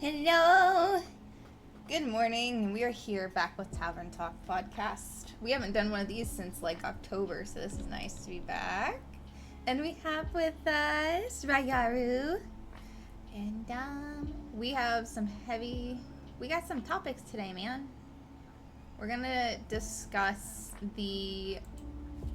Hello. Good morning. We are here back with Tavern Talk podcast. We haven't done one of these since like October, so this is nice to be back. And we have with us Rayaru. And we have we got some topics today, man. We're gonna discuss the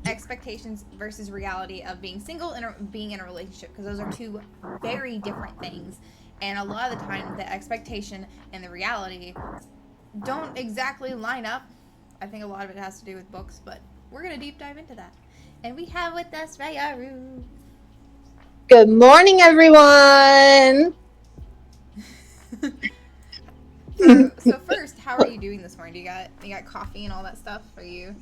expectations versus reality of being single and being in a relationship, because those are two very different things. And a lot of the time, the expectation and the reality don't exactly line up. I think a lot of it has to do with books, but we're going to deep dive into that. And we have with us Rayaru. Good morning, everyone. So first, how are you doing this morning? You got coffee and all that stuff? Are you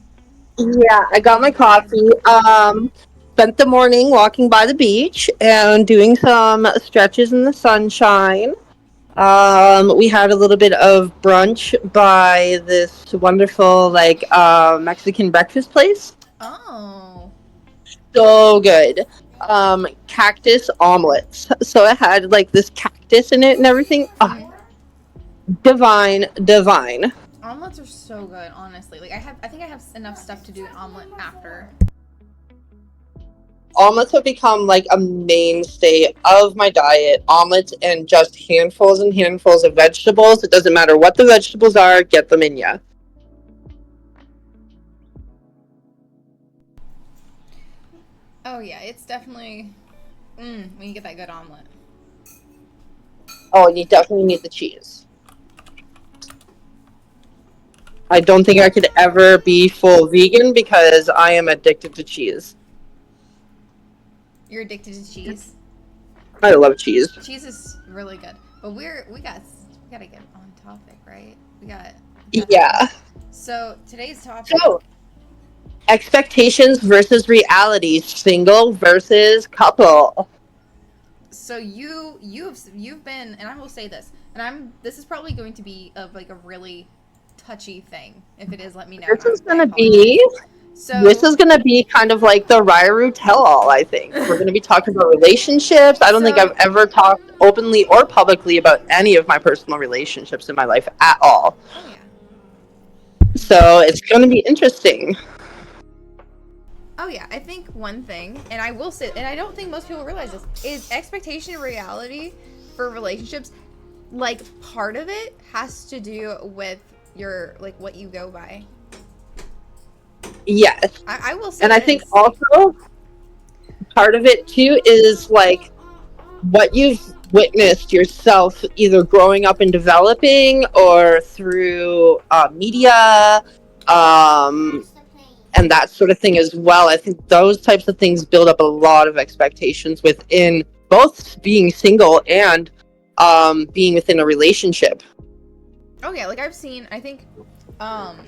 Yeah, I got my vibing? coffee. Spent the morning walking by the beach and doing some stretches in the sunshine. We had a little bit of brunch by this wonderful, Mexican breakfast place. Oh. So good. Cactus omelets. So it had like this cactus in it and everything. Oh, Mm-hmm. divine, divine. Omelets are so good, honestly. I think I have enough stuff to do an omelet after. Omelets have become like a mainstay of my diet. Omelets and just handfuls and handfuls of vegetables. It doesn't matter what the vegetables are, get them in ya. Oh yeah, it's definitely when you get that good omelet. Oh, and you definitely need the cheese. I don't think I could ever be full vegan because I am addicted to cheese. You're addicted to cheese. I love cheese. Cheese is really good, but we gotta get on topic, right? We got definitely. Yeah. So today's topic. So, expectations versus reality, single versus couple. So you've been, and I will say this, and this is probably going to be of like a really touchy thing. If it is, let me know. This is I gonna apologize. be This So is going to be kind of like the Ryaru tell all, I think. We're going to be talking about relationships. I don't think I've so ever talked openly or publicly about any of my personal relationships in my life at all. oh yeah. So it's going to be interesting. Oh yeah, I think one thing, and I will say, and I don't think most people realize this, is expectation and reality for relationships. Like part of it has to do with your like what you go by. Yes. I will say And I think this. also part of it too is like what you've witnessed yourself either growing up and developing or through media, um, and that sort of thing as well. I think those types of things build up a lot of expectations within both being single and being within a relationship. Oh yeah, like I've seen. I think, um,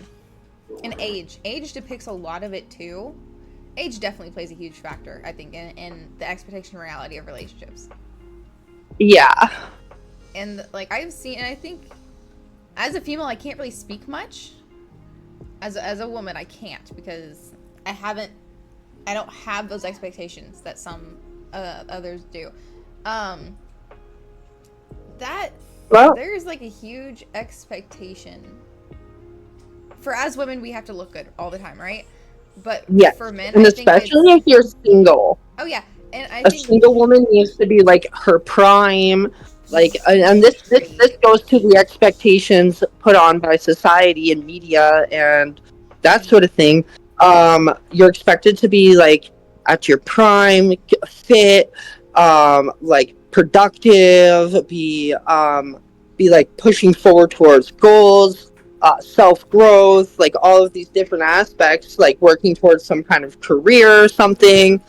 in age depicts a lot of it too. Age definitely plays a huge factor, I think, in the expectation and reality of relationships. Yeah. And like I've seen, and I think as a female, I can't really speak much. As a woman, I can't because I haven't, I don't have those expectations that some others do. Um, that Well, there's like a huge expectation for as women we have to look good all the time, right? But for yes. men, And I think especially it's if you're single. oh yeah, and I A think single woman needs to be like her prime, like, and this very goes to the expectations put on by society and media and that sort of thing. You're expected to be like at your prime, fit, like productive, be like pushing forward towards goals, self growth, like all of these different aspects, like working towards some kind of career or something.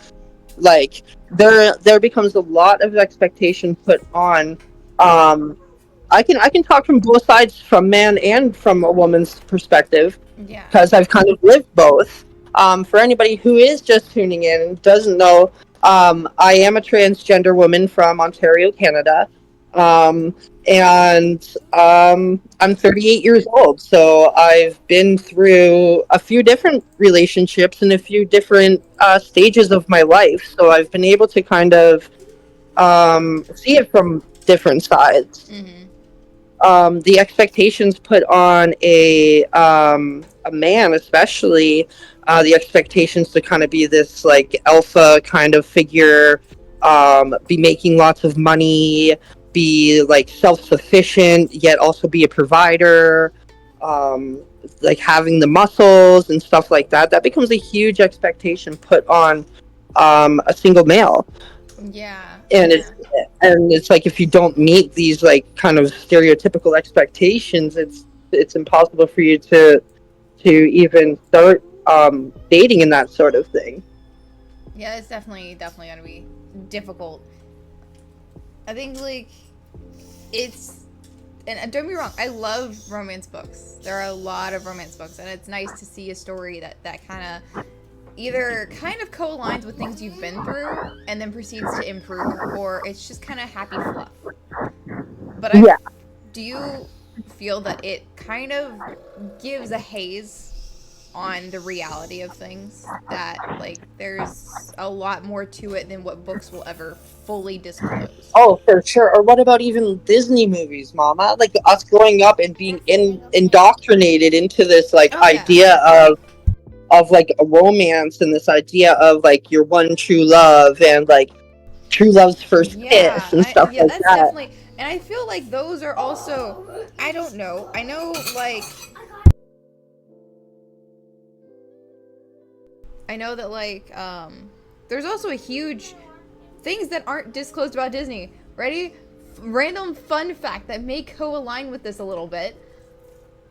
Like there becomes a lot of expectation put on. um I can talk from both sides, from man and from a woman's perspective, yeah. because I've kind of lived both. For anybody who is just tuning in and doesn't know, I am a transgender woman from Ontario, Canada. Um, and I'm 38 years old, so I've been through a few different relationships and a few different stages of my life. So I've been able to kind of see it from different sides. Mm-hmm. the expectations put on a man, especially the expectations to kind of be this like alpha kind of figure, be making lots of money, be like self-sufficient, yet also be a provider, um, like having the muscles and stuff like that. That becomes a huge expectation put on a single male, Yeah, and yeah. it's like if you don't meet these like kind of stereotypical expectations, it's impossible for you to even start dating in that sort of thing. Yeah, it's definitely gonna be difficult. I think like it's and don't be wrong, I love romance books. There are a lot of romance books, and it's nice to see a story that kind of either kind of co-aligns with things you've been through and then proceeds to improve, or it's just kind of happy fluff. But Yeah, do you feel that it kind of gives a haze on the reality of things, that like there's a lot more to it than what books will ever fully disclose? oh for sure. Or what about even Disney movies, mama? Like us growing up and being indoctrinated into this like Oh yeah. idea of like a romance, and this idea of like your one true love, and like true love's first kiss and stuff Yeah, like that's that. definitely, and I feel like those are also, I don't know. I know like I know that like there's also a huge things that aren't disclosed about Disney. Ready? Random fun fact that may co-align with this a little bit.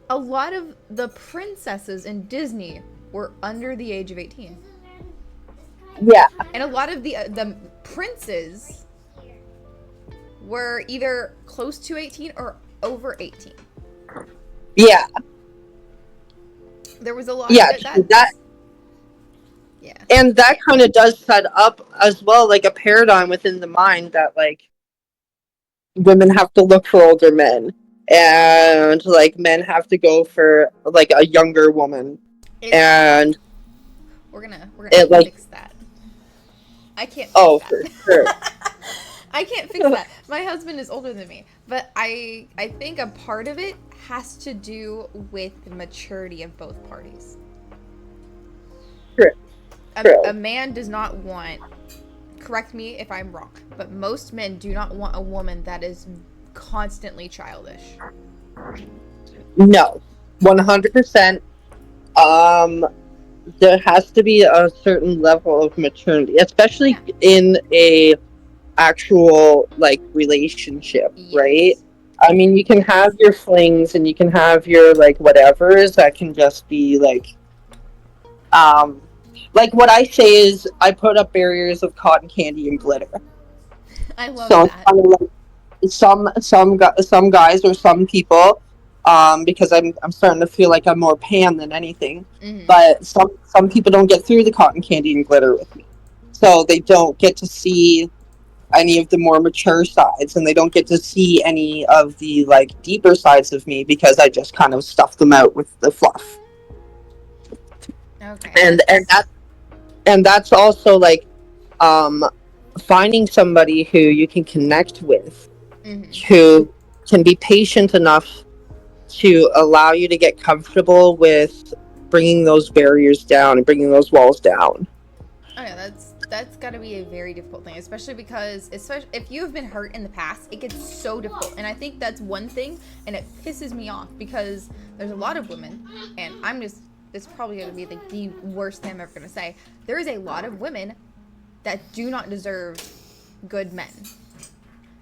A lot of the princesses in Disney were under the age of 18. Yeah, And a lot of the princes were either close to 18 or over 18. yeah, There was a lot yeah. That that's yeah. and that kind of does set up as well like a paradigm within the mind that like women have to look for older men, and like men have to go for like a younger woman, It's and we're gonna it like fix that. I can't fix oh for sure. that. I can't fix that. My husband is older than me, but I think a part of it has to do with the maturity of both parties. True, A true. man does not want, correct me if I'm wrong, but most men do not want a woman that is constantly childish. No, 100%. um there has to be a certain level of maturity, especially Yeah. in a actual like relationship, right? Yes. I mean, you can have your flings and you can have your like whatevers that can just be um like what I say is I put up barriers of cotton candy and glitter. I love So it's that. kind of like some guys or some people, because I'm starting to feel like I'm more pan than anything, Hmm. but some people don't get through the cotton candy and glitter with me, so they don't get to see any of the more mature sides, and they don't get to see any of the like deeper sides of me because I just kind of stuff them out with the fluff. Okay, And that's that's also like um finding somebody who you can connect with, hmm. who can be patient enough to allow you to get comfortable with bringing those barriers down and bringing those walls down. Oh yeah, that's got to be a very difficult thing, especially because especially if you have been hurt in the past, it gets so difficult. And I think that's one thing, and it pisses me off because there's a lot of women, and I'm just this is probably going to be the worst thing I'm ever going to say. There is a lot of women that do not deserve good men.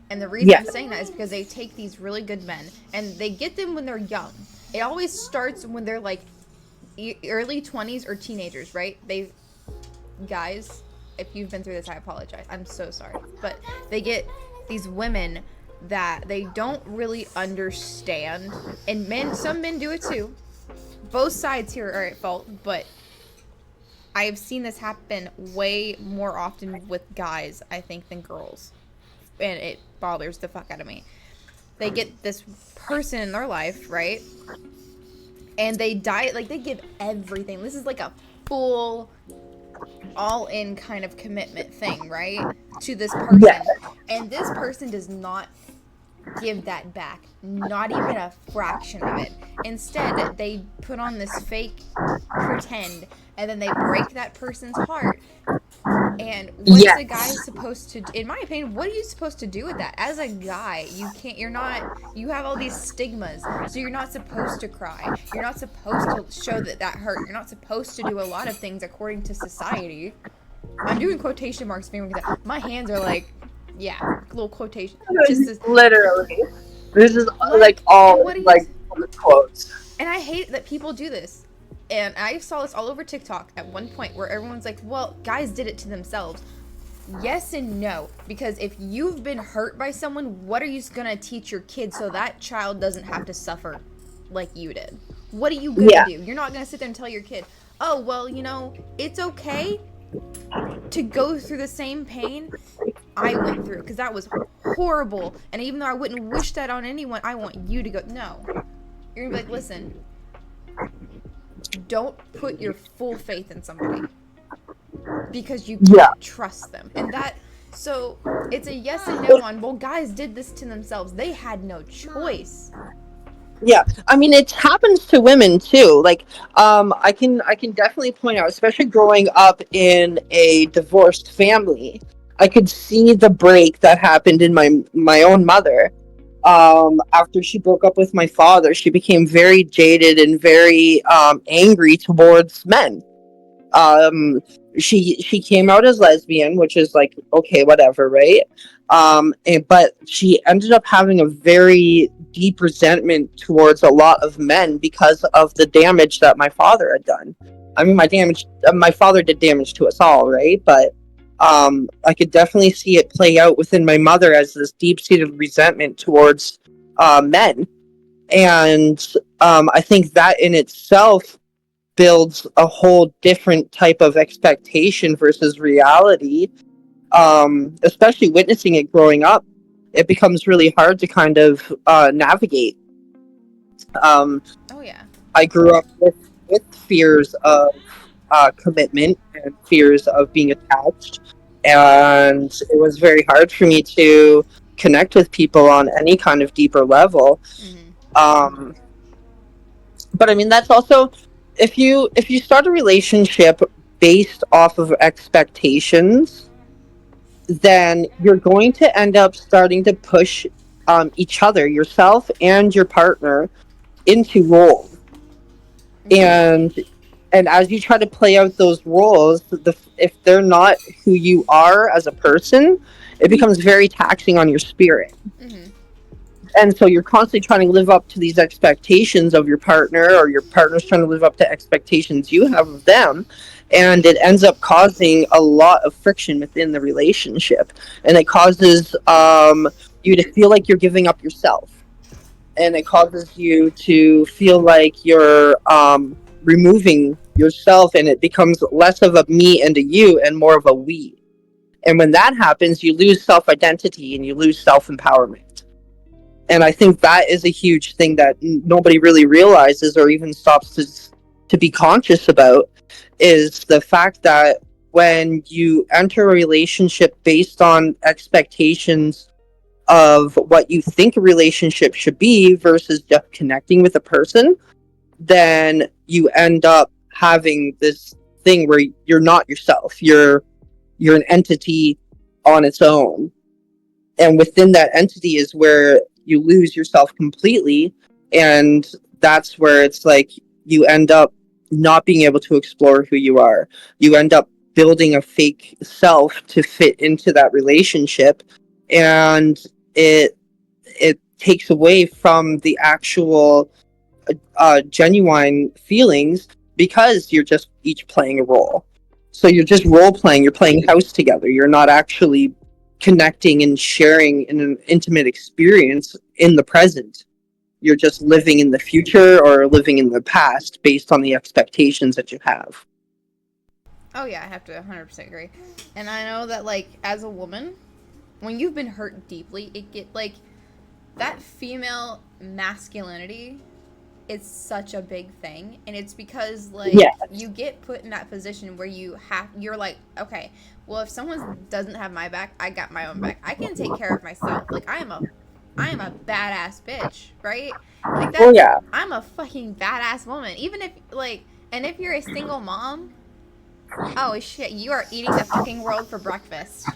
And the reason Yeah, I'm saying that is because they take these really good men and they get them when they're young. It always starts when they're like early 20s or teenagers, right? They guys, if you've been through this, I apologize. I'm so sorry. But they get these women that they don't really understand. And men, some men do it too. Both sides here are at fault, but I have seen this happen way more often with guys, I think, than girls. And it bothers the fuck out of me. They get this person in their life, right? And they die, like, they give everything. This is like a full all in kind of commitment thing, right? To this yeah, person. And this person does not give that back. Not even a fraction of it. Instead, they put on this fake pretend, and then they break that person's heart. And what is a guy Yes. supposed to, in my opinion, what are you supposed to do with that? As a guy, you're not, you have all these stigmas, so you're not supposed to cry. You're not supposed to show that hurt. You're not supposed to do a lot of things according to society. I'm doing quotation marks because my hands are like, yeah, little quotation. Just this, Literally. This is like and all what do you, like quotes. and I hate that people do this. And I saw this all over TikTok at one point where everyone's like, well, guys did it to themselves. Yes and no. Because if you've been hurt by someone, what are you going to teach your kid so that child doesn't have to suffer like you did? What are you going to do? You're not going to sit there and tell your kid, oh, well, it's okay to go through the same pain I went through. Because that was horrible. And even though I wouldn't wish that on anyone, I want you to go. No. You're going to be like, listen, don't put your full faith in somebody because you can't trust them. And so it's a yes and no on, well, guys did this to themselves. They had no choice. Yeah, I mean it happens to women too. Like, I can definitely point out, especially growing up in a divorced family, I could see the break that happened in my own mother. After she broke up with my father, she became very jaded and very angry towards men. um she came out as lesbian, which is like, okay, whatever, right? But she ended up having a very deep resentment towards a lot of men because of the damage that my father had done. I mean, my father did damage to us all, right? But I could definitely see it play out within my mother as this deep-seated resentment towards men. And I think that in itself builds a whole different type of expectation versus reality. Especially witnessing it growing up, it becomes really hard to kind of navigate. um, Oh, yeah. I grew up with fears of commitment and fears of being attached, and it was very hard for me to connect with people on any kind of deeper level. Mm-hmm. um, but I mean, that's also, if you start a relationship based off of expectations, then you're going to end up starting to push each other, yourself and your partner, into roles. Mm-hmm. And as you try to play out those roles, if they're not who you are as a person, it becomes very taxing on your spirit. Mm-hmm. And so you're constantly trying to live up to these expectations of your partner, or your partner's trying to live up to expectations you have of them, and it ends up causing a lot of friction within the relationship, and it causes you to feel like you're giving up yourself, and it causes you to feel like you're removing yourself, and it becomes less of a me and a you and more of a we. And when that happens, you lose self-identity and you lose self-empowerment. And I think that is a huge thing that nobody really realizes or even stops to be conscious about, is the fact that when you enter a relationship based on expectations of what you think a relationship should be versus just connecting with a person, then you end up having this thing where you're not yourself. You're an entity on its own, and within that entity is where you lose yourself completely. And that's where it's like you end up not being able to explore who you are. You end up building a fake self to fit into that relationship, and it takes away from the actual genuine feelings, because you're just each playing a role. So you're just role playing, you're playing house together, you're not actually connecting and sharing in an intimate experience in the present. You're just living in the future or living in the past based on the expectations that you have. Oh, yeah, I have to 100% agree. And I know that, like, as a woman, when you've been hurt deeply, it get, like, that female masculinity is such a big thing. And it's because, like, Yeah. you get put in that position where you're like, okay, well, if someone doesn't have my back, I got my own back. I can take care of myself. Like, I am a I am a badass bitch, right? Like Oh that's yeah. I'm a fucking badass woman. Even if like, and if you're a single mom, oh shit, you are eating the fucking world for breakfast.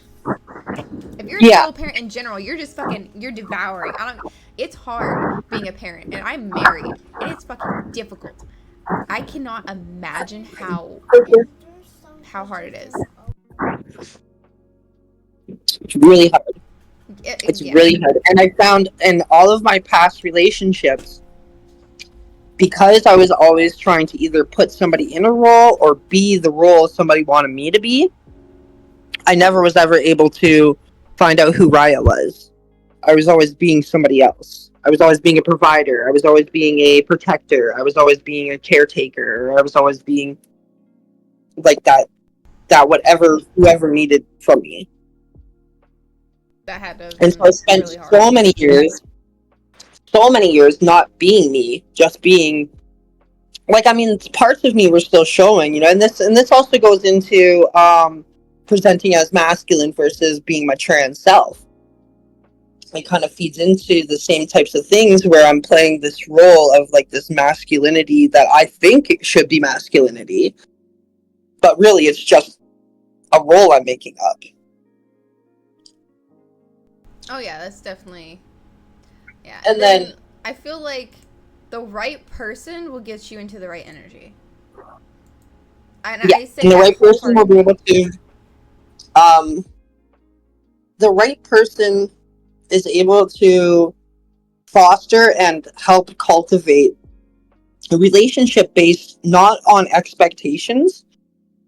If you're a Yeah. single parent in general, you're just fucking you're devouring. I don't. It's hard being a parent, and I'm married, and it's fucking difficult. I cannot imagine how hard it is. It's really hard. It's Yeah. really hard. And I found in all of my past relationships, because I was always trying to either put somebody in a role or be the role somebody wanted me to be, I never was ever able to find out who Raya was. I was always being somebody else. I was always being a provider. I was always being a protector. I was always being a caretaker. I was always being like that whatever whoever needed from me. That had to have And so I been spent really hard. so many years not being me, just being like, I mean, parts of me were still showing, and this also goes into presenting as masculine versus being my trans self. It kind of feeds into the same types of things where I'm playing this role of like this masculinity that I think it should be masculinity, but really it's just a role I'm making up. Oh yeah, that's definitely yeah. And And then then I feel like the right person will get you into the right energy. And yeah, I say and the that right person will be wholeheartedly. able to um the right person is able to foster and help cultivate a relationship based not on expectations,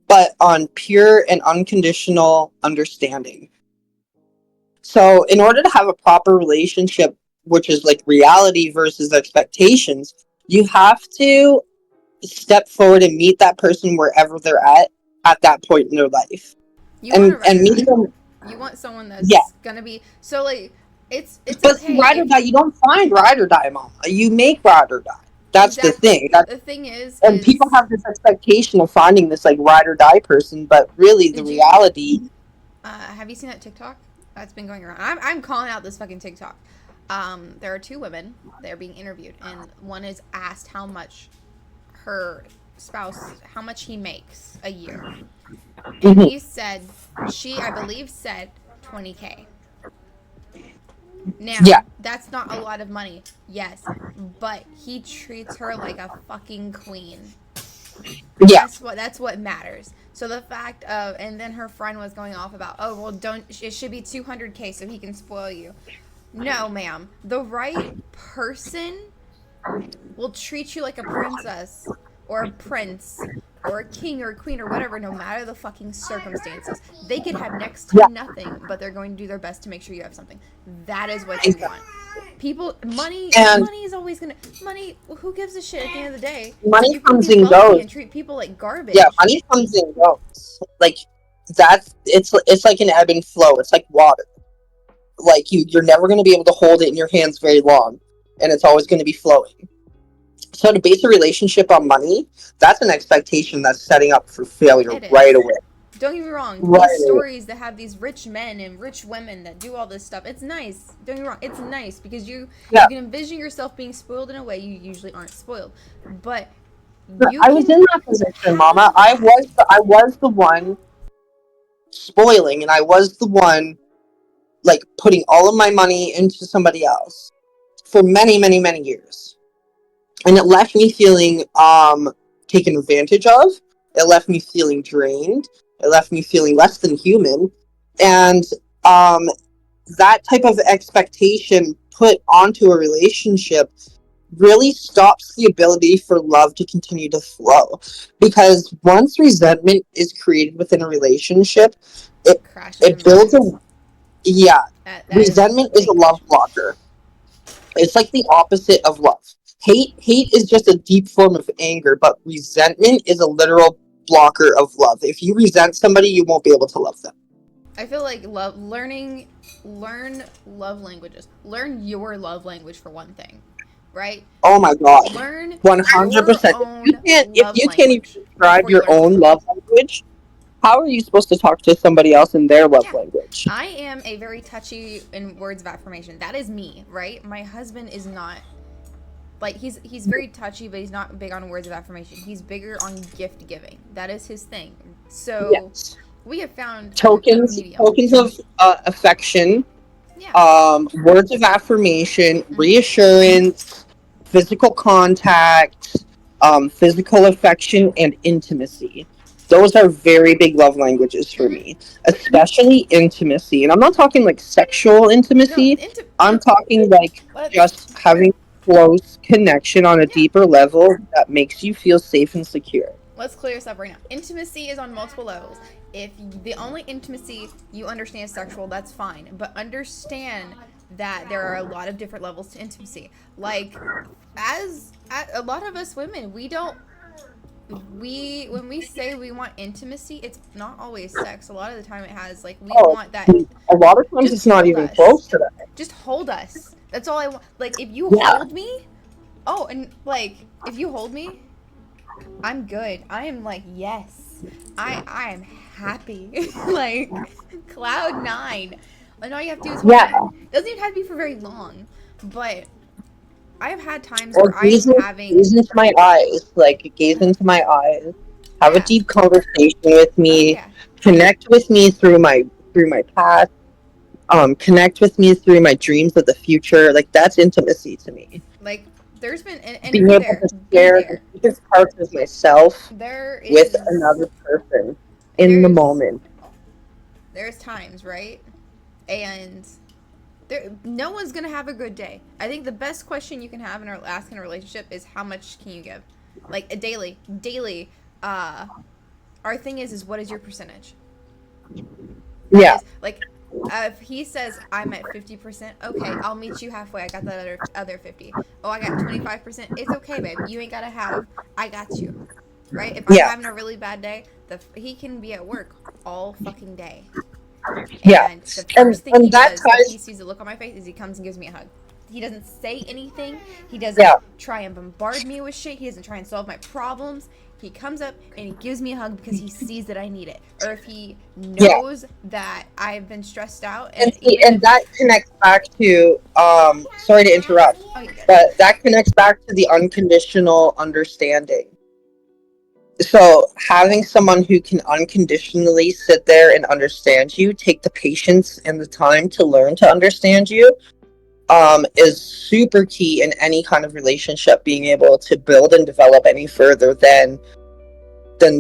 but on pure and unconditional understanding. So, in order to have a proper relationship, which is like reality versus expectations, you have to step forward and meet that person wherever they're at that point in their life, You want a ride and or meet die. them. You want someone Yeah, that's gonna be so like it's but see, okay ride or if die, you don't find ride or die, mama. You make ride or die. That's the exactly. thing. That The thing is and people is have this expectation of finding this like ride or die person, but really the did you reality. have you seen that TikTok that's been going around? I'm calling out this fucking TikTok. There are two women. They're being interviewed, and one is asked how much her spouse, how much he makes a year, and Mhm. he said she, I believe, said 20K. Yeah, Now, that's not a lot of money, yes, but he treats her like a fucking queen. yeah, That's what matters. So the fact of, and then her friend was going off about, oh well, don't, it should be 200K so he can spoil you. No, ma'am. The right person will treat you like a princess or a prince or a king or a queen or whatever, no matter the fucking circumstances. They could have next to yeah. nothing, but they're going to do their best to make sure you have something. That is what you want. Exactly. People, And money is always gonna, money, who gives a shit at the end of the day? money You can comes be and wealthy goes. and treat people like Yeah, garbage. money comes and goes. Like that's it's like an ebb and flow. It's like water. Like you're never going to be able to hold it in your hands very long, and it's always going to be flowing. So to base a relationship on money, that's an expectation that's setting up for failure It right is. away. Don't get me wrong. Right These away. stories that have these rich men and rich women that do all this stuff, it's nice. Don't get me wrong. It's nice because Yeah, you can envision yourself being spoiled in a way you usually aren't spoiled. But you I was can in that position, Mama. have that. I was the one spoiling, and I was the one like putting all of my money into somebody else for many, many, many years, and it left me feeling taken advantage of. It left me feeling drained. It left me feeling less than human, and um, that type of expectation put onto a relationship really stops the ability for love to continue to flow, because once resentment is created within a relationship, it Crashes it and builds a, burns. yeah, That is resentment is a big love crashing. blocker. It's like the opposite of love. Hate is just a deep form of anger, but resentment is a literal blocker of love. If you resent somebody, you won't be able to love them. I feel like learn love languages. Learn your love language for one thing, right? Oh my god. Learn your 100%. own If love you can't even language describe before you your learn own someone else. love language, how are you supposed to talk to somebody else in their love Yeah. language? I am a very touchy in words of affirmation. That is me, right? My husband is not. Like he's very touchy, but he's not big on words of affirmation. He's bigger on gift giving. That is his thing. So Yes. we have found a Tokens, medium. tokens of affection, Yeah. words of affirmation, Mm-hmm. reassurance, physical contact, physical affection, and intimacy. Those are very big love languages for Mm-hmm. me, especially intimacy. And I'm not talking like sexual No, intimacy. I'm talking like let's just having close connection on a yeah. deeper level that makes you feel safe and secure. Let's clear this up right now. Intimacy is on multiple levels. If the only intimacy you understand is sexual, that's fine. But understand that there are a lot of different levels to intimacy. Like, as a lot of us women, we don't. We when we say we want intimacy, it's not always sex. A lot of the time, it has like we Oh, want that. a lot of times Just it's not hold even us. close to that. Just hold us. That's all I want. Like if you Yeah. hold me, oh, and like if you hold me, I'm good. I am like, yes. I am happy. Like cloud nine. And all you have to do is hold Yeah. me. It doesn't even have to be for very long. But I've had times Or where I am gaze having into my eyes, like gaze into my eyes, have a yeah. deep conversation with Oh me, yeah. connect with me through my past, connect with me through my dreams of the future. Like that's intimacy to me. Like there's been and Being be able there. to Be share the there. deepest parts of myself There with is another person in the there's moment. there's times, right? And no one's gonna have a good day. I think the best question you can have in ask in a relationship is how much can you give, like a daily. Uh, our thing is what is your percentage? That Yeah. is like, if he says I'm at 50%, okay, I'll meet you halfway. I got that other 50. Oh, I got 25%. It's okay, babe. You ain't gotta have. I got you, right? If I'm Yeah. having a really bad day, he can be at work all fucking day. Yeah. And the first thing he And that does if he ties. sees the look on my face is he comes and gives me a hug. He doesn't say anything. He doesn't Yeah. try and bombard me with shit. He doesn't try and solve my problems. He comes up and he gives me a hug because he sees that I need it. Or if he Yeah. knows that I've been stressed out, And and see, even and if that connects back to sorry to interrupt, oh, you're good. but that connects back to the unconditional understanding. So having someone who can unconditionally sit there and understand you, take the patience and the time to learn to understand you, is super key in any kind of relationship. Being able to build and develop any further than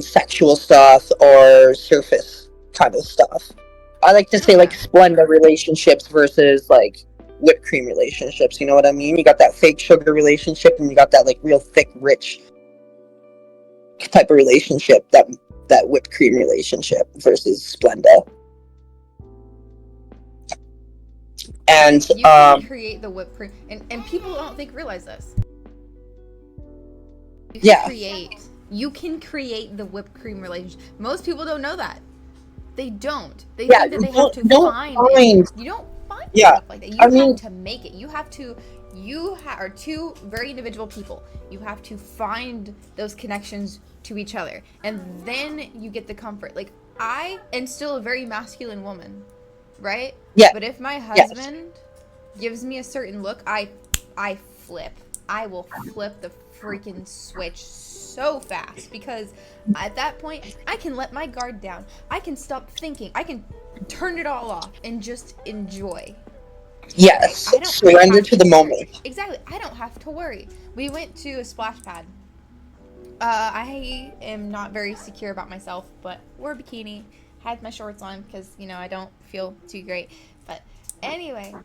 sexual stuff or surface kind of stuff. I like to Oh say like yeah. Splenda relationships versus like whipped cream relationships. You know what I mean? You got that fake sugar relationship, and you got that like real thick, rich type of relationship. That whipped cream relationship versus Splenda. And You can create the whipped cream, and people don't think realize this. You can yeah, create. You can create the whipped cream relationship. Most people don't know that. They don't. They yeah. think that they have Don't to don't find it. find. You don't find Yeah, stuff like that. I You have mean, to make it. You have to. Are two very individual people. You have to find those connections to each other, and then you get the comfort. Like I am still a very masculine woman, right? yeah, But if my yes, husband gives me a certain look, I flip. I will flip the freaking switch so fast because at that point I can let my guard down. I can stop thinking. I can turn it all off and just enjoy. Right? yes. I don't Surrender have to to the worry. moment. Exactly. I don't have to worry. We went to a splash pad. I am not very secure about myself, but wore a bikini, had my shorts on because I don't feel too great. But anyway,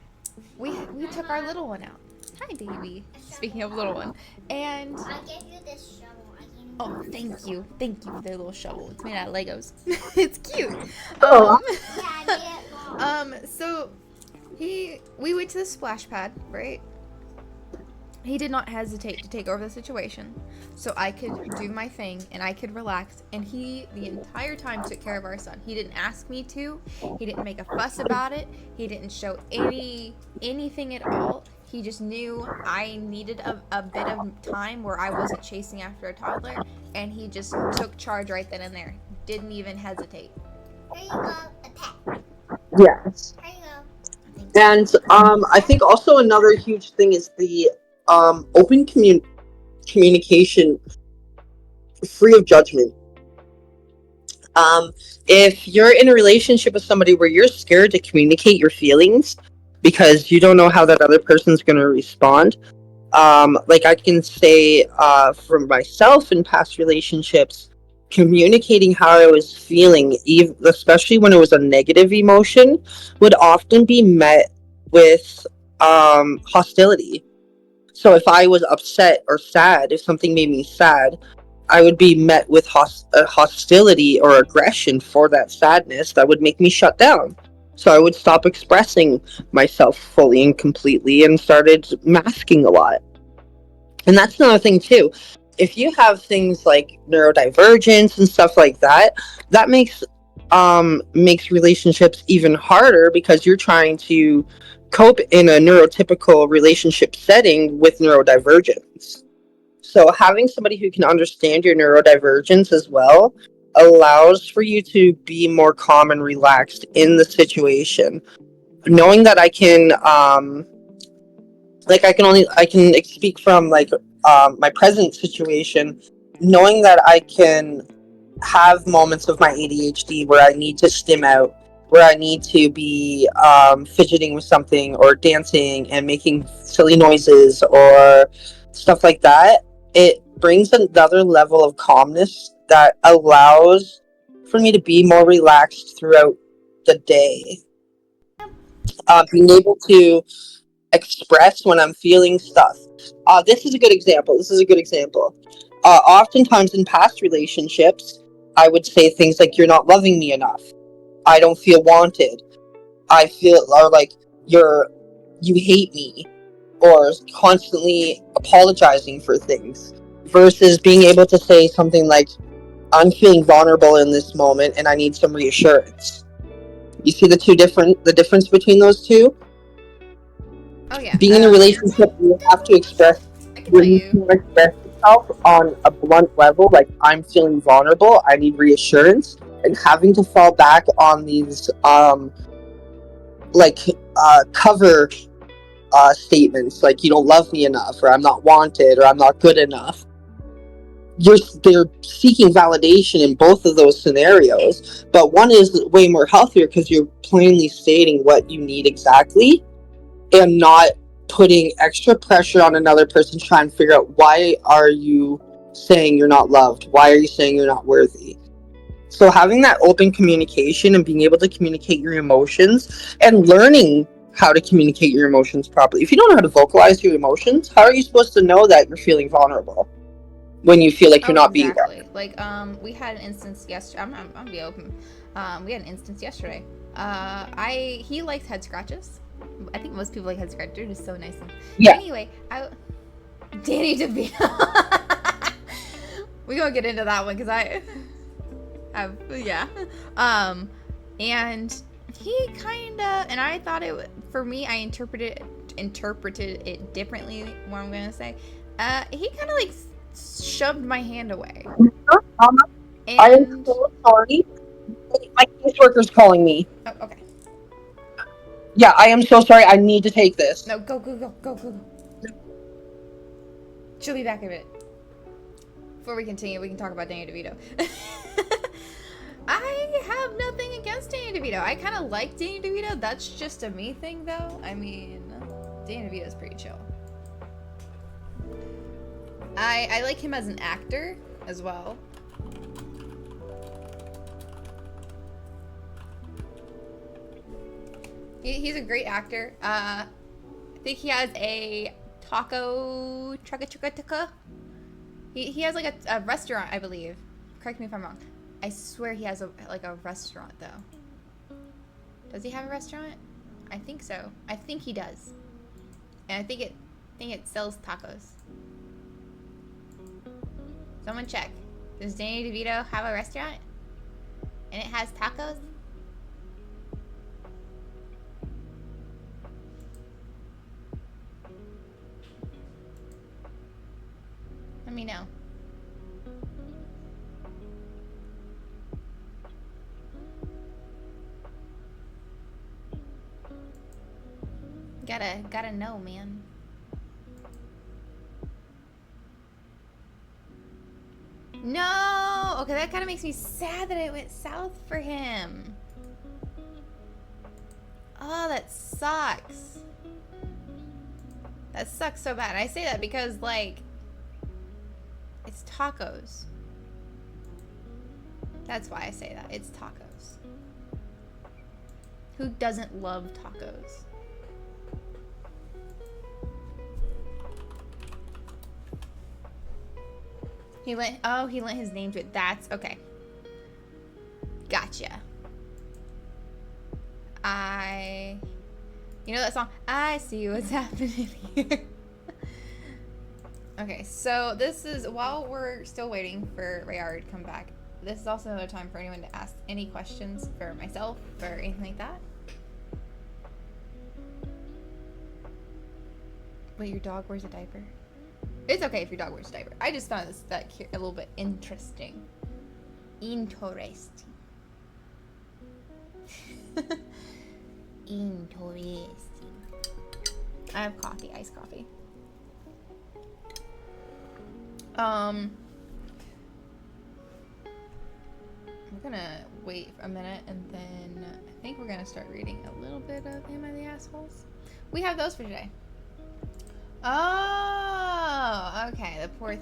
we took our little one out. Hi, baby. Speaking of little one, and I gave you this shovel. I gave you oh, thank you for the little shovel. It's made out of Legos. It's cute. Oh, Yeah, I made it long. So we went to the splash pad, right? He did not hesitate to take over the situation so I could do my thing and I could relax. And he, the entire time, took care of our son. He didn't ask me to. He didn't make a fuss about it. He didn't show anything at all. He just knew I needed a bit of time where I wasn't chasing after a toddler. And he just took charge right then and there. didn't even hesitate. Here you go, a pet. Yes. Here you go. And I think also another huge thing is the open communication, free of judgment. Um, if you're in a relationship with somebody where you're scared to communicate your feelings because you don't know how that other person's going to respond, like I can say for myself in past relationships, communicating how I was feeling, especially when it was a negative emotion, would often be met with hostility. So if I was upset or sad, if something made me sad, I would be met with hostility or aggression for that sadness that would make me shut down. So I would stop expressing myself fully and completely and started masking a lot. And that's another thing too. If you have things like neurodivergence and stuff like that, that makes relationships even harder because you're trying to cope in a neurotypical relationship setting with neurodivergence. So having somebody who can understand your neurodivergence as well allows for you to be more calm and relaxed in the situation. Knowing that I can speak from like my present situation, knowing that I can have moments of my ADHD where I need to stim out, where I need to be fidgeting with something or dancing and making silly noises or stuff like that. It brings another level of calmness that allows for me to be more relaxed throughout the day. Being able to express when I'm feeling stuff. This is a good example. Oftentimes in past relationships, I would say things like, "You're not loving me enough. I don't feel wanted. I feel," or like, "you hate me," or constantly apologizing for things. Versus being able to say something like, "I'm feeling vulnerable in this moment, and I need some reassurance." You see the difference between those two? Oh yeah. Being in a relationship, you have to express I can where tell you you. can express yourself on a blunt level, like, "I'm feeling vulnerable, I need reassurance," and having to fall back on these like cover statements like, "You don't love me enough," or "I'm not wanted," or "I'm not good enough." They're seeking validation in both of those scenarios, but one is way more healthier because you're plainly stating what you need exactly and not putting extra pressure on another person to try and figure out, why are you saying you're not loved? Why are you saying you're not worthy? So having that open communication and being able to communicate your emotions and learning how to communicate your emotions properly. If you don't know how to vocalize your emotions, how are you supposed to know that you're feeling vulnerable when you feel like you're Oh, not being there? exactly. Like, we had an instance yesterday. I'm gonna be open. We had an instance yesterday. He likes head scratches. I think most people like head scratches. They're just so nice. Yeah. Anyway, Danny DeVito. We gonna get into that one because I have, yeah. And he kind of, and I thought for me, I interpreted it differently. What I'm gonna say, he kind of like shoved my hand away. I am And so sorry. My caseworker's calling me. oh, okay. Yeah, I am so sorry. I need to take this. No, go. She'll be back in a bit. Before we continue, we can talk about Danny DeVito. I have nothing against Danny DeVito. I kind of like Danny DeVito. That's just a me thing, though. I mean, Danny DeVito's pretty chill. I like him as an actor as well. He's a great actor. I think he has a taco trucka. He has like a restaurant, I believe. Correct me if I'm wrong. I swear he has a restaurant though. Does he have a restaurant? I think so. I think he does. And I think it sells tacos. Someone check. Does Danny DeVito have a restaurant? And it has tacos? Let me know. Gotta know, man. No! Okay, that kind of makes me sad that it went south for him. Oh, that sucks. That sucks so bad. I say that because, like, it's tacos. That's why I say that. It's tacos. Who doesn't love tacos? He lent his name to it. That's okay. Gotcha. You know that song? I see what's happening here. Okay, so this is, while we're still waiting for Rayara to come back, this is also another time for anyone to ask any questions for myself or anything like that. Wait, your dog wears a diaper? It's okay if your dog wears a diaper. I just found this a little bit interesting. Interesting. Interesting. I have coffee, iced coffee. I'm gonna wait a minute and then I think we're gonna start reading a little bit of Am I the Assholes? We have those for today. Oh, okay. The poor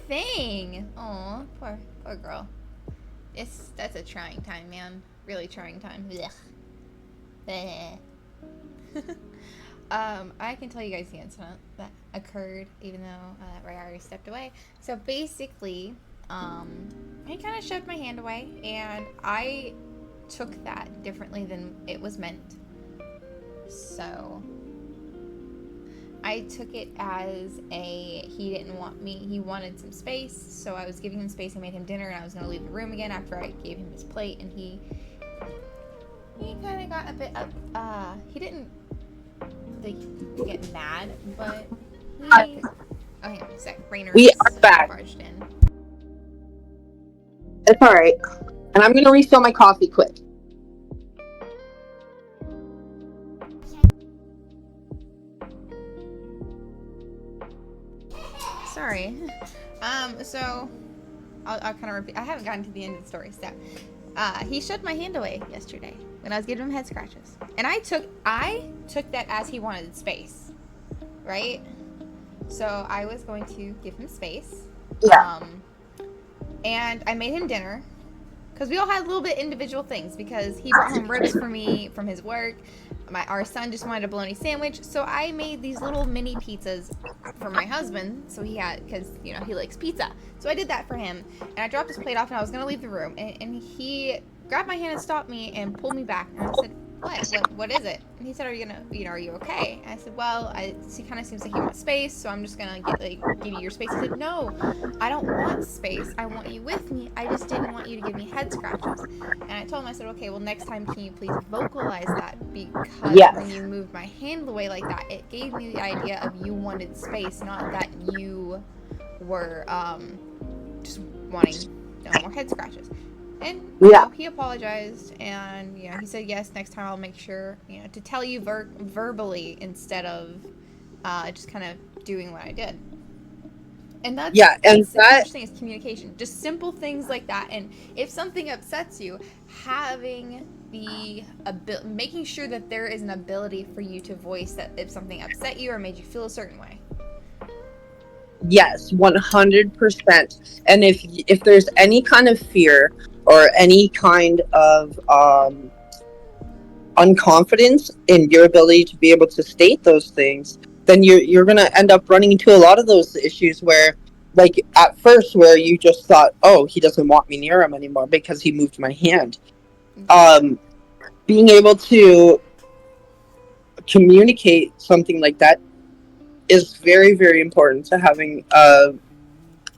thing. Oh, poor girl. That's a trying time, man. Really trying time. I can tell you guys the incident that occurred, even though Ray already stepped away. So basically, I kind of shoved my hand away, and I took that differently than it was meant. So I took it as he didn't want me. He wanted some space, so I was giving him space. I made him dinner, and I was going to leave the room again after I gave him his plate, and he kind of got a bit up. He didn't get mad, but he. Oh, hang on a sec. Rainer We are back. Barged in. It's all right, and I'm gonna refill my coffee quick. Sorry. So I'll kind of repeat. I haven't gotten to the end of the story. So, he shoved my hand away yesterday when I was giving him head scratches, and I took that as he wanted space, right? So I was going to give him space. Yeah. And I made him dinner because we all had a little bit individual things because he brought home ribs for me from his work. Our son just wanted a bologna sandwich, so I made these little mini pizzas for my husband. So he had, because he likes pizza. So I did that for him, and I dropped his plate off, and I was gonna leave the room, and he grabbed my hand and stopped me and pulled me back, and I said, "What is it?" And he said, "Are you okay?" And I said, "Well, he kind of seems like he wants space, so I'm just gonna give you your space." He said, "No, I don't want space. I want you with me. I just didn't want you to give me head scratches." And I told him, I said, "Okay, well, next time, can you please vocalize that? Because when you moved my hand away like that, it gave me the idea of you wanted space, not that you were just wanting no more head scratches." And he apologized, and he said, "Yes, next time I'll make sure to tell you verbally instead of just kind of doing what I did." And that's the huge thing is communication. Just simple things like that. And if something upsets you, making sure that there is an ability for you to voice that if something upset you or made you feel a certain way. Yes, 100%. And if there's any kind of fear or any kind of unconfidence in your ability to be able to state those things, then you're going to end up running into a lot of those issues where, like, at first where you just thought, oh, he doesn't want me near him anymore because he moved my hand. Being able to communicate something like that is very, very important to having a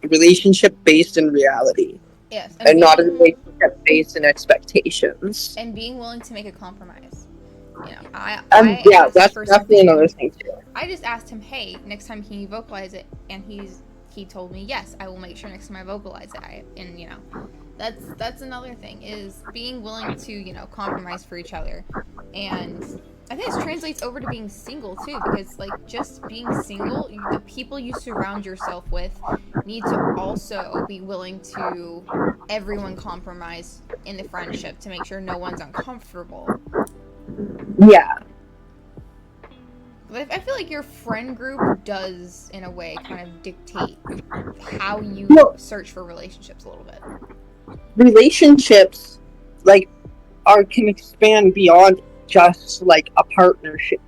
relationship based in reality. Yes. And not a relationship based in expectations. And being willing to make a compromise. That's definitely another thing too. I just asked him, "Hey, next time can you vocalize it?" And he told me, "Yes, I will make sure next time I vocalize it." That's another thing is being willing to compromise for each other, and I think this translates over to being single too, because like just being single, the people you surround yourself with need to also be willing to everyone compromise in the friendship to make sure no one's uncomfortable. Yeah. But I feel like your friend group does, in a way, kind of dictate how you Well, search for relationships a little bit. relationships like can expand beyond just like a partnership.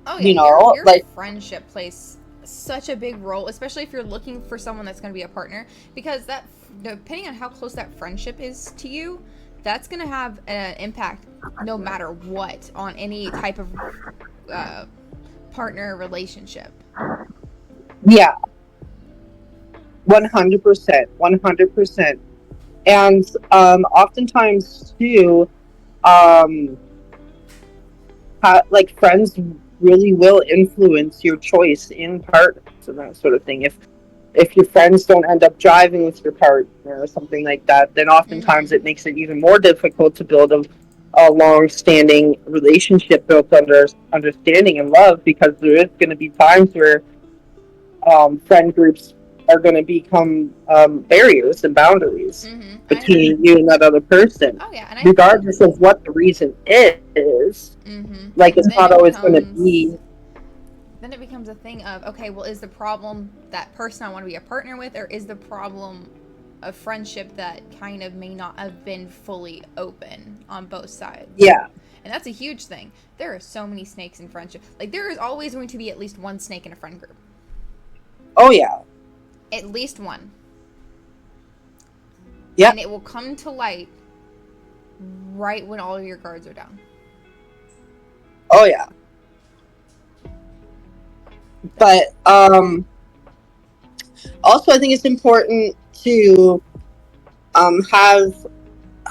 Oh You yeah, know, your like friendship plays such a big role, especially if you're looking for someone that's going to be a partner, because that, depending on how close that friendship is to you, that's going to have an impact no matter what on any type of partner relationship. yeah, 100%, 100%. And oftentimes too, um, like friends really will influence your choice in partners and that sort of thing. If your friends don't end up driving with your partner or something like that, then oftentimes it makes it even more difficult to build a long-standing relationship built under understanding and love, because there is going to be times where friend groups are going to become barriers and boundaries between you and that other person, Oh yeah, and I regardless of what the reason is. Like, it's not always going to be. Then it becomes a thing of, okay, well, is the problem that person I want to be a partner with, or is the problem a friendship that kind of may not have been fully open on both sides? Yeah. And that's a huge thing. There are so many snakes in friendship. Like, there is always going to be at least one snake in a friend group. Oh, yeah. At least one. Yeah. And it will come to light right when all of your guards are down. Oh, yeah. But also, I think it's important to have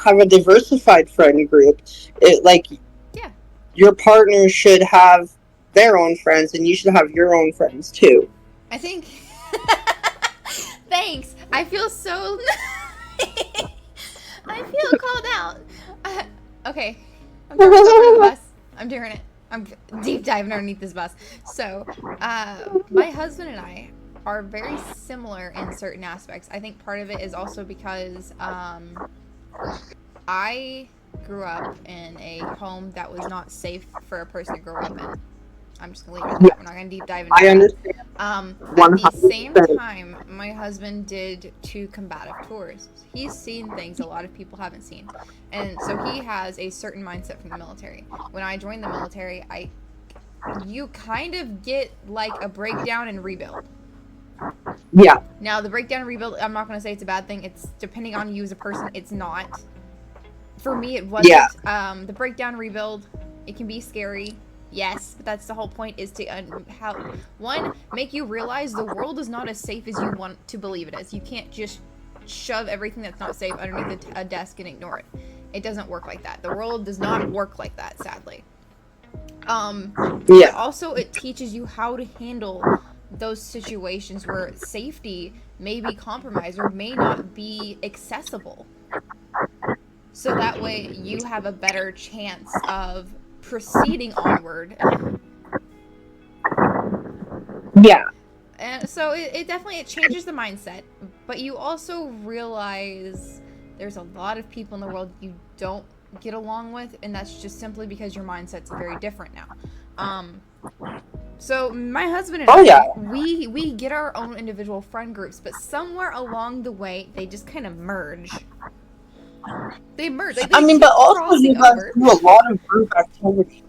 a diversified friend group. Yeah. Your partner should have their own friends, and you should have your own friends too. I think. Thanks. I feel so. I feel called out. Okay. I'm doing the bus. I'm doing it. I'm deep diving underneath this bus. So, my husband and I are very similar in certain aspects. I think part of it is also because I grew up in a home that was not safe for a person to grow up in. I'm just going to leave it at that. We're not going to deep dive into I understand. At the same time, my husband did 2 combative tours. He's seen things a lot of people haven't seen. And so he has a certain mindset from the military. When I joined the military, you kind of get like a breakdown and rebuild. Yeah. Now, the breakdown and rebuild, I'm not going to say it's a bad thing. It's depending on you as a person. It's not. For me, it wasn't. Yeah. The breakdown and rebuild, it can be scary. Yes, but that's the whole point, is to make you realize the world is not as safe as you want to believe it is. You can't just shove everything that's not safe underneath a desk and ignore it. It doesn't work like that. The world does not work like that, sadly. But also it teaches you how to handle those situations where safety may be compromised or may not be accessible. So that way you have a better chance of proceeding onward. Yeah. And so it definitely changes the mindset, but you also realize there's a lot of people in the world you don't get along with, and that's just simply because your mindset's very different now. So my husband and I, we get our own individual friend groups, but somewhere along the way they just kind of merge. They merge. Like, I mean, but also you guys do a lot of group activity.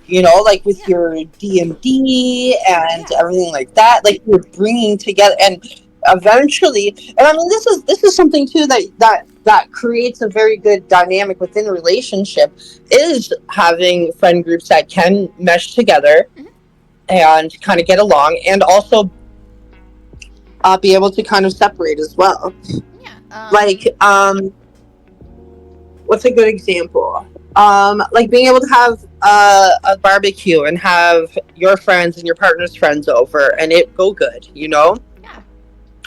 You know, like with your D&D and everything like that. Like, you're bringing together, and eventually, and I mean, this is something too that creates a very good dynamic within a relationship, is having friend groups that can mesh together and kind of get along, and also be able to kind of separate as well. Yeah. What's a good example? Like being able to have a barbecue and have your friends and your partner's friends over and it go good, you know? Yeah.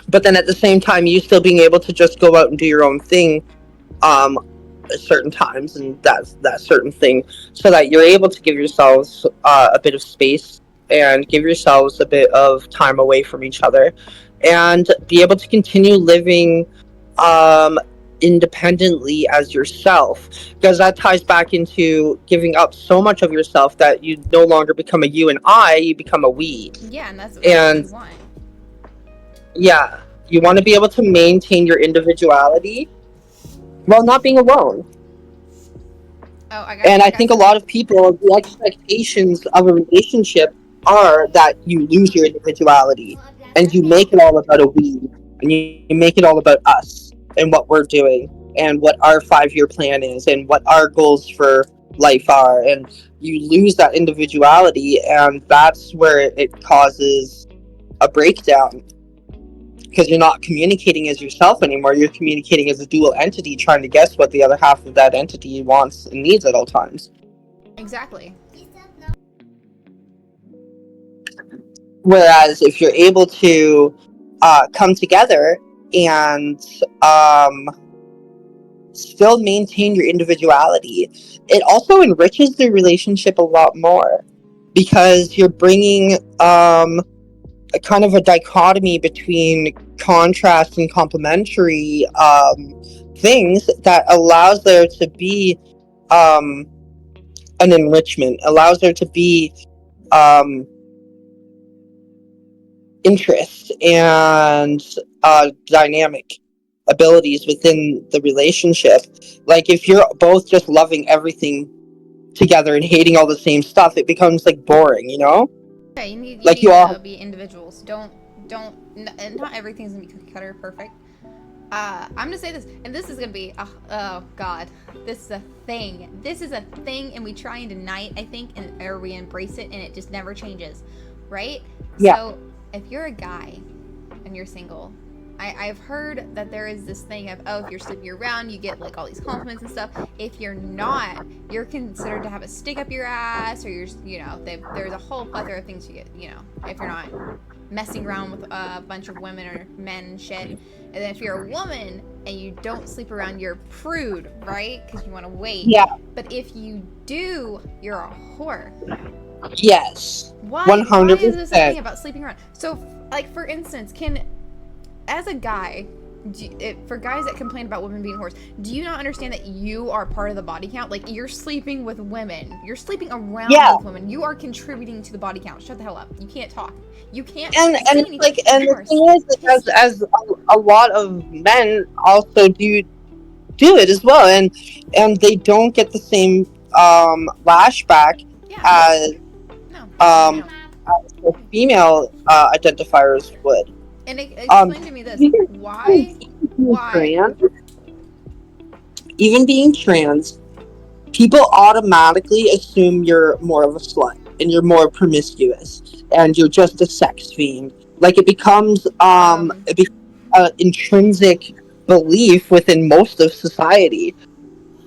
But then at the same time, you still being able to just go out and do your own thing at certain times, and that's that certain thing, so that you're able to give yourselves a bit of space and give yourselves a bit of time away from each other, and be able to continue living um, independently as yourself, because that ties back into giving up so much of yourself that you no longer become a you and I, you become a we. Yeah, and that's what And you want. yeah, you want to be able to maintain your individuality while not being alone. Oh, And I I got think a some. lot of people, the expectations of a relationship are that you lose your individuality Mau ambil and you apa? make it all about a we, and you make it all about us and what we're doing and what our 5 year plan is and what our goals for life are. And you lose that individuality, and that's where it causes a breakdown, because you're not communicating as yourself anymore. You're communicating as a dual entity, trying to guess what the other half of that entity wants and needs at all times. Exactly. Is that no? Whereas if you're able to come together and still maintain your individuality, it also enriches the relationship a lot more, because you're bringing a kind of a dichotomy between contrast and complementary things that allows there to be um, an enrichment, allows there to be um, interest and dynamic abilities within the relationship. Like if you're both just loving everything together and hating all the same stuff, it becomes like boring, you know? Yeah, you Like you need all, to be individuals. And not everything's gonna be cookie cutter perfect. I'm gonna say this, and this is gonna be oh god, this is a thing. This is a thing, and we try and deny it, I think, and or we embrace it, and it just never changes, right? yeah, So if you're a guy and you're single, I've heard that there is this thing of, oh, if you're sleeping around, you get like all these compliments and stuff. If you're not, you're considered to have a stick up your ass, or there's a whole plethora of things you get, if you're not messing around with a bunch of women or men and shit. And then if you're a woman and you don't sleep around, you're a prude, right? Because you want to wait. yeah, But if you do, you're a whore. yes, Why is this a thing 100%. about sleeping around? So, like, for instance, as a guy, for guys that complain about women being whores, do you not understand that you are part of the body count? Like, you're sleeping with women. You're sleeping around Yeah, with women. You are contributing to the body count. Shut the hell up. You can't talk. You can't and say it's anything. like, and You the are thing is that pissy. as a lot of men also do it as well, and they don't get the same lashback Yeah. as No. um No. the female identifiers would. And Um, explain to me this. even Why? being Why? trans, even being trans, people automatically assume you're more of a slut and you're more promiscuous and you're just a sex fiend. Like Um, it becomes an intrinsic belief within most of society.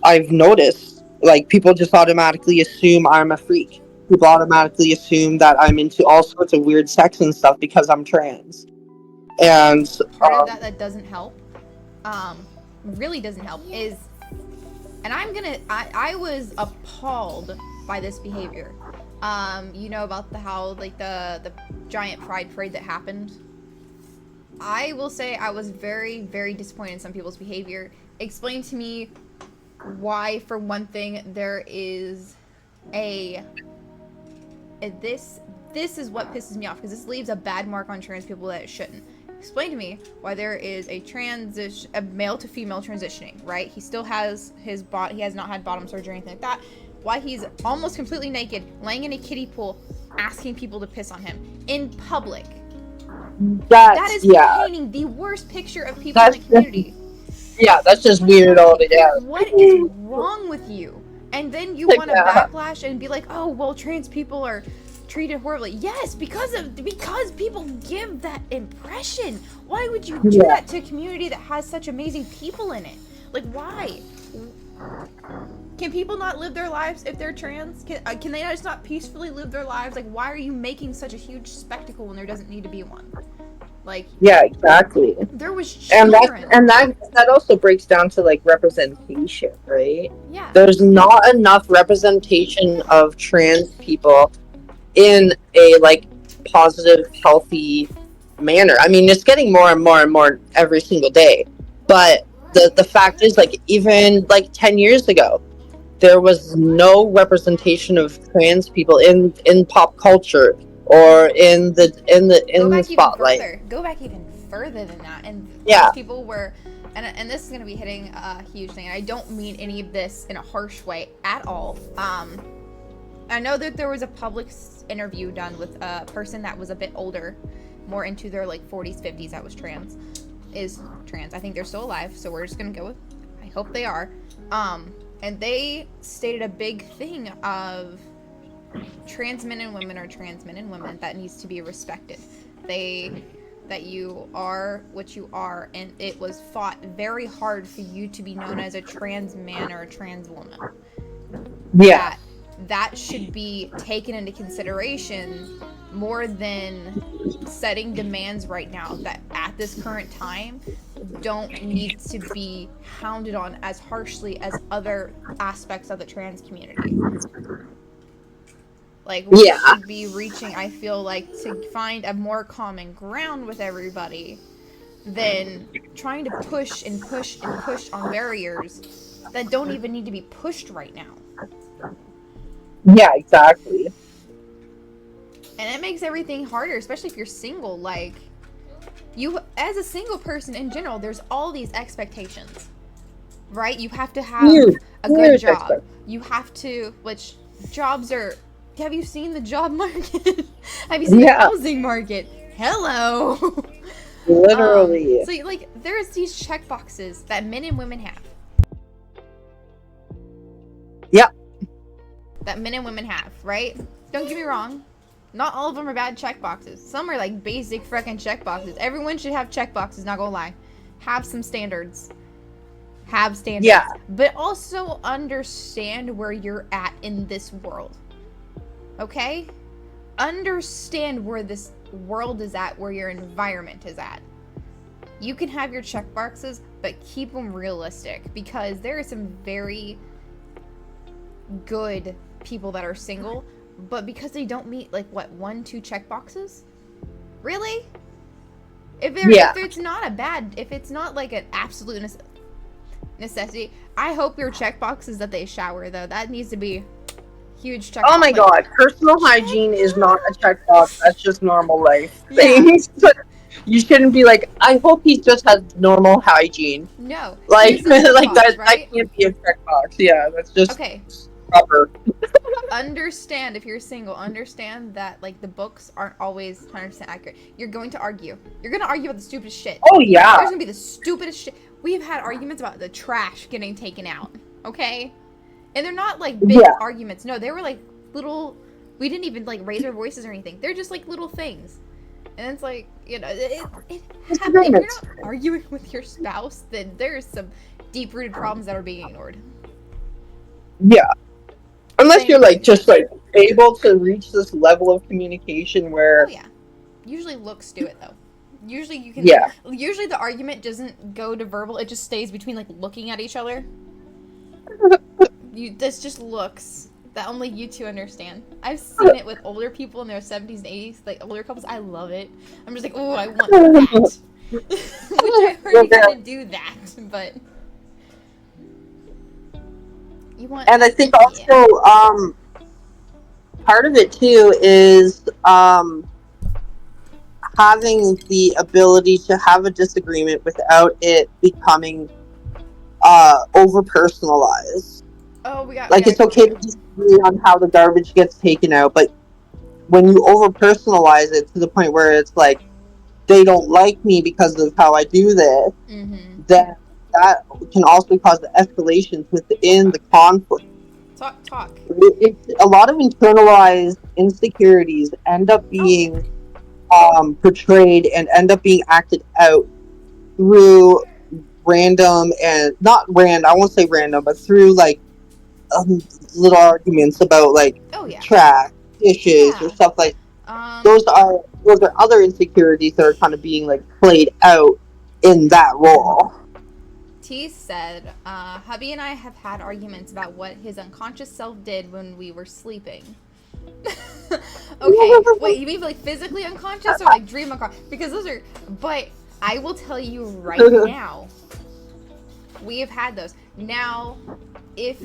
I've noticed, like, people just automatically assume I'm a freak. People automatically assume that I'm into all sorts of weird sex and stuff because I'm trans. I think And part of that doesn't help, really doesn't help, Yes. is, and I was appalled by this behavior. You know about how, like, the giant pride parade that happened? I will say I was very, very disappointed in some people's behavior. Explain to me why, for one thing, there is a this is what pisses me off, because this leaves a bad mark on trans people that it shouldn't. Explain to me why there is a male to female transitioning, right? He still has his body, he has not had bottom surgery or anything like that. Why he's almost completely naked, laying in a kiddie pool, asking people to piss on him in public. That is yeah, painting the worst picture of people in that's the just, community. yeah, that's just weird altogether. What is wrong with you? And then you want to Yeah, backlash and be like, oh, well, trans people are treated horribly. Yes, because people give that impression. Why would you do yeah. that to a community that has such amazing people in it? Like, why? Can people not live their lives if they're trans? Can they just not peacefully live their lives? Like, why are you making such a huge spectacle when there doesn't need to be one? Like, Yeah, exactly. there was And children. that also breaks down to like representation, right? Yeah. There's not enough representation of trans people in a like positive, healthy manner. I mean, it's getting more and more and more every single day. But the fact is, like, even like 10 years ago, there was no representation of trans people in pop culture or Go in the back even spotlight. further. Go back even further than that. And Yeah. those people were, and this is gonna be hitting a huge thing. And I don't mean any of this in a harsh way at all. I know that there was a public interview done with a person that was a bit older, more into their like 40s, 50s, that was trans. I think they're still alive, so we're just gonna go with, I hope they are. And they stated a big thing of trans men and women are trans men and women that needs to be respected. That you are what you are, and it was fought very hard for you to be known as a trans man or a trans woman. Yeah. That should be taken into consideration more than setting demands right now that at this current time don't need to be hounded on as harshly as other aspects of the trans community. Like, we should be reaching, I feel like, to find a more common ground with everybody than trying to push and push and push on barriers that don't even need to be pushed right now. Yeah, exactly. And it makes everything harder, especially if you're single. Like, you, as a single person in general, there's all these expectations, right? You have to have a good job. You have to, which jobs are, have you seen the job market? Have you seen the housing market? Hello. Literally. So, like, there's these check boxes that men and women have. Yep. That men and women have, right? Don't get me wrong. Not all of them are bad check boxes. Some are like basic freaking check boxes. Everyone should have check boxes, not gonna lie. Have some standards. Have standards. Yeah. But also understand where you're at in this world. Okay? Understand where this world is at, where your environment is at. You can have your check boxes, but keep them realistic, because there are some very good people that are single, but because they don't meet like what 1-2 check boxes, really, if it's not a bad, if it's not like an absolute necessity, I hope your check box is that they shower, though. That needs to be huge check. Oh my god, personal hygiene is not a check box. That's just normal life things. You shouldn't be like, I hope he just has normal hygiene. No, like like box, that can't be a check box. Yeah, that's just okay. Proper. Understand, if you're single, understand that like the books aren't always 100% accurate. You're going to argue. You're going to argue about the stupidest shit. Oh yeah. There's going to be the stupidest shit. We've had arguments about the trash getting taken out. Okay? And they're not like big arguments. No, they were like little, we didn't even like raise our voices or anything. They're just like little things. And it's like, you know, it happens. If you're not arguing with your spouse, then there's some deep-rooted problems that are being ignored. Yeah. Unless you're like just like able to reach this level of communication where. Oh yeah. Usually looks do it though. Usually you can. Yeah. Usually the argument doesn't go to verbal. It just stays between like looking at each other. This just looks that only you two understand. I've seen it with older people in their 70s and 80s, like older couples. I love it. I'm just like, oh, I want that. Which I heard you gotta do that, but. And I think also part of it too is having the ability to have a disagreement without it becoming over personalized. Oh, it's okay to disagree on how the garbage gets taken out, but when you over personalize it to the point where it's like they don't like me because of how I do this, then that can also cause the escalations within the conflict. Talk. A lot of internalized insecurities end up being portrayed and end up being acted out through random and not random. I won't say random, but through like little arguments about like trash, dishes, or stuff like. Those are those are other insecurities that are kind of being like played out in that role. T said, hubby and I have had arguments about what his unconscious self did when we were sleeping. Okay, wait, you mean like physically unconscious or like dream unconscious? Because those are, but I will tell you right now, we have had those. Now, if,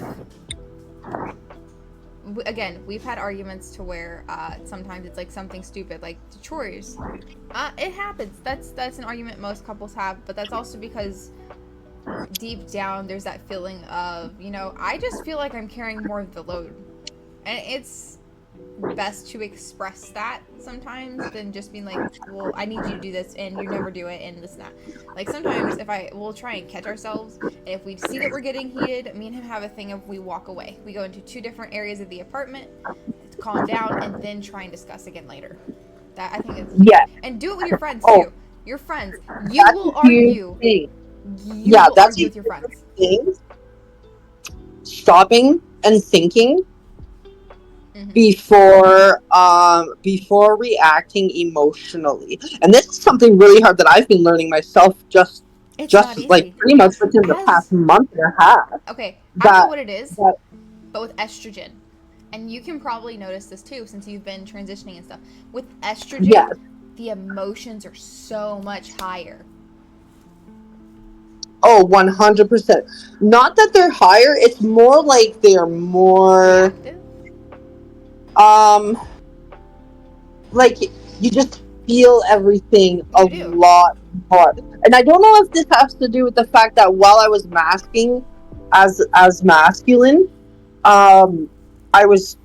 again, we've had arguments to where sometimes it's like something stupid, like the chores. It happens. That's an argument most couples have, but that's also because deep down there's that feeling of, I just feel like I'm carrying more of the load. And it's best to express that sometimes than just being like, well, I need you to do this and you never do it and this and that. Like sometimes we'll try and catch ourselves, and if we see that we're getting heated, me and him have a thing of we walk away. We go into 2 different areas of the apartment to calm down and then try and discuss again later. That I think is and do it with your friends too. Your friends, you will argue. That's argue with your friends. Stopping and thinking Mm-hmm. before reacting emotionally, and this is something really hard that I've been learning myself just like pretty much within the past month and a half. Okay, I know what it is, but with estrogen, and you can probably notice this too since you've been transitioning and stuff. With estrogen, the emotions are so much higher. Oh, 100%. Not that they're higher, it's more like they're more reactive? Like you just feel everything lot more. And I don't know if this has to do with the fact that while I was masking as masculine, I was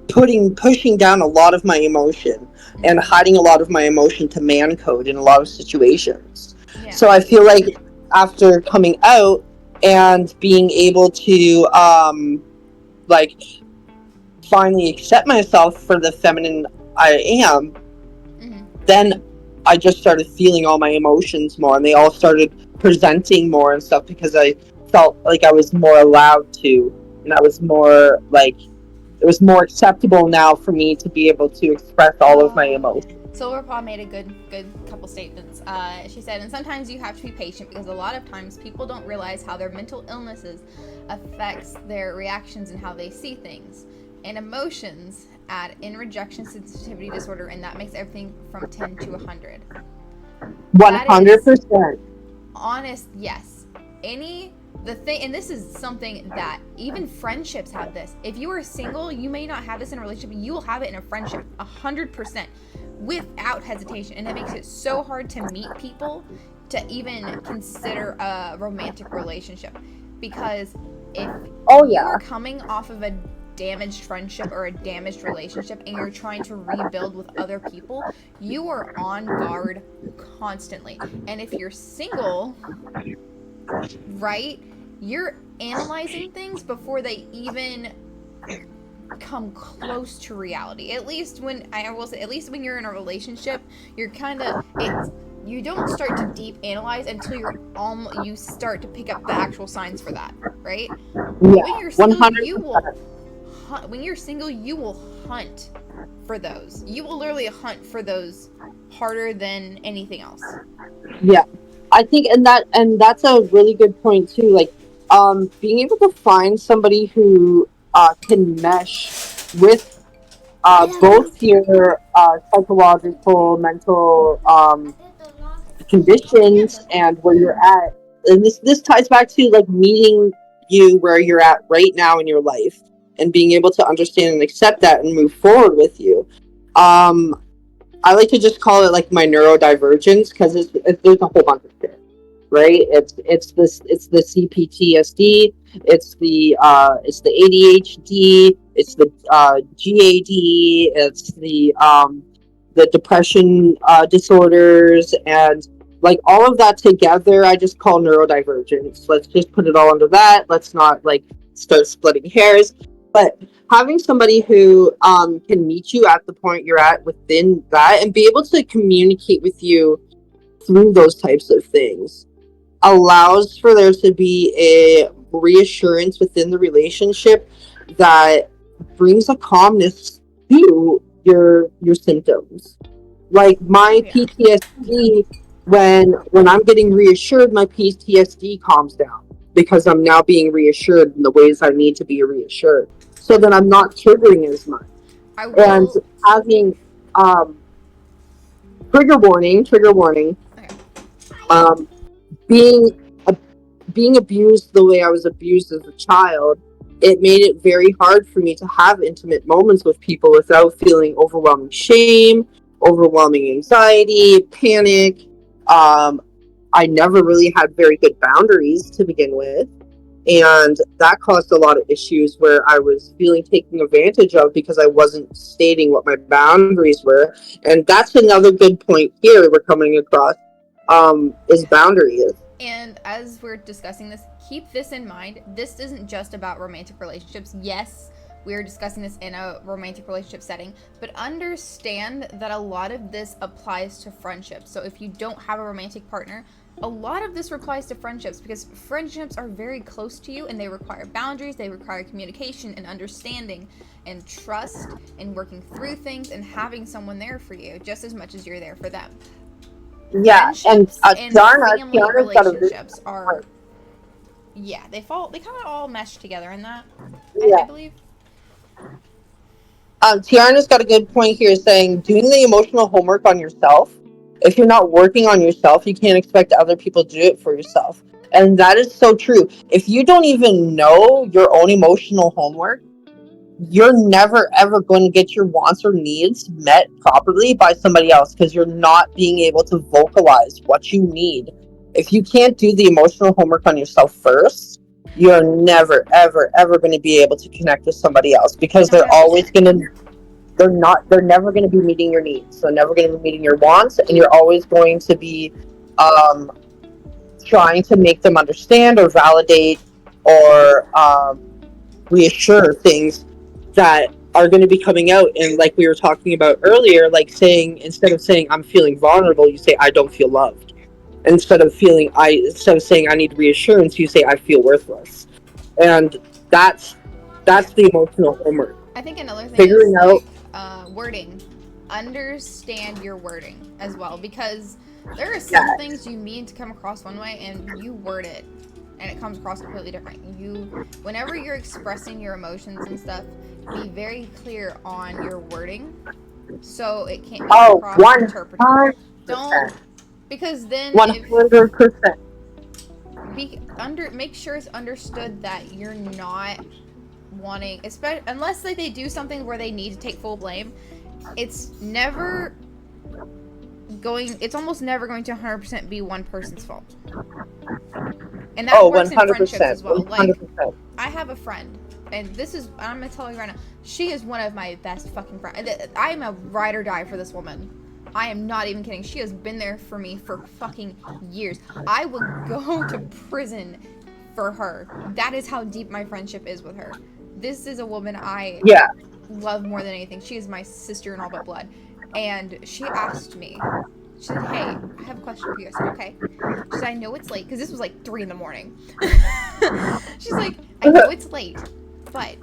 pushing down a lot of my emotion and hiding a lot of my emotion to man code in a lot of situations. Yeah. So I feel like after coming out and being able to like finally accept myself for the feminine I am, then I just started feeling all my emotions more, and they all started presenting more and stuff because I felt like I was more allowed to, and I was more like, it was more acceptable now for me to be able to express all of my emotions. Silver Paw made a good couple statements. She said, and sometimes you have to be patient because a lot of times people don't realize how their mental illnesses affects their reactions and how they see things. And emotions add in rejection sensitivity disorder, and that makes everything from 10 to 100. 100%. Honest, yes. The thing, and this is something that even friendships have this. If you are single, you may not have this in a relationship, you will have it in a friendship, 100%, without hesitation. And it makes it so hard to meet people to even consider a romantic relationship. Because if you are coming off of a damaged friendship or a damaged relationship and you're trying to rebuild with other people, you are on guard constantly. And if you're single, right, you're analyzing things before they even come close to reality. At least when you're in a relationship, you're kind of, you don't start to deep analyze until you start to pick up the actual signs for that, right? Yeah, when you're single, 100%. When you're single, you will hunt for those. You will literally hunt for those harder than anything else. Yeah, I think, and that's a really good point too. Like, being able to find somebody who can mesh with both your psychological, mental conditions and where you're at, and this ties back to like meeting you where you're at right now in your life, and being able to understand and accept that and move forward with you. I like to just call it like my neurodivergence because there's a whole bunch of shit, right? It's the CPTSD, it's the ADHD, it's the GAD, it's the depression disorders, and like all of that together, I just call neurodivergence. Let's just put it all under that. Let's not like start splitting hairs. But having somebody who can meet you at the point you're at within that and be able to communicate with you through those types of things allows for there to be a reassurance within the relationship that brings a calmness to your symptoms. Like my Oh yeah. PTSD, when I'm getting reassured, my PTSD calms down because I'm now being reassured in the ways I need to be reassured. So then I'm not triggering as much. I And will. having um, trigger warning, Okay. um, being being abused the way I was abused as a child, it made it very hard for me to have intimate moments with people without feeling overwhelming shame, overwhelming anxiety, panic. Um, I never really had very good boundaries to begin with. And that caused a lot of issues where I was feeling taken advantage of because I wasn't stating what my boundaries were. And that's another good point here we're coming across, is Yeah. boundaries. And as we're discussing this, keep this in mind. This isn't just about romantic relationships. Yes, we're discussing this in a romantic relationship setting, but understand that a lot of this applies to friendships. So if you don't have a romantic partner, a lot of this applies to friendships because friendships are very close to you and they require boundaries, they require communication and understanding and trust and working through things and having someone there for you just as much as you're there for them. Yeah, and Friendships and family Tiana's got a very relationships are, yeah, they kind of all mesh together in that, I yeah. believe. Tiana's got a good point here, saying doing the emotional homework on yourself. If you're not working on yourself, you can't expect other people to do it for yourself, and that is so true. If you don't even know your own emotional homework, you're never ever going to get your wants or needs met properly by somebody else because you're not being able to vocalize what you need. If you can't do the emotional homework on yourself first, you're never ever ever going to be able to connect with somebody else because they're always 100%. going to they're never going to be meeting your needs. They're never going to be meeting your wants, and you're always going to be um, trying to make them understand or validate or reassure things that are going to be coming out. And like we were talking about earlier, like saying, instead of saying I'm feeling vulnerable, you say I don't feel loved. Instead of saying I need reassurance, you say I feel worthless. And that's Yeah. the emotional homework. I think another thing Figuring is out, like wording. Understand your wording as well because there are yeah, some things you mean to come across one way and you word it and it comes across completely different. Whenever you're expressing your emotions and stuff, be very clear on your wording so it can't be oh, cross interpreted. Don't 100%. because then if 100%. make sure it's understood that you're not wanting, especially unless like they do something where they need to take full blame. It's almost never going to 100% be one person's fault, and that Oh, works in friendships 100%. as well. Like 100%. I have a friend, and I'm gonna tell you right now, she is one of my best fucking friends. I am a ride or die for this woman. I am not even kidding. She has been there for me for fucking years. I would go to prison for her. That is how deep my friendship is with her. This is a woman I Yeah. love more than anything. She is my sister in all but blood. And she asked me, she said, hey, I have a question for you. I said, okay. She said, I know it's late, because this was like 3 a.m. She's like, I know it's late, but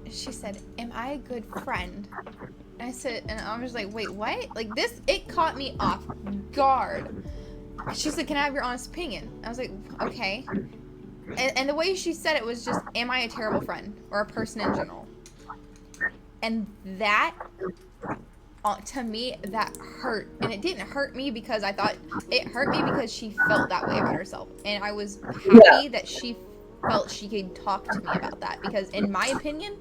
she said, am I a good friend? And I said, and I was like, wait, what? Like this, it caught me off guard. She said, can I have your honest opinion? I was like, okay. And the way she said it was just, am I a terrible friend or a person in general? And that, to me, that hurt. And it didn't hurt me because I thought, it hurt me because she felt that way about herself. And I was happy that she felt she could talk to me about that. Because in my opinion,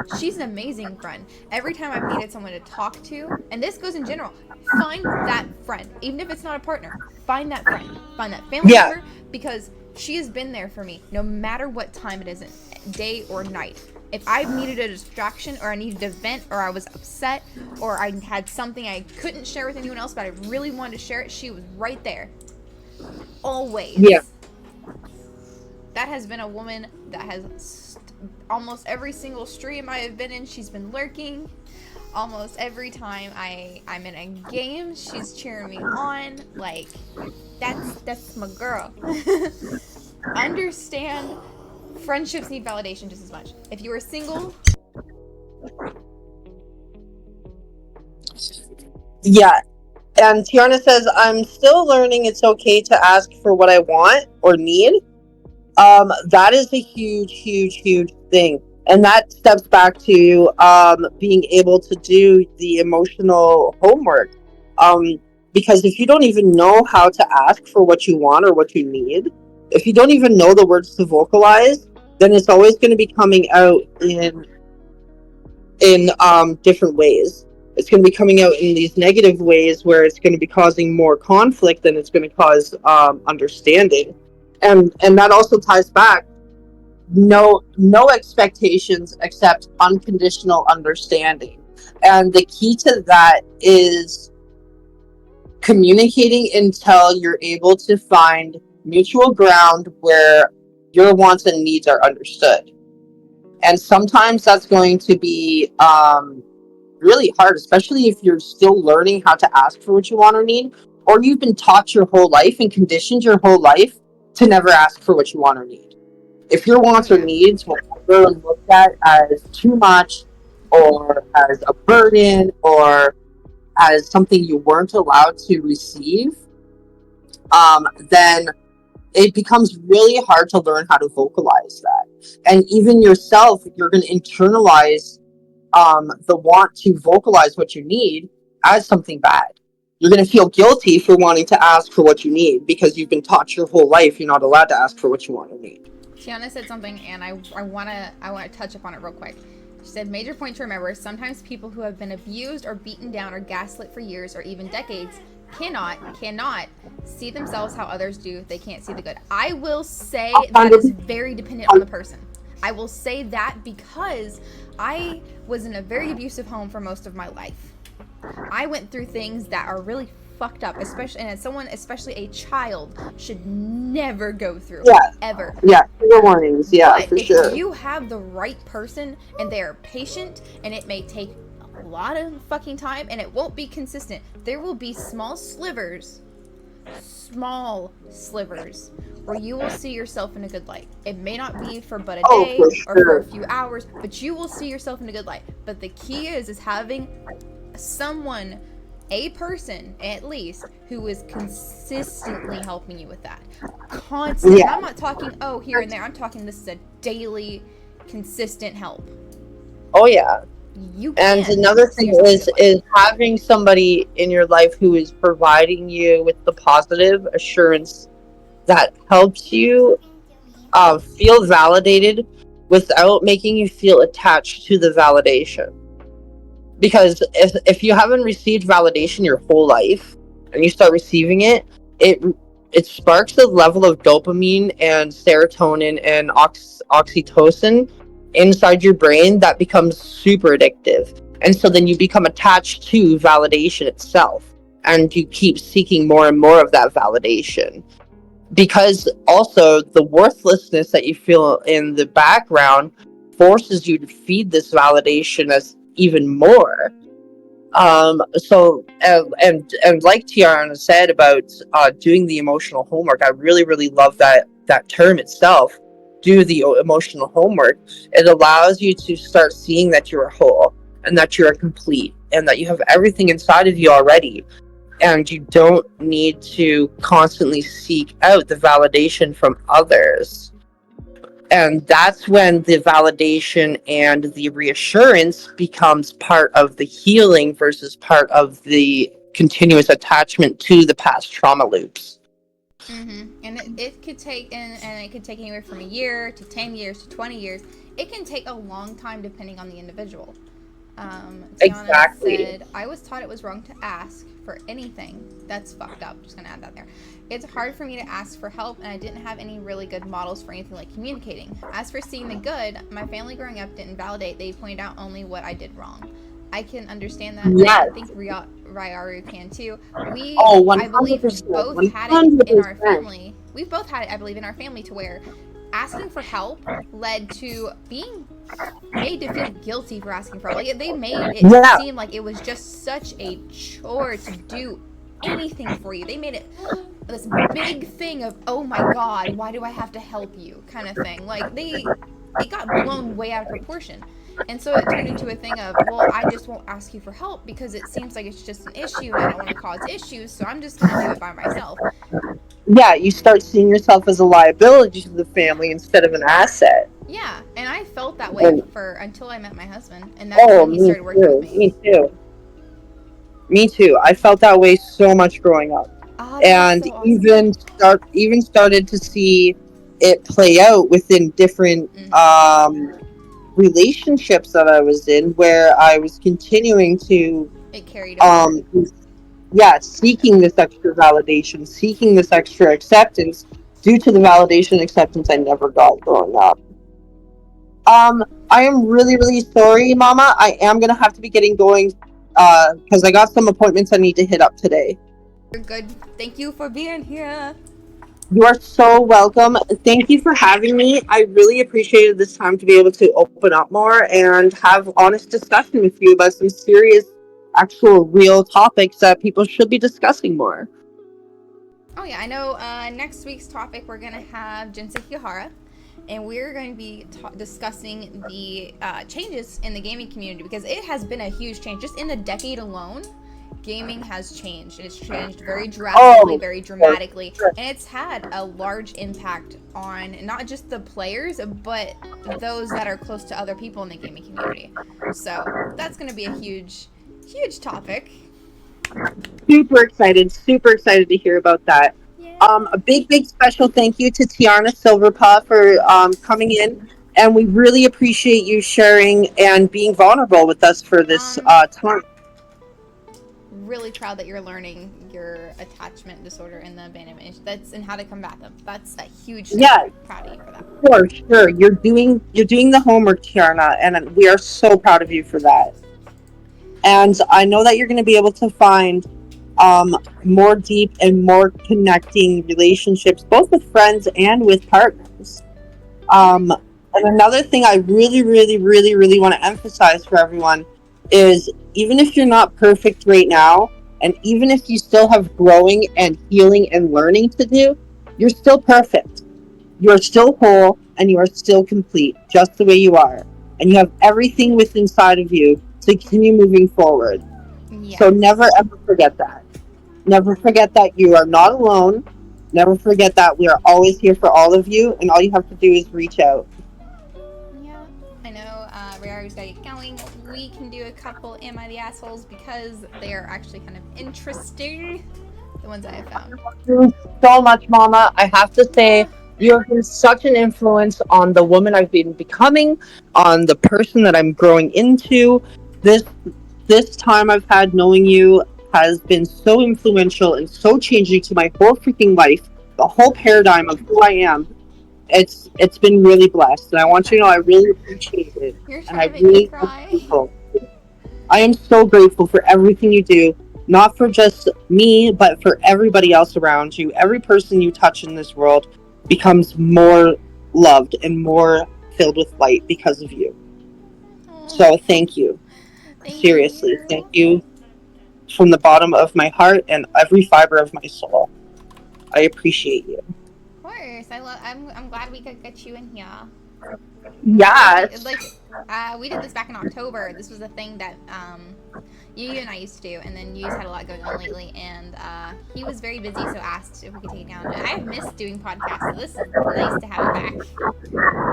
she's an amazing friend. Every time I've needed someone to talk to, and this goes in general, find that friend. Even if it's not a partner, find that friend. Find that family member, because she has been there for me no matter what time it is, day or night. If I needed a distraction or I needed to vent or I was upset or I had something I couldn't share with anyone else but I really wanted to share it, she was right there. Always. Yeah. That has been a woman that has almost every single stream I have been in, she's been lurking. Almost every time I'm in a game, she's cheering me on. Like, that's my girl. Understand, friendships need validation just as much. If you are single, Yeah. And Tiana says, I'm still learning it's okay to ask for what I want or need. That is a huge, huge, huge thing. And that steps back to being able to do the emotional homework. Because if you don't even know how to ask for what you want or what you need, if you don't even know the words to vocalize, then it's always going to be coming out in different ways. It's going to be coming out in these negative ways where it's going to be causing more conflict than it's going to cause understanding, and that also ties back no expectations except unconditional understanding, and the key to that is communicating until you're able to find mutual ground where your wants and needs are understood. And sometimes that's going to be really hard, especially if you're still learning how to ask for what you want or need, or you've been taught your whole life and conditioned your whole life to never ask for what you want or need. If your wants or needs were ever looked at as too much, or as a burden, or as something you weren't allowed to receive, then it becomes really hard to learn how to vocalize that. And even yourself, you're going to internalize the want to vocalize what you need as something bad. You're going to feel guilty for wanting to ask for what you need because you've been taught your whole life you're not allowed to ask for what you want or need. Tiana said something, and I wanna touch upon it real quick. She said, major point to remember, sometimes people who have been abused or beaten down or gaslit for years or even decades cannot see themselves how others do. They can't see the good. I will say that is very dependent on the person. I will say that because I was in a very abusive home for most of my life. I went through things that are really fucked up, especially, and as someone, especially a child, should never go through. Yeah. Ever. Yeah, trigger warnings. Yeah, but for if sure. you have the right person and they are patient, and it may take a lot of fucking time, and it won't be consistent, there will be small slivers where you will see yourself in a good light. It may not be for but a day or for a few hours, but you will see yourself in a good light. But the key is having someone, a person at least, who is consistently helping you with that. Constant. Yeah. I'm not talking here and there. I'm talking this is a daily, consistent help. Oh yeah. You can. And another thing is having somebody in your life who is providing you with the positive assurance that helps you feel validated without making you feel attached to the validation. Because if you haven't received validation your whole life and you start receiving it, it sparks a level of dopamine and serotonin and oxytocin inside your brain that becomes super addictive. And so then you become attached to validation itself, and you keep seeking more and more of that validation. Because also the worthlessness that you feel in the background forces you to feed this validation as even more. So and like Tiana said about doing the emotional homework, I really love that term itself. Do the emotional homework. It allows you to start seeing that you're whole and that you're complete and that you have everything inside of you already, and you don't need to constantly seek out the validation from others. And that's when the validation and the reassurance becomes part of the healing versus part of the continuous attachment to the past trauma loops. Mm-hmm. And it could take, and it could take anywhere from a year to 10 years to 20 years. It can take a long time depending on the individual. Tiana Exactly. said, I was taught it was wrong to ask for anything. That's fucked up. Just gonna add that there. It's hard for me to ask for help, and I didn't have any really good models for anything like communicating. As for seeing the good, my family growing up didn't validate. They pointed out only what I did wrong. I can understand that. Yes. I think Ryaru can too. I believe both had it in our family. We've both had it, I believe, in our family, to where asking for help led to being made to feel guilty for asking for help. Like, they made it seem like it was just such a chore to do anything for you. They made it this big thing of, oh my god, why do I have to help you, kind of thing. Like, it got blown way out of proportion. And so it turned into a thing of, well, I just won't ask you for help because it seems like it's just an issue and I don't want to cause issues, so I'm just going to do it by myself. Yeah, you start seeing yourself as a liability to the family instead of an asset. Yeah, and I felt that way And for until I met my husband, and that's when he me started working with too. me. Me too. Me too. I felt that way so much growing up, Oh, that's and so awesome. even started to see it play out within different relationships that I was in, where I was continuing to It carried over. um, yeah, seeking this extra validation, seeking this extra acceptance due to the validation and acceptance I never got growing up. I am really, really sorry, Mama. I am gonna have to be getting going because I got some appointments I need to hit up today. You're good. Thank you for being here. You are so welcome. Thank you for having me. I really appreciated this time to be able to open up more and have honest discussion with you about some serious, actual, real topics that people should be discussing more. Oh yeah, I know. Next week's topic we're gonna have Jinsei Kihara, and we're going to be discussing the changes in the gaming community because it has been a huge change just in the decade alone. Gaming has changed. It's changed very drastically, Oh, very dramatically, and it's had a large impact on not just the players, but those that are close to other people in the gaming community. So that's going to be a huge, huge topic. super excited to hear about that. Yeah. A big special thank you to Tiana Silverpaw for coming in, and we really appreciate you sharing and being vulnerable with us for this time. Really proud that you're learning your attachment disorder and the abandonment. That's and how to combat them. That's a huge step. Yeah, Proud of you for that. for sure. You're doing the homework, Tiana, and we are so proud of you for that. And I know that you're going to be able to find more deep and more connecting relationships, both with friends and with partners. Um, and another thing I really want to emphasize for everyone is even if you're not perfect right now, and even if you still have growing and healing and learning to do, you're still perfect. You are still whole and you are still complete, just the way you are. And you have everything within inside of you to continue moving forward. So Yes. never ever forget that. Never forget that you are not alone. Never forget that we are always here for all of you, and all you have to do is reach out. Yeah. I know. Rari's got to get going. We can do a couple "Am I the Assholes" because they are actually kind of interesting. The ones I have found. You so much, Mama. I have to say, Yeah. you have been such an influence on the woman I've been becoming, on the person that I'm growing into. This this time I've had knowing you has been so influential and so changing to my whole freaking life, the whole paradigm of who I am. It's been really blessed, and I want you to know I really appreciate it, You're and trying I to make me really am cry. grateful. I am so grateful for everything you do, not for just me, but for everybody else around you. Every person you touch in this world becomes more loved and more filled with light because of you. Oh, So thank you. thank Seriously, you. thank you from the bottom of my heart and every fiber of my soul. I appreciate you. Of course, I'm glad we could get you in here. Yes. We did this back in October. This was a thing that you and I used to do, and then Yu's had a lot going on lately, and he was very busy, so asked if we could take it down. And I've missed doing podcasts, so this is nice to have it back.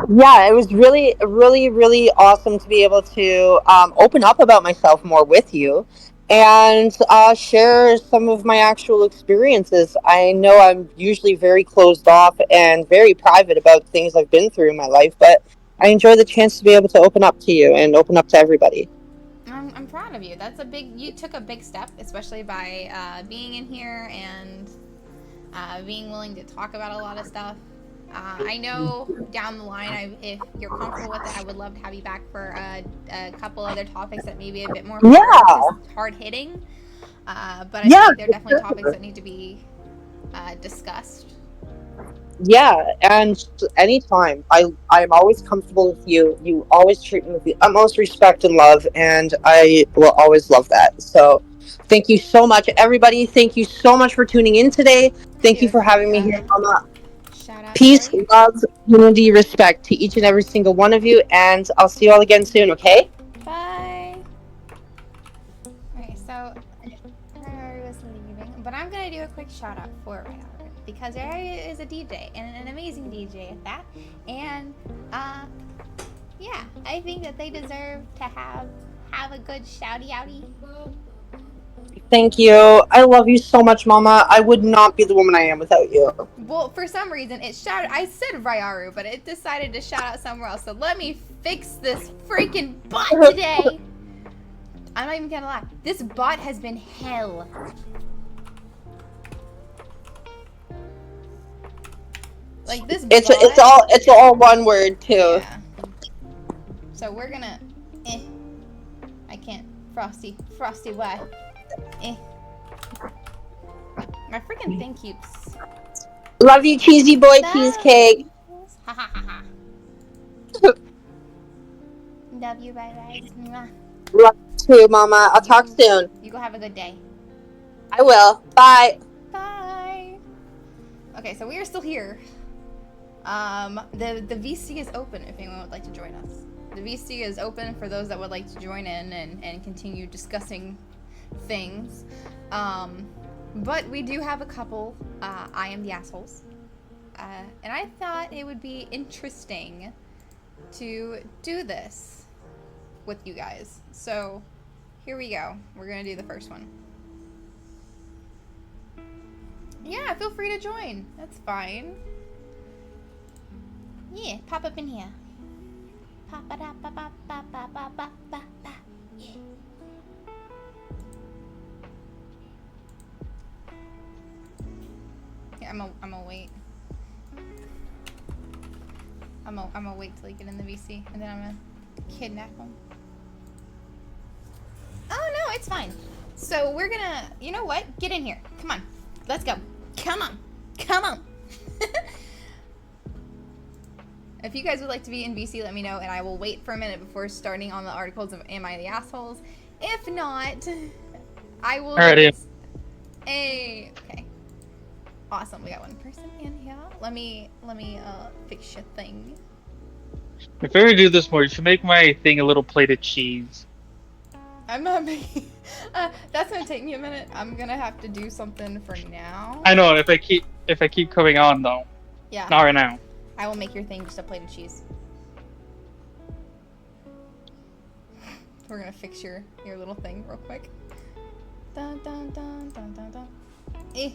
Yeah, it was really awesome to be able to open up about myself more with you and share some of my actual experiences. I know I'm usually very closed off and very private about things I've been through in my life, but I enjoy the chance to be able to open up to you and open up to everybody. I'm proud of you. You took a big step, especially by being in here and being willing to talk about a lot of stuff. I know down the line, if you're comfortable with it, I would love to have you back for a couple other topics that may be a bit more Yeah, hard hitting. But I feel yeah, like they're for definitely topics sure. that need to be discussed. Yeah, and anytime. I'm always comfortable with you. You always treat me with the utmost respect and love, and I will always love that. So, thank you so much, everybody. Thank you so much for tuning in today. I Thank do you for having me appreciate here, it. Mama. shout out Peace, for you. love, unity, respect to each and every single one of you, and I'll see you all again soon, okay? Bye. Okay, so Ryari was leaving, but I'm gonna do a quick shout out for Ryari because Ryari is a DJ and an amazing DJ at that. And yeah, I think that they deserve to have a good shouty outy. Thank you. I love you so much, Mama. I would not be the woman I am without you. Well, for some reason it shouted. I said Ryaru, but it decided to shout out somewhere else. So let me fix this freaking bot today. I'm not even gonna lie. This bot has been hell. Like this. It's all one word too. Yeah. So we're gonna. I can't. Frosty, why? My freaking thing keeps. Love you, cheesy boy cheesecake. Ha ha ha ha. Love you, bye. Love you too, Mama. I'll talk soon. You go have a good day. I will. Bye. Bye. Okay, so we are still here. The VC is open if anyone would like to join us. The VC is open for those that would like to join in and continue discussing things. But we do have a couple. I am the assholes. And I thought it would be interesting to do this with you guys. So here we go. We're gonna do the first one. Yeah, feel free to join. That's fine. Yeah, pop up in here. Pop it up, pop. Yeah. Yeah, I'm gonna wait. I'm gonna wait till you get in the VC, and then I'm gonna kidnap him. Oh no, it's fine. So we're gonna, you know what? Get in here. Come on, let's go. Come on. If you guys would like to be in VC, let me know, and I will wait for a minute before starting on the articles of Am I the Assholes? If not, I will. Alrighty. Hey, okay. Awesome, we got one person in here. Let me fix your thing. If I ever do this more, you should make my thing a little plate of cheese. I'm not making. That's gonna take me a minute. I'm gonna have to do something for now. I know if I keep coming on though. Yeah. Not right now. I will make your thing just a plate of cheese. We're gonna fix your little thing real quick. Dun dun dun dun dun dun.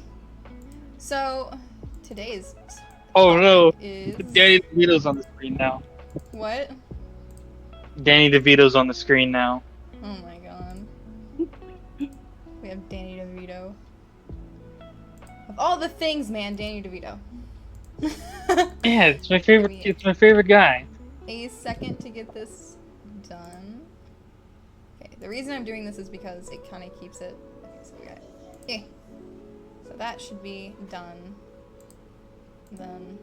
So today's. Oh no! Is... Danny DeVito's on the screen now. What? Danny DeVito's on the screen now. Oh my god. We have Danny DeVito. Of all the things, man, Danny DeVito. Yeah, it's my favorite. It's my favorite guy. A second to get this done. Okay, the reason I'm doing this is because it kind of keeps it. Okay, so we got it. Okay. So that should be done. Then.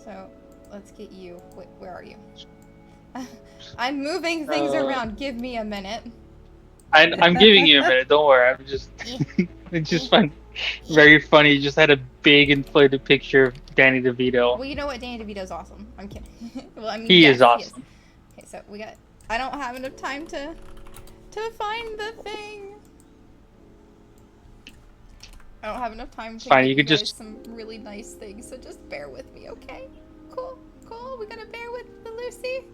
So let's get you. Wait, where are you? I'm moving things around. Give me a minute. I'm giving you a minute. Don't worry. I'm just. It's just fun. Very funny. You just had a big inflated picture of Danny DeVito. Well, you know what? Danny DeVito's awesome. I'm kidding. Well, I mean, he yes, is awesome. Okay, so we got. I don't have enough time to find the thing. I don't have enough time to Fine, give you could guys just some really nice things. So just bear with me, okay? Cool. We gotta bear with the Lucy.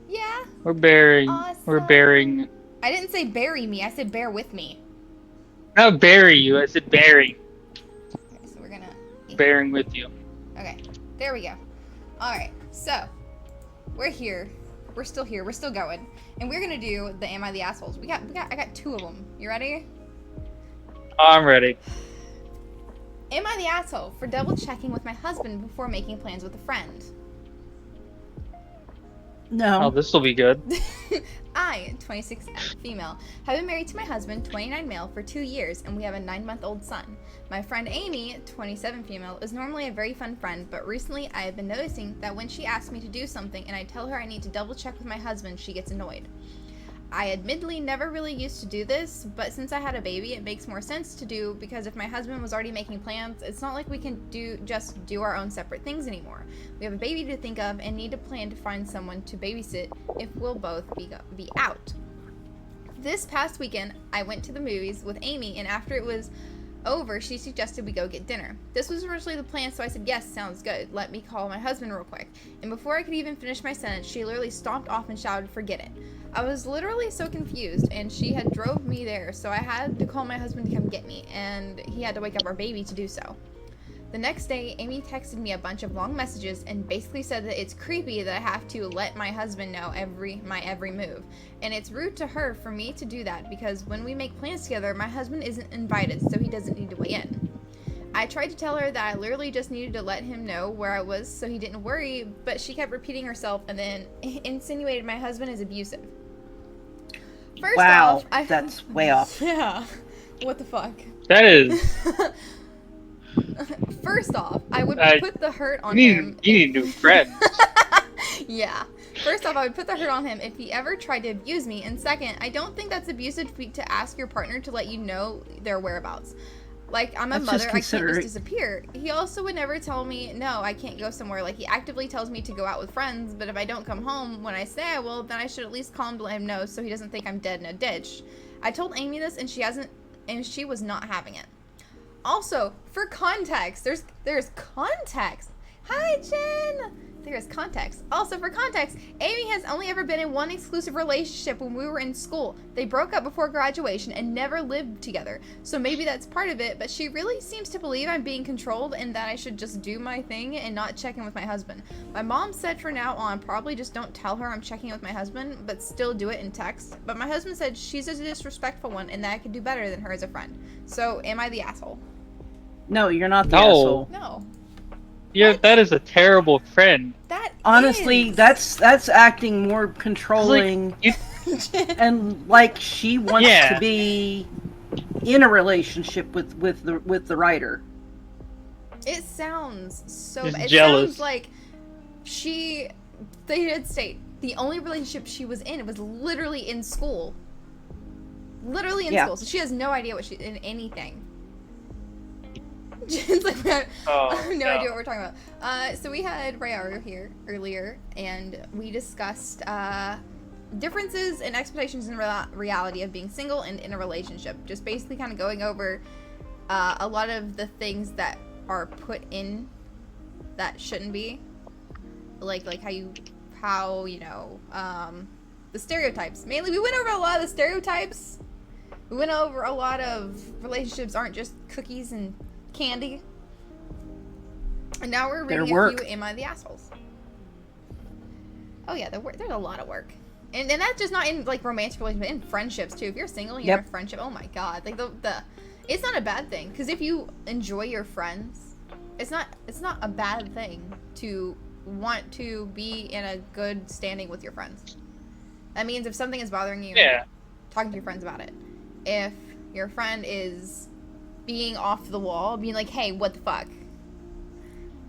Yeah. We're bearing. Awesome. We're bearing. I didn't say bury me. I said bear with me. Not bury you. I said bearing. Okay, so we're gonna. Bearing with you. Okay. There we go. All right. So we're here. We're still here. We're still going, and we're gonna do the Am I the Assholes? I got 2 of them. You ready? I'm ready. Am I the asshole for double checking with my husband before making plans with a friend? No. Oh, this will be good. I, 26 female, have been married to my husband, 29 male, for 2 years, and we have a 9-month-old son. My friend Amy, 27 female, is normally a very fun friend, but recently I have been noticing that when she asks me to do something and I tell her I need to double check with my husband, she gets annoyed. I admittedly never really used to do this, but since I had a baby, it makes more sense to do, because if my husband was already making plans, it's not like we can just do our own separate things anymore. We have a baby to think of and need to plan to find someone to babysit if we'll both be out. This past weekend, I went to the movies with Amy, and after it was over, she suggested we go get dinner. This was originally the plan, so I said, yes, sounds good. Let me call my husband real quick. And before I could even finish my sentence, she literally stomped off and shouted, forget it. I was literally so confused, and she had drove me there, so I had to call my husband to come get me, and he had to wake up our baby to do so. The next day, Amy texted me a bunch of long messages and basically said that it's creepy that I have to let my husband know my every move. And it's rude to her for me to do that, because when we make plans together, my husband isn't invited, so he doesn't need to weigh in. I tried to tell her that I literally just needed to let him know where I was so he didn't worry, but she kept repeating herself and then insinuated my husband is abusive. First off, that's way off. Yeah. What the fuck? That is. First off, I would put the hurt on you him. need new friends. Yeah. First off, I would put the hurt on him if he ever tried to abuse me. And second, I don't think that's abusive to ask your partner to let you know their whereabouts. Like, I'm a mother, I can't just disappear. He also would never tell me, no, I can't go somewhere. Like, he actively tells me to go out with friends, but if I don't come home when I say I will, then I should at least call him to let him know so he doesn't think I'm dead in a ditch. I told Amy this, and she was not having it. Also, for context, there's context. Hi, Jen! There's context. Also, for context, Amy has only ever been in one exclusive relationship when we were in school. They broke up before graduation and never lived together. So maybe that's part of it, but she really seems to believe I'm being controlled and that I should just do my thing and not check in with my husband. My mom said for now on, probably just don't tell her I'm checking in with my husband, but still do it in text. But my husband said she's a disrespectful one and that I could do better than her as a friend. So, am I the asshole? No, you're not the asshole. No. Yeah, that is a terrible friend. Honestly, that's acting more controlling, and like she wants to be in a relationship with the writer. It sounds so Just bad. It jealous. sounds like they did state the only relationship she was in, it was literally in school. Literally in school. So she has no idea what she's in anything. It's like I have no idea what we're talking about. So we had Rayaro here earlier, and we discussed differences and expectations in reality of being single and in a relationship. Just basically kind of going over a lot of the things that are put in that shouldn't be, like how you know the stereotypes. Mainly, we went over a lot of the stereotypes. We went over a lot of relationships aren't just cookies and candy. And now we're reading a few Am I the Assholes? Oh yeah, there's a lot of work. And that's just not in like romantic relationships, but in friendships too. If you're single and you're in a friendship, oh my god. Like it's not a bad thing. Because if you enjoy your friends, it's not a bad thing to want to be in a good standing with your friends. That means if something is bothering you, talking to your friends about it. If your friend is being off the wall, being like, hey, what the fuck?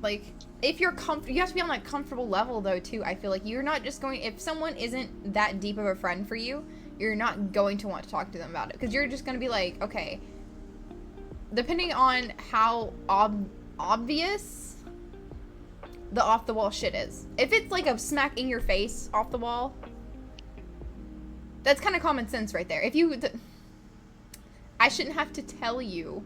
Like, if you're you have to be on a comfortable level, though, too. I feel like you're not just going, if someone isn't that deep of a friend for you, you're not going to want to talk to them about it. Because you're just going to be like, okay, depending on how obvious the off-the-wall shit is. If it's like a smack in your face off the wall, that's kind of common sense right there. If you... I shouldn't have to tell you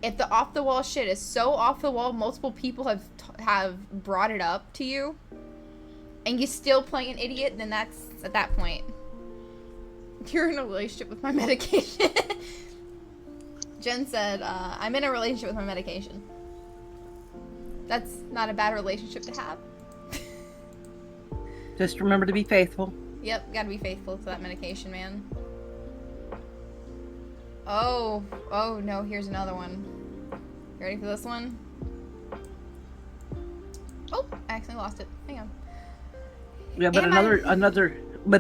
if the off-the-wall shit is so off-the-wall, multiple people have brought it up to you, and you still playing an idiot, then that's, at that point, you're in a relationship with my medication. Jen said, I'm in a relationship with my medication. That's not a bad relationship to have. Just remember to be faithful. Yep, gotta be faithful to that medication, man. Oh no, here's another one. You ready for this one? Oh, I accidentally lost it. Hang on. Yeah, but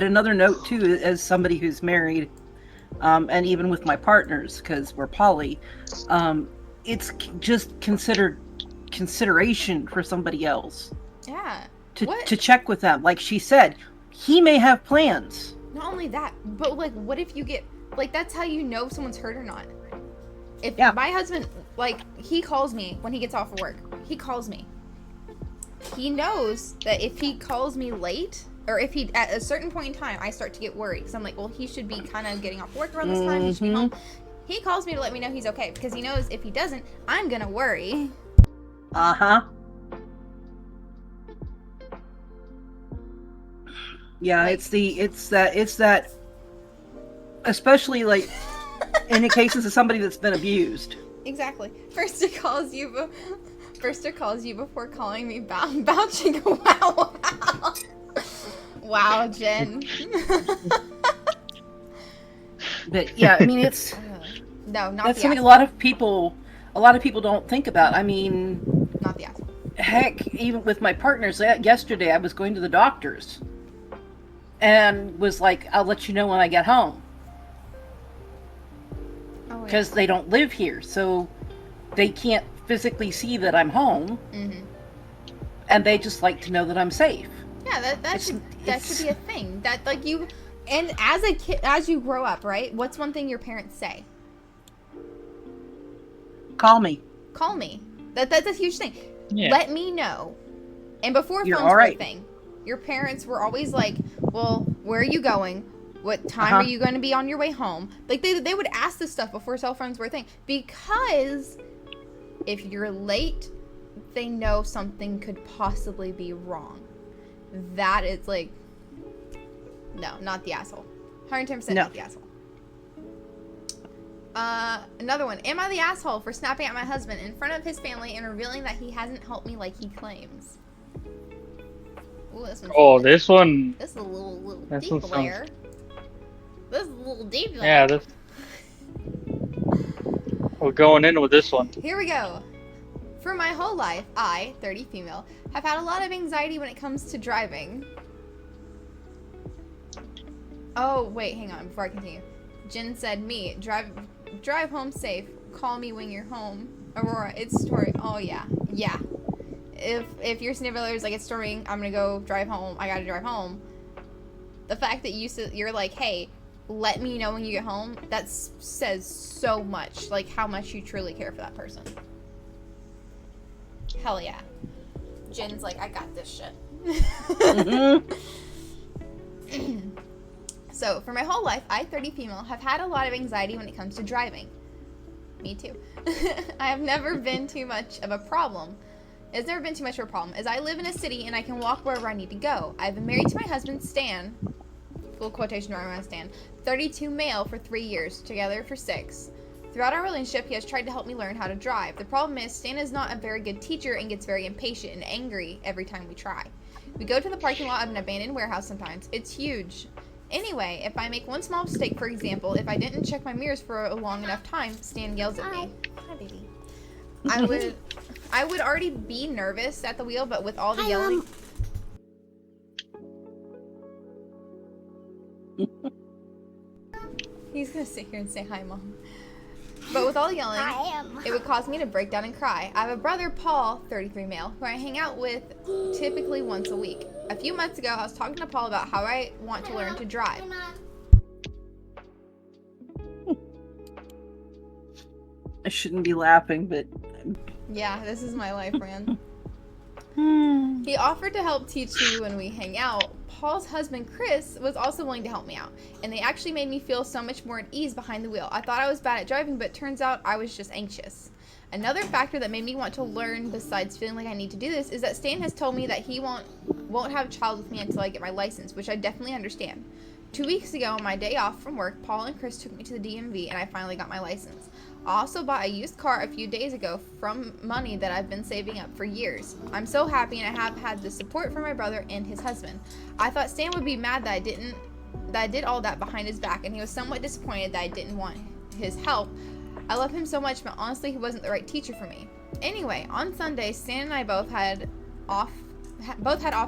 another note too, as somebody who's married, and even with my partners, because we're poly, it's just consideration for somebody else. Yeah. To check with them. Like she said, he may have plans. Not only that, but like, what if you get, like, that's how you know if someone's hurt or not. If my husband, like, he calls me when he gets off of work. He calls me. He knows that if he calls me late, or if he, at a certain point in time, I start to get worried. Because I'm like, well, he should be kind of getting off work around this time. He should be home. He calls me to let me know he's okay. Because he knows if he doesn't, I'm going to worry. Uh-huh. Yeah, Like, it's that, especially like in the cases of somebody that's been abused. Exactly. First it calls you before calling me vouching. Wow. Wow, Jen. But yeah, I mean, it's no, not that's the something asshole. a lot of people don't think about. I mean, Not the asshole. heck, even with my partners, yesterday I was going to the doctor's and was like, I'll let you know when I get home. Oh, Because they don't live here, so they can't physically see that I'm home. Mm-hmm. And they just like to know that I'm safe. Yeah, that should be a thing. That, like, you, and as a kid, as you grow up, right? What's one thing your parents say? Call me. Call me. That's a huge thing. Yeah. Let me know. And before You're phones all right. were a thing, your parents were always like, well, where are you going? What time are you going to be on your way home? Like, they would ask this stuff before cell phones were a thing. Because if you're late, they know something could possibly be wrong. That is like, no, not the asshole. 110% No. not the asshole. Another one. Am I the asshole for snapping at my husband in front of his family and revealing that he hasn't helped me like he claims? Ooh, this one's this one. This is a little This deep one sounds- there. This is a little deep there. Yeah, we're going in with this one. Here we go. For my whole life, I, 30 female, have had a lot of anxiety when it comes to driving. Oh, wait, hang on, before I continue. Jen said, me, drive home safe. Call me when you're home. Aurora, it's storming. Oh, yeah. Yeah. If your significant other's like, it's storming, I'm gonna go drive home. I gotta drive home. The fact that you're like, hey, let me know when you get home, that says so much. Like, how much you truly care for that person. Hell yeah. Jen's like, I got this shit. So, for my whole life, I, 30 female, have had a lot of anxiety when it comes to driving. Me too. I have never been too much of a problem. It's never been too much of a problem, as I live in a city and I can walk wherever I need to go. I've been married to my husband, Stan, full quotation around Stan, 32 male for 3 years, together for 6. Throughout our relationship, he has tried to help me learn how to drive. The problem is, Stan is not a very good teacher and gets very impatient and angry every time we try. We go to the parking lot of an abandoned warehouse sometimes. It's huge. Anyway, if I make one small mistake, for example, if I didn't check my mirrors for a long enough time, Stan yells at me. Hi, baby. I would already be nervous at the wheel, but with all the yelling... He's gonna sit here and say hi, Mom. But with all the yelling, it would cause me to break down and cry. I have a brother, Paul, 33 male, who I hang out with typically once a week. A few months ago, I was talking to Paul about how I want to learn to drive. I shouldn't be laughing, but Yeah, this is my life, man. He offered to help teach me when we hang out. Paul's husband, Chris, was also willing to help me out, and they actually made me feel so much more at ease behind the wheel. I thought I was bad at driving, but it turns out I was just anxious. Another factor that made me want to learn, besides feeling like I need to do this, is that Stan has told me that he won't have a child with me until I get my license, which I definitely understand. 2 weeks ago, on my day off from work, Paul and Chris took me to the DMV, and I finally got my license. I also bought a used car a few days ago from money that I've been saving up for years. I'm so happy, and I have had the support from my brother and his husband. I thought Stan would be mad that I did all that behind his back, and he was somewhat disappointed that I didn't want his help. I love him so much, but honestly, he wasn't the right teacher for me. Anyway, on Sunday, Stan and I both had off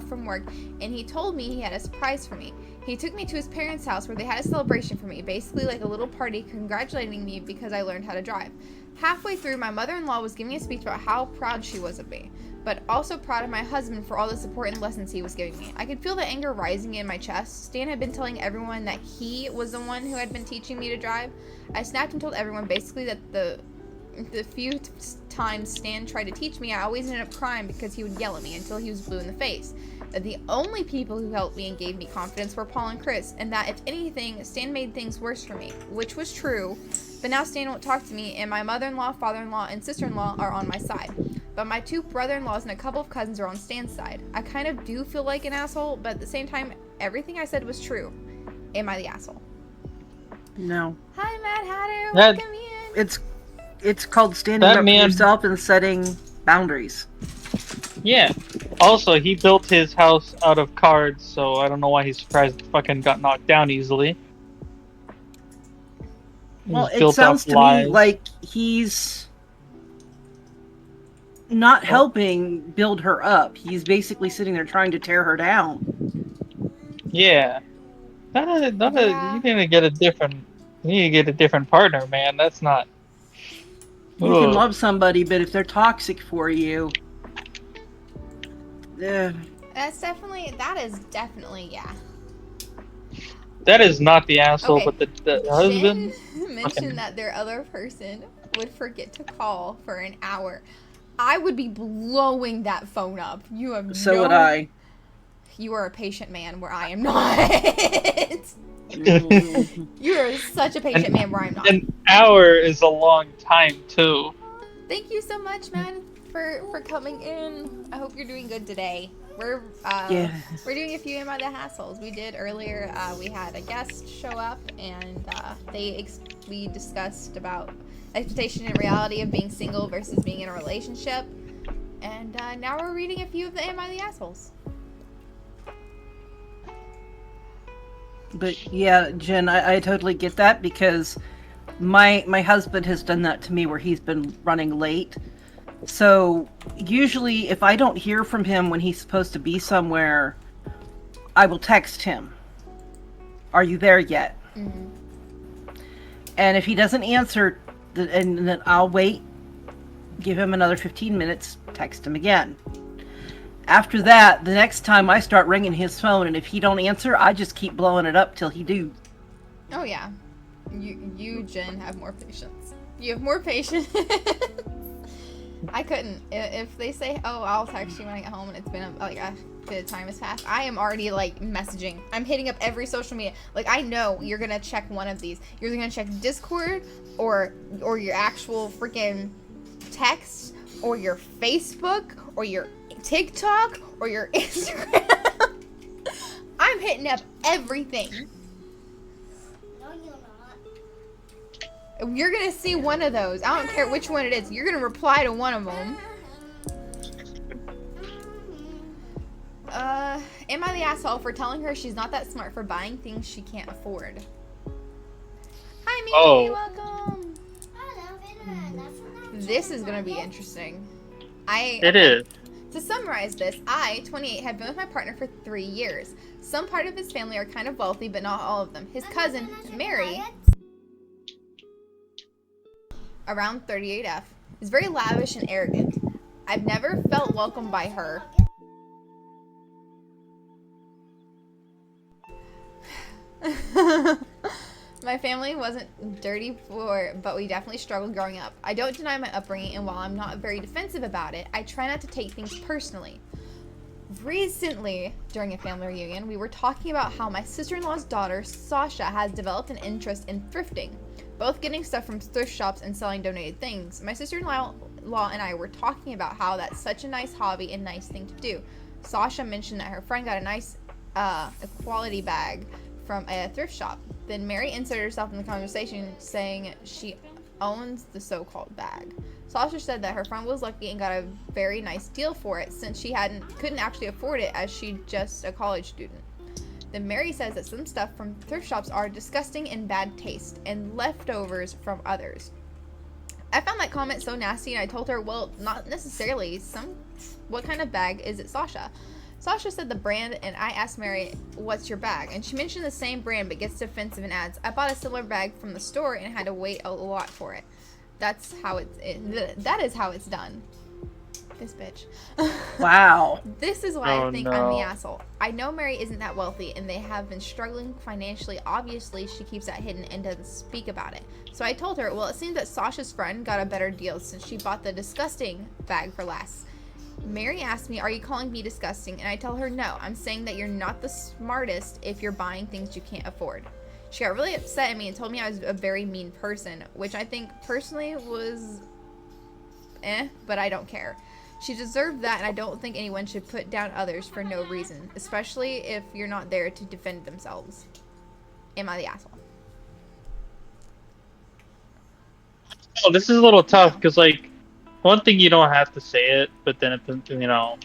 from work, and he told me he had a surprise for me. He took me to his parents' house where they had a celebration for me, basically like a little party congratulating me because I learned how to drive. Halfway through, my mother-in-law was giving a speech about how proud she was of me. but also proud of my husband for all the support and lessons he was giving me. I could feel the anger rising in my chest. Stan had been telling everyone that he was the one who had been teaching me to drive. I snapped and told everyone basically that the few times Stan tried to teach me, I always ended up crying because he would yell at me until he was blue in the face. That the only people who helped me and gave me confidence were Paul and Chris, and that if anything, Stan made things worse for me, which was true. But now Stan won't talk to me, and my mother-in-law, father-in-law, and sister-in-law are on my side. But my 2 brother-in-laws and a couple of cousins are on Stan's side. I kind of do feel like an asshole, but at the same time, everything I said was true. Am I the asshole? No. Hi, Mad Hatter. Welcome in. It's called standing up for yourself and setting boundaries. Yeah. Also, he built his house out of cards, so I don't know why he's surprised it fucking got knocked down easily. Well, it sounds to me like he's not helping build her up. He's basically sitting there trying to tear her down. Yeah. You need to get a different partner, man. That's not. You can love somebody, but if they're toxic for you, that is definitely, yeah. That is not the asshole, Okay. but the husband. Jen mentioned that their other person would forget to call for an hour. I would be blowing that phone up. So would I. You are a patient man where I am not. You are such a patient man where I'm not. An hour is a long time, too. Thank you so much, man, for coming in. I hope you're doing good today. We're doing a few Am I the Hassles. We did earlier. We had a guest show up, and we discussed about expectation and reality of being single versus being in a relationship. And now we're reading a few of the Am I the Assholes. But yeah, Jen, I totally get that, because my husband has done that to me where he's been running late. So usually if I don't hear from him when he's supposed to be somewhere, I will text him, "Are you there yet?" Mm-hmm. And if he doesn't answer, and then I'll wait, give him another 15 minutes, text him again. After that, the next time I start ringing his phone, and if he don't answer, I just keep blowing it up till he do. Oh yeah, you Jen have more patience. You have more patience. I couldn't. If they say, "Oh, I'll text you when I get home," and it's been a bit of time has passed, I am already like messaging. I'm hitting up every social media. Like, I know you're gonna check one of these. You're gonna check Discord or your actual freaking text or your Facebook or your TikTok or your Instagram. I'm hitting up everything. No, you're not. You're gonna see one of those. I don't care which one it is. You're gonna reply to one of them. Am I the asshole for telling her she's not that smart for buying things she can't afford? Hi, Mimi. Oh. Welcome. This is gonna be interesting. It is. To summarize this, I, 28, have been with my partner for 3 years. Some part of his family are kind of wealthy, but not all of them. His cousin, Mary, around 38F, is very lavish and arrogant. I've never felt welcomed by her. My family wasn't dirty before, but we definitely struggled growing up. I don't deny my upbringing, and while I'm not very defensive about it, I try not to take things personally. Recently, during a family reunion, we were talking about how my sister-in-law's daughter, Sasha, has developed an interest in thrifting, both getting stuff from thrift shops and selling donated things. My sister-in-law and I were talking about how that's such a nice hobby and nice thing to do. Sasha mentioned that her friend got a nice equality bag from a thrift shop. Then Mary inserted herself in the conversation, saying she owns the so-called bag. Sasha said that her friend was lucky and got a very nice deal for it, since she couldn't actually afford it, as she's just a college student. Then Mary says that some stuff from thrift shops are disgusting and bad taste, and leftovers from others. I found that comment so nasty, and I told her, well, not necessarily. What kind of bag is it, Sasha? Sasha said the brand, and I asked Mary, what's your bag? And she mentioned the same brand, but gets defensive and adds, I bought a similar bag from the store and had to wait a lot for it. That is how it's done. This bitch. Wow. This is why Oh, I think I'm the no. asshole. I know Mary isn't that wealthy, and they have been struggling financially. Obviously, she keeps that hidden and doesn't speak about it. So I told her, well, it seems that Sasha's friend got a better deal since she bought the disgusting bag for less. Mary asked me, are you calling me disgusting? And I tell her, no, I'm saying that you're not the smartest if you're buying things you can't afford. She got really upset at me and told me I was a very mean person, which I think personally was but I don't care. She deserved that, and I don't think anyone should put down others for no reason, especially if you're not there to defend themselves. Am I the asshole? Oh, this is a little tough because, like, one thing you don't have to say it, but then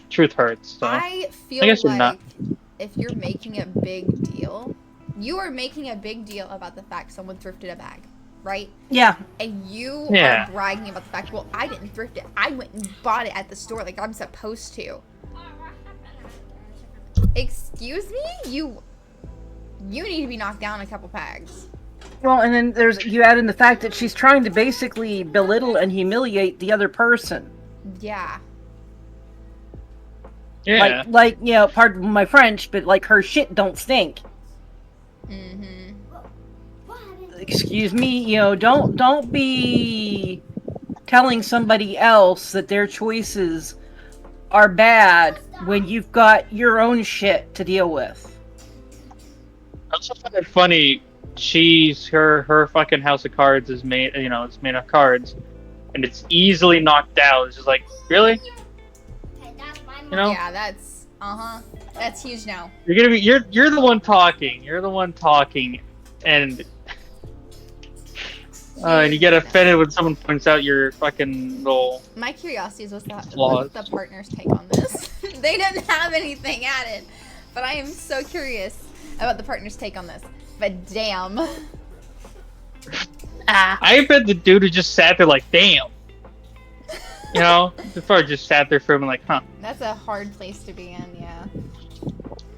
truth hurts. So I I feel guess you're not. like if you're making a big deal, you are making a big deal about the fact someone thrifted a bag, right? Yeah. And you Yeah. are bragging about the fact, well, I didn't thrift it. I went and bought it at the store like I'm supposed to. Excuse me? You need to be knocked down a couple pegs. Well, and then you add in the fact that she's trying to basically belittle and humiliate the other person. Yeah. Yeah. Like pardon my French, but like her shit don't stink. Mm-hmm. Excuse me, don't be telling somebody else that their choices are bad when you've got your own shit to deal with. I also find it funny. Her fucking house of cards is made. It's made of cards, and it's easily knocked down. It's just like, really? Yeah, that's huge now. You're the one talking. You're the one talking, and you get offended when someone points out your fucking little. My curiosity is what's flaws. the partner's take on this. They didn't have anything added, but I am so curious about the partner's take on this. But damn. I bet the dude who just sat there like, damn. The part just sat there for him like, huh. That's a hard place to be in, yeah.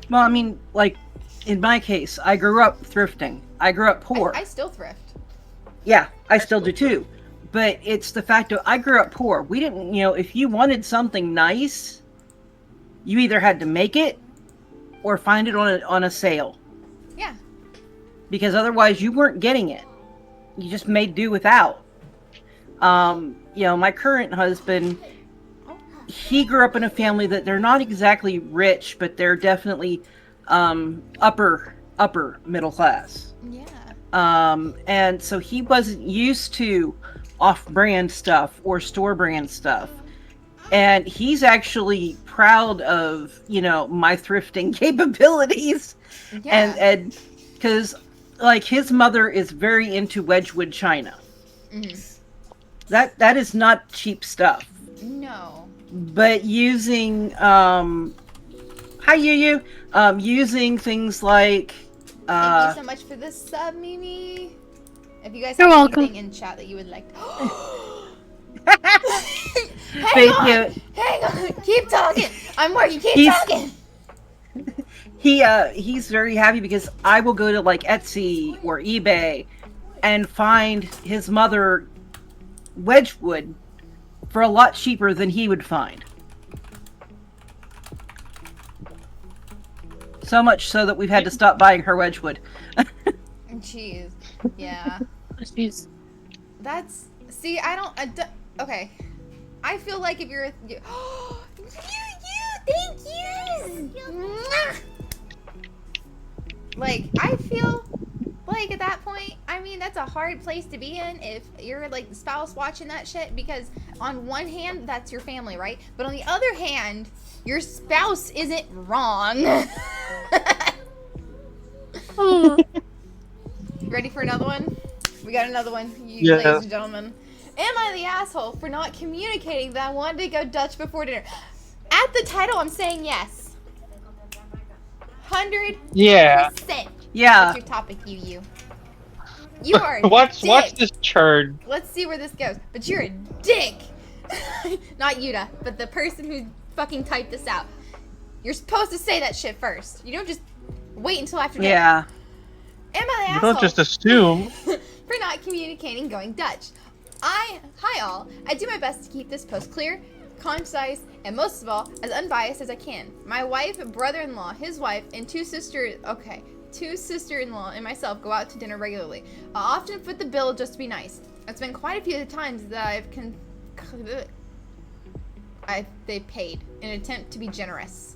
Well, I mean, like, in my case, I grew up thrifting. I grew up poor. I still thrift. Yeah, I still do too. But it's the fact that I grew up poor. We didn't, if you wanted something nice, you either had to make it or find it on a sale. Yeah. Because otherwise you weren't getting it. You just made do without. My current husband, he grew up in a family that they're not exactly rich, but they're definitely upper middle class. Yeah. And so he wasn't used to off-brand stuff or store-brand stuff. And he's actually proud of, my thrifting capabilities. Yeah. And because, like, his mother is very into Wedgwood china. Mm-hmm. That is not cheap stuff. No. But using, using things like, Thank you so much for this sub, Mimi. If you guys You're have welcome. anything in chat that you would like to... Hang on! Keep talking! I'm working, keep talking! He's very happy because I will go to like Etsy or eBay and find his mother Wedgwood for a lot cheaper than he would find. So much so that we've had to stop buying her Wedgwood. Jeez. Yeah. Jeez. That's... See, okay. I feel like if you're... thank you! Mwah! Like, I feel like at that point, I mean, that's a hard place to be in if you're like the spouse watching that shit, because on one hand, that's your family, right? But on the other hand, your spouse isn't wrong. Ready for another one? We got another one, ladies and gentlemen. Am I the asshole for not communicating that I wanted to go Dutch before dinner? At the title, I'm saying yes. 100%. Yeah. Yeah. What's your topic, you? You are a watch dick. this churn. Let's see where this goes. But you're a dick. Not Yuta, but the person who fucking typed this out. You're supposed to say that shit first. You don't just wait until after dinner. Yeah. Am I the You asshole? don't just assume. For not communicating going Dutch. Hi all. I do my best to keep this post clear, concise, and most of all, as unbiased as I can. My wife, brother-in-law, his wife, and two sister-in-law and myself go out to dinner regularly. I often foot the bill just to be nice. It's been quite a few times that they paid in an attempt to be generous.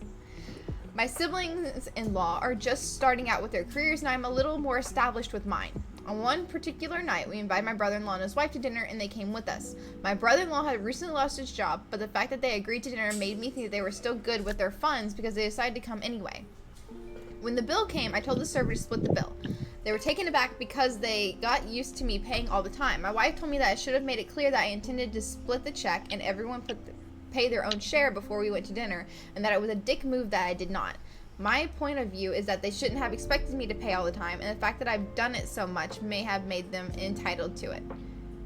My siblings-in-law are just starting out with their careers, and I'm a little more established with mine. On one particular night, we invited my brother-in-law and his wife to dinner, and they came with us. My brother-in-law had recently lost his job, but the fact that they agreed to dinner made me think that they were still good with their funds because they decided to come anyway. When the bill came, I told the server to split the bill. They were taken aback because they got used to me paying all the time. My wife told me that I should have made it clear that I intended to split the check and everyone pay their own share before we went to dinner, and that it was a dick move that I did not. My point of view is that they shouldn't have expected me to pay all the time, and the fact that I've done it so much may have made them entitled to it.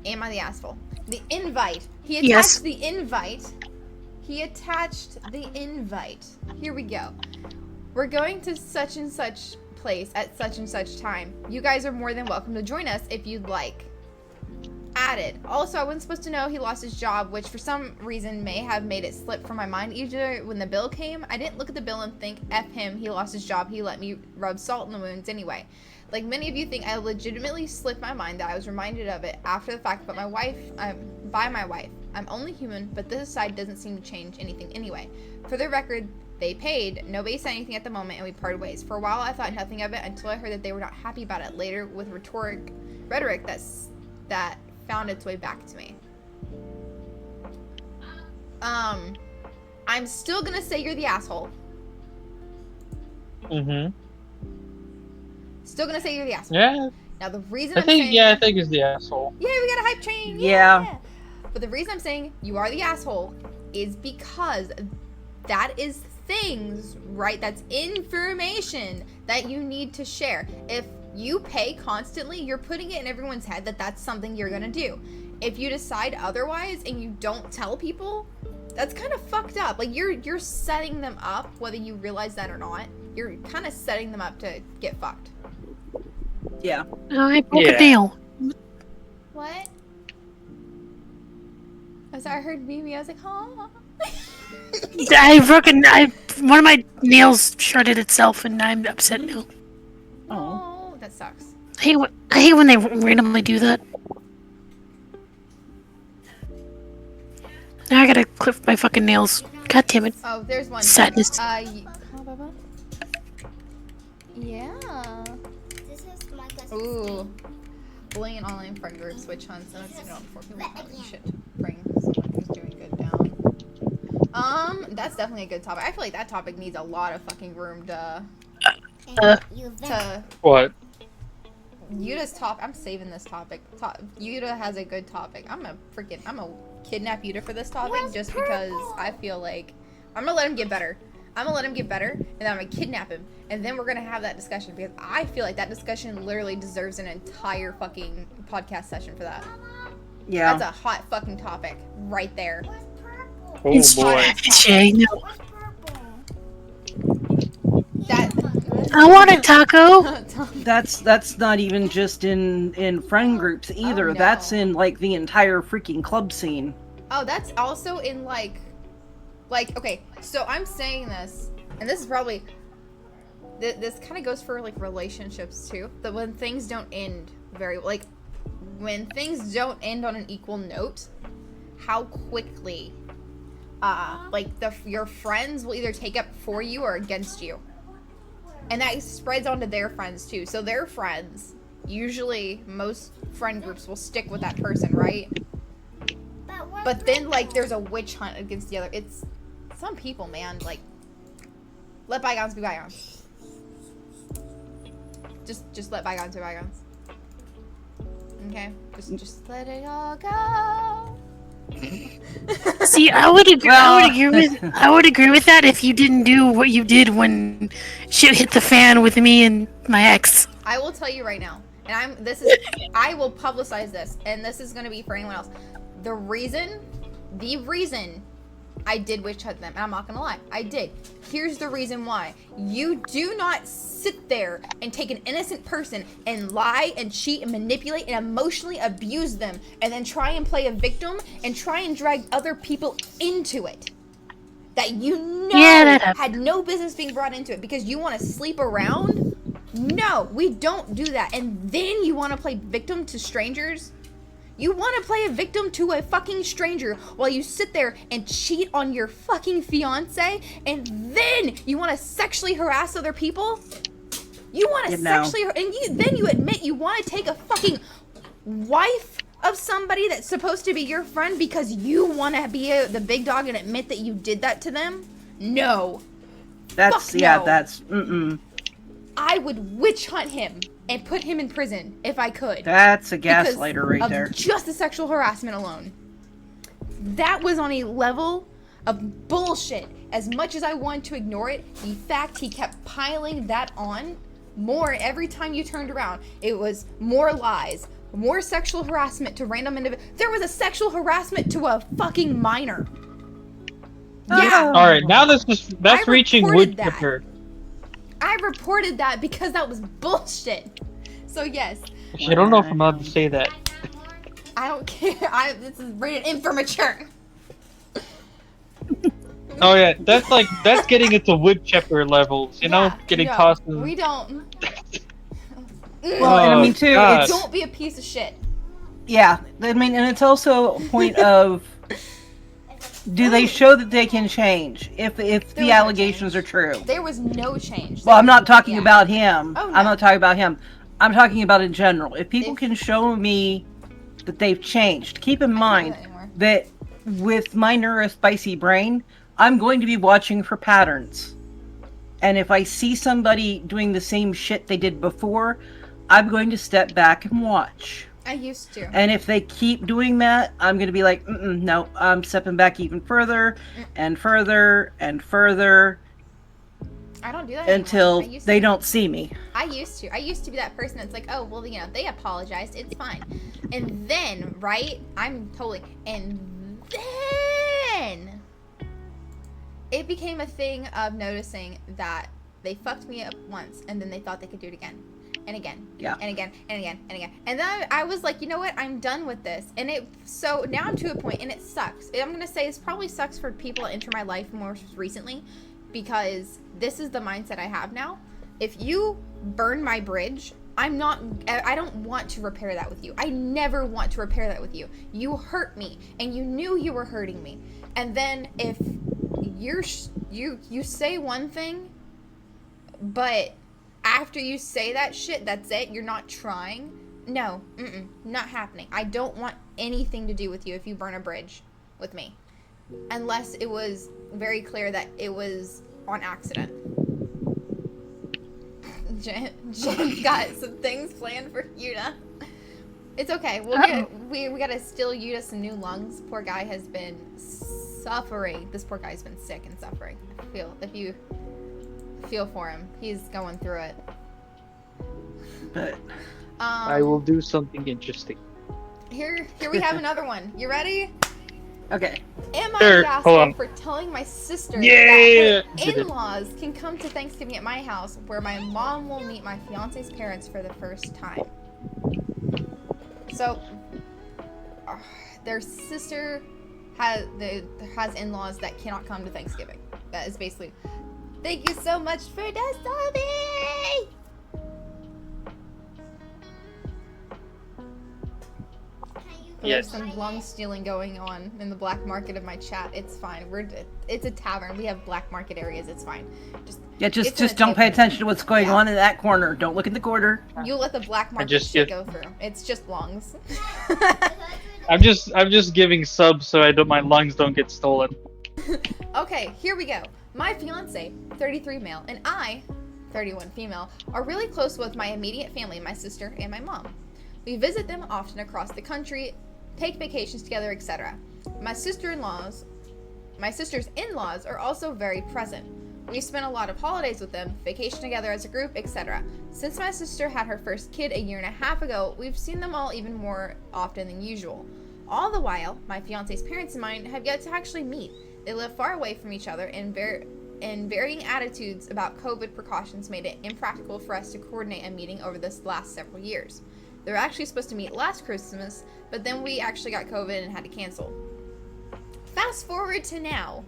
Am I the asshole? The invite. He attached the invite. He attached the invite. Here we go. We're going to such and such place at such and such time. You guys are more than welcome to join us if you'd like. Added. Also, I wasn't supposed to know he lost his job, which for some reason may have made it slip from my mind. Either when the bill came, I didn't look at the bill and think, F him, he lost his job, he let me rub salt in the wounds anyway. Like many of you think, I legitimately slipped my mind that I was reminded of it after the fact, but by my wife. I'm only human, but this side doesn't seem to change anything anyway. For the record, they paid, nobody said anything at the moment, and we parted ways. For a while, I thought nothing of it until I heard that they were not happy about it later with rhetoric that found its way back to me. I'm still gonna say you're the asshole. Mm-hmm. Still gonna say you're the asshole. Yeah. Now the reason I think he's the asshole. Yeah, we got a hype train. Yeah. But the reason I'm saying you are the asshole is because that is things, right? That's information that you need to share. If you pay constantly, you're putting it in everyone's head that that's something you're gonna do. If you decide otherwise and you don't tell people, that's kind of fucked up. Like you're setting them up, whether you realize that or not. You're kind of setting them up to get fucked. Yeah. I broke a nail. What? As I heard Mimi, I was like, huh? One of my nails shredded itself, and I'm upset now. Oh, that sucks. I hate when they randomly do that. Now I gotta clip my fucking nails. God damn it. Oh, there's one. Sadness. Yeah. This is my cousin's Ooh. Bullying in online friend groups, which on some before people probably should bring someone who's doing good down. That's definitely a good topic. I feel like that topic needs a lot of fucking room to What? Yuda's top. I'm saving this topic. Yuda has a good topic. I'm gonna kidnap Yuda for this topic just because I feel like I'm gonna let him get better. And then I'm gonna kidnap him, and then we're gonna have that discussion because I feel like that discussion literally deserves an entire fucking podcast session for that. Yeah. That's a hot fucking topic right there. Oh It's boy. Shay, no. I I want a taco. That's not even just in friend groups either. Oh, no. That's in like the entire freaking club scene. Oh, that's also in like okay. So I'm saying this, and this is probably this kind of goes for like relationships too. That when things don't end when things don't end on an equal note, how quickly your friends will either take up for you or against you. And that spreads onto their friends too. So their friends, usually most friend groups will stick with that person, right? But then there's a witch hunt against the other. It's some people, man, let bygones be bygones. Just let bygones be bygones. Okay? Just let it all go. See, I would agree. I would agree with that if you didn't do what you did when shit hit the fan with me and my ex. I will tell you right now, and I will publicize this, and this is going to be for anyone else. The reason I did witch hunt them, and I'm not gonna lie, I did. Here's the reason why. You do not sit there and take an innocent person and lie and cheat and manipulate and emotionally abuse them and then try and play a victim and try and drag other people into it. That you know had no business being brought into it because you want to sleep around? No, we don't do that. And then you want to play victim to strangers? You want to play a victim to a fucking stranger while you sit there and cheat on your fucking fiance, and then you want to sexually harass other people? You want to sexually, and then you admit you want to take a fucking wife of somebody that's supposed to be your friend because you want to be the big dog and admit that you did that to them? No. That's, Fuck yeah, no. that's, I would witch hunt him and put him in prison if I could. That's a gaslighter right there. Just the sexual harassment alone. That was on a level of bullshit. As much as I wanted to ignore it, the fact he kept piling that on more every time you turned around. It was more lies, more sexual harassment to random individuals. There was a sexual harassment to a fucking minor. Yeah. All right, now that's reaching wood that. chipper. I reported that because that was bullshit. So yes. I don't know if I'm allowed to say that. I don't care. This is rated M for mature. Oh yeah, that's getting into wood chipper levels, you know, getting tossed. We don't. Well, and I mean too, it's, don't be a piece of shit. Yeah, I mean, and it's also a point of, do they show that they can change if the allegations are true? There was no change. Well, I'm not talking about him. Oh, no. I'm not talking about him. I'm talking about in general. If people can show me that they've changed, keep in mind that with my neurospicy brain, I'm going to be watching for patterns. And if I see somebody doing the same shit they did before, I'm going to step back and watch. I used to. And if they keep doing that, I'm going to be like, no, I'm stepping back even further and further and further. I don't do that until anymore. they don't see me. I used to be that person that's like, oh, well, you know, they apologized. It's fine. And then, right? And then it became a thing of noticing that they fucked me up once and then they thought they could do it again. And again, and again, and again, and again. And then I was like, you know what? I'm done with this. And so now I'm to a point, and it sucks. I'm going to say it probably sucks for people that enter my life more recently, because this is the mindset I have now. If you burn my bridge, I don't want to repair that with you. I never want to repair that with you. You hurt me, and you knew you were hurting me. And then if you say one thing, but after you say that shit, that's it, you're not trying. No, not happening. I don't want anything to do with you if you burn a bridge with me. Unless it was very clear that it was on accident. Jen's got some things planned for Yuta. It's okay. We gotta steal Yuta some new lungs. Poor guy has been suffering. This poor guy's been sick and suffering. If you feel for him, he's going through it. But I will do something interesting. Here we have another one. You ready? Okay. Am I Sure, the hold asshole on. for telling my sister Yeah! that her in-laws can come to Thanksgiving at my house, where my mom will meet my fiance's parents for the first time? So, their sister has in-laws that cannot come to Thanksgiving. That is basically. Thank you so much for the subby! Yes. There's some lung stealing going on in the black market of my chat. It's fine. It's a tavern. We have black market areas. It's fine. Just don't pay attention to what's going on in that corner. Don't look in the corner. You let the black market shit go through. It's just lungs. I'm just giving subs so my lungs don't get stolen. Okay, here we go. My fiance, 33 male, and I, 31 female, are really close with my immediate family, my sister and my mom. We visit them often across the country, take vacations together, etc. My sister's in-laws are also very present. We spend a lot of holidays with them, vacation together as a group, etc. Since my sister had her first kid a year and a half ago, we've seen them all even more often than usual. All the while, my fiance's parents and mine have yet to actually meet. They live far away from each other, and varying attitudes about COVID precautions made it impractical for us to coordinate a meeting over this last several years. They were actually supposed to meet last Christmas, but then we actually got COVID and had to cancel. Fast forward to now.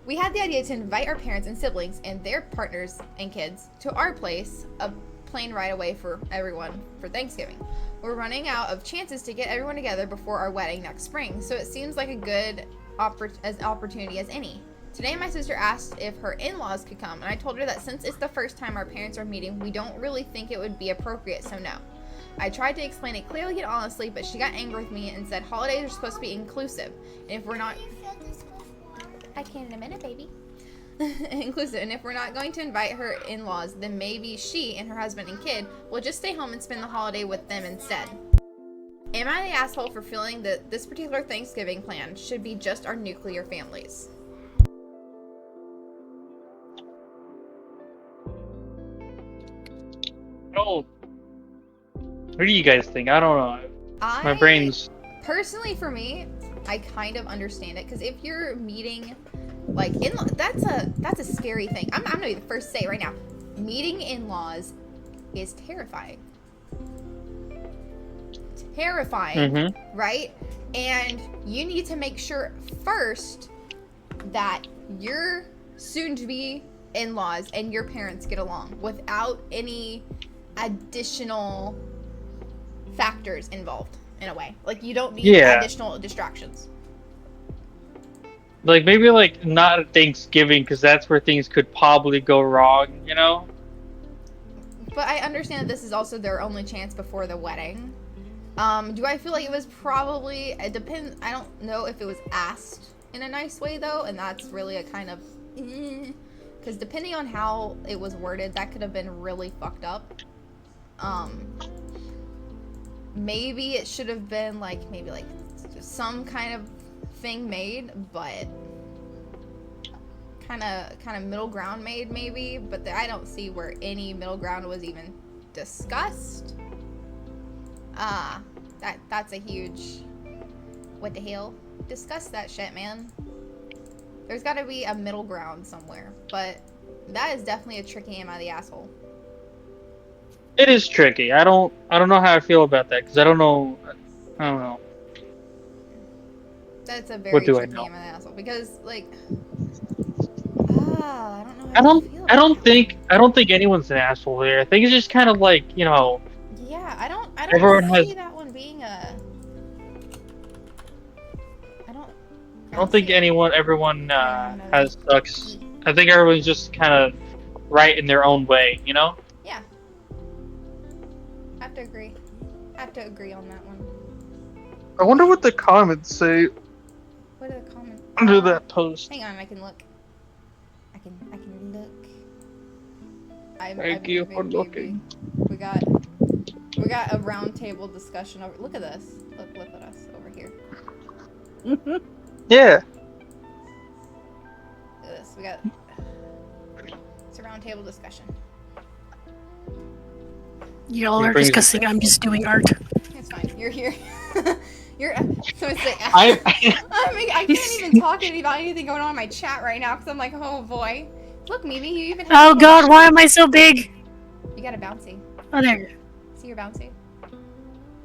We had the idea to invite our parents and siblings and their partners and kids to our place, a plane ride away for everyone for Thanksgiving. We're running out of chances to get everyone together before our wedding next spring, so it seems like a good opportunity as any. Today my sister asked if her in-laws could come, and I told her that since it's the first time our parents are meeting, we don't really think it would be appropriate, so no. I tried to explain it clearly and honestly, but she got angry with me and said holidays are supposed to be inclusive, and if we're not... I can in a minute, baby. Inclusive, and if we're not going to invite her in-laws, then maybe she and her husband and kid will just stay home and spend the holiday with them instead. Am I the asshole for feeling that this particular Thanksgiving plan should be just our nuclear families? Oh, what do you guys think? I don't know. My brain's... Personally, for me, I kind of understand it, because if you're meeting, like, that's a scary thing. I'm gonna be the first to say right now, meeting in-laws is terrifying. Terrifying, right? And you need to make sure first that your soon-to-be in-laws and your parents get along without any additional factors involved, in a way. Like, you don't need additional distractions. Like, maybe, like, not at Thanksgiving, because that's where things could probably go wrong, you know? But I understand that this is also their only chance before the wedding. Do I feel like it was probably... It depends... I don't know if it was asked in a nice way, though, and that's really a kind of... Because depending on how it was worded, that could have been really fucked up. Maybe it should have been, like, maybe, like, some kind of thing made, but kind of middle ground made, maybe, but I don't see where any middle ground was even discussed. That's a huge, what the hell? Discuss that shit, man. There's got to be a middle ground somewhere, but that is definitely a tricky am I the asshole. It is tricky. I don't know how I feel about that, because I don't know. That's a very What do I tricky know? am I the asshole, because, like, I don't know how to feel I about don't think anyone's an asshole here. I think it's just kind of like, you know. Yeah, I don't everyone see has, that one being a... I don't think everyone has sucks. I think everyone's just kind of right in their own way, you know? Yeah. I have to agree on that one. I wonder what the comments say What are the comments? under that post. Hang on, I can look. I can look. Thank you for looking. We got a round table discussion over. Look at this. Look at us over here. Yeah. Look at this. It's a round table discussion. Y'all are discussing. I'm just doing art. It's fine. You're here. You're. So it's like I can't even talk about anything going on in my chat right now because I'm like, oh boy. Look, Mimi, you even. Oh God, why am I so big? You got a bouncy. Oh, there. See your bouncy.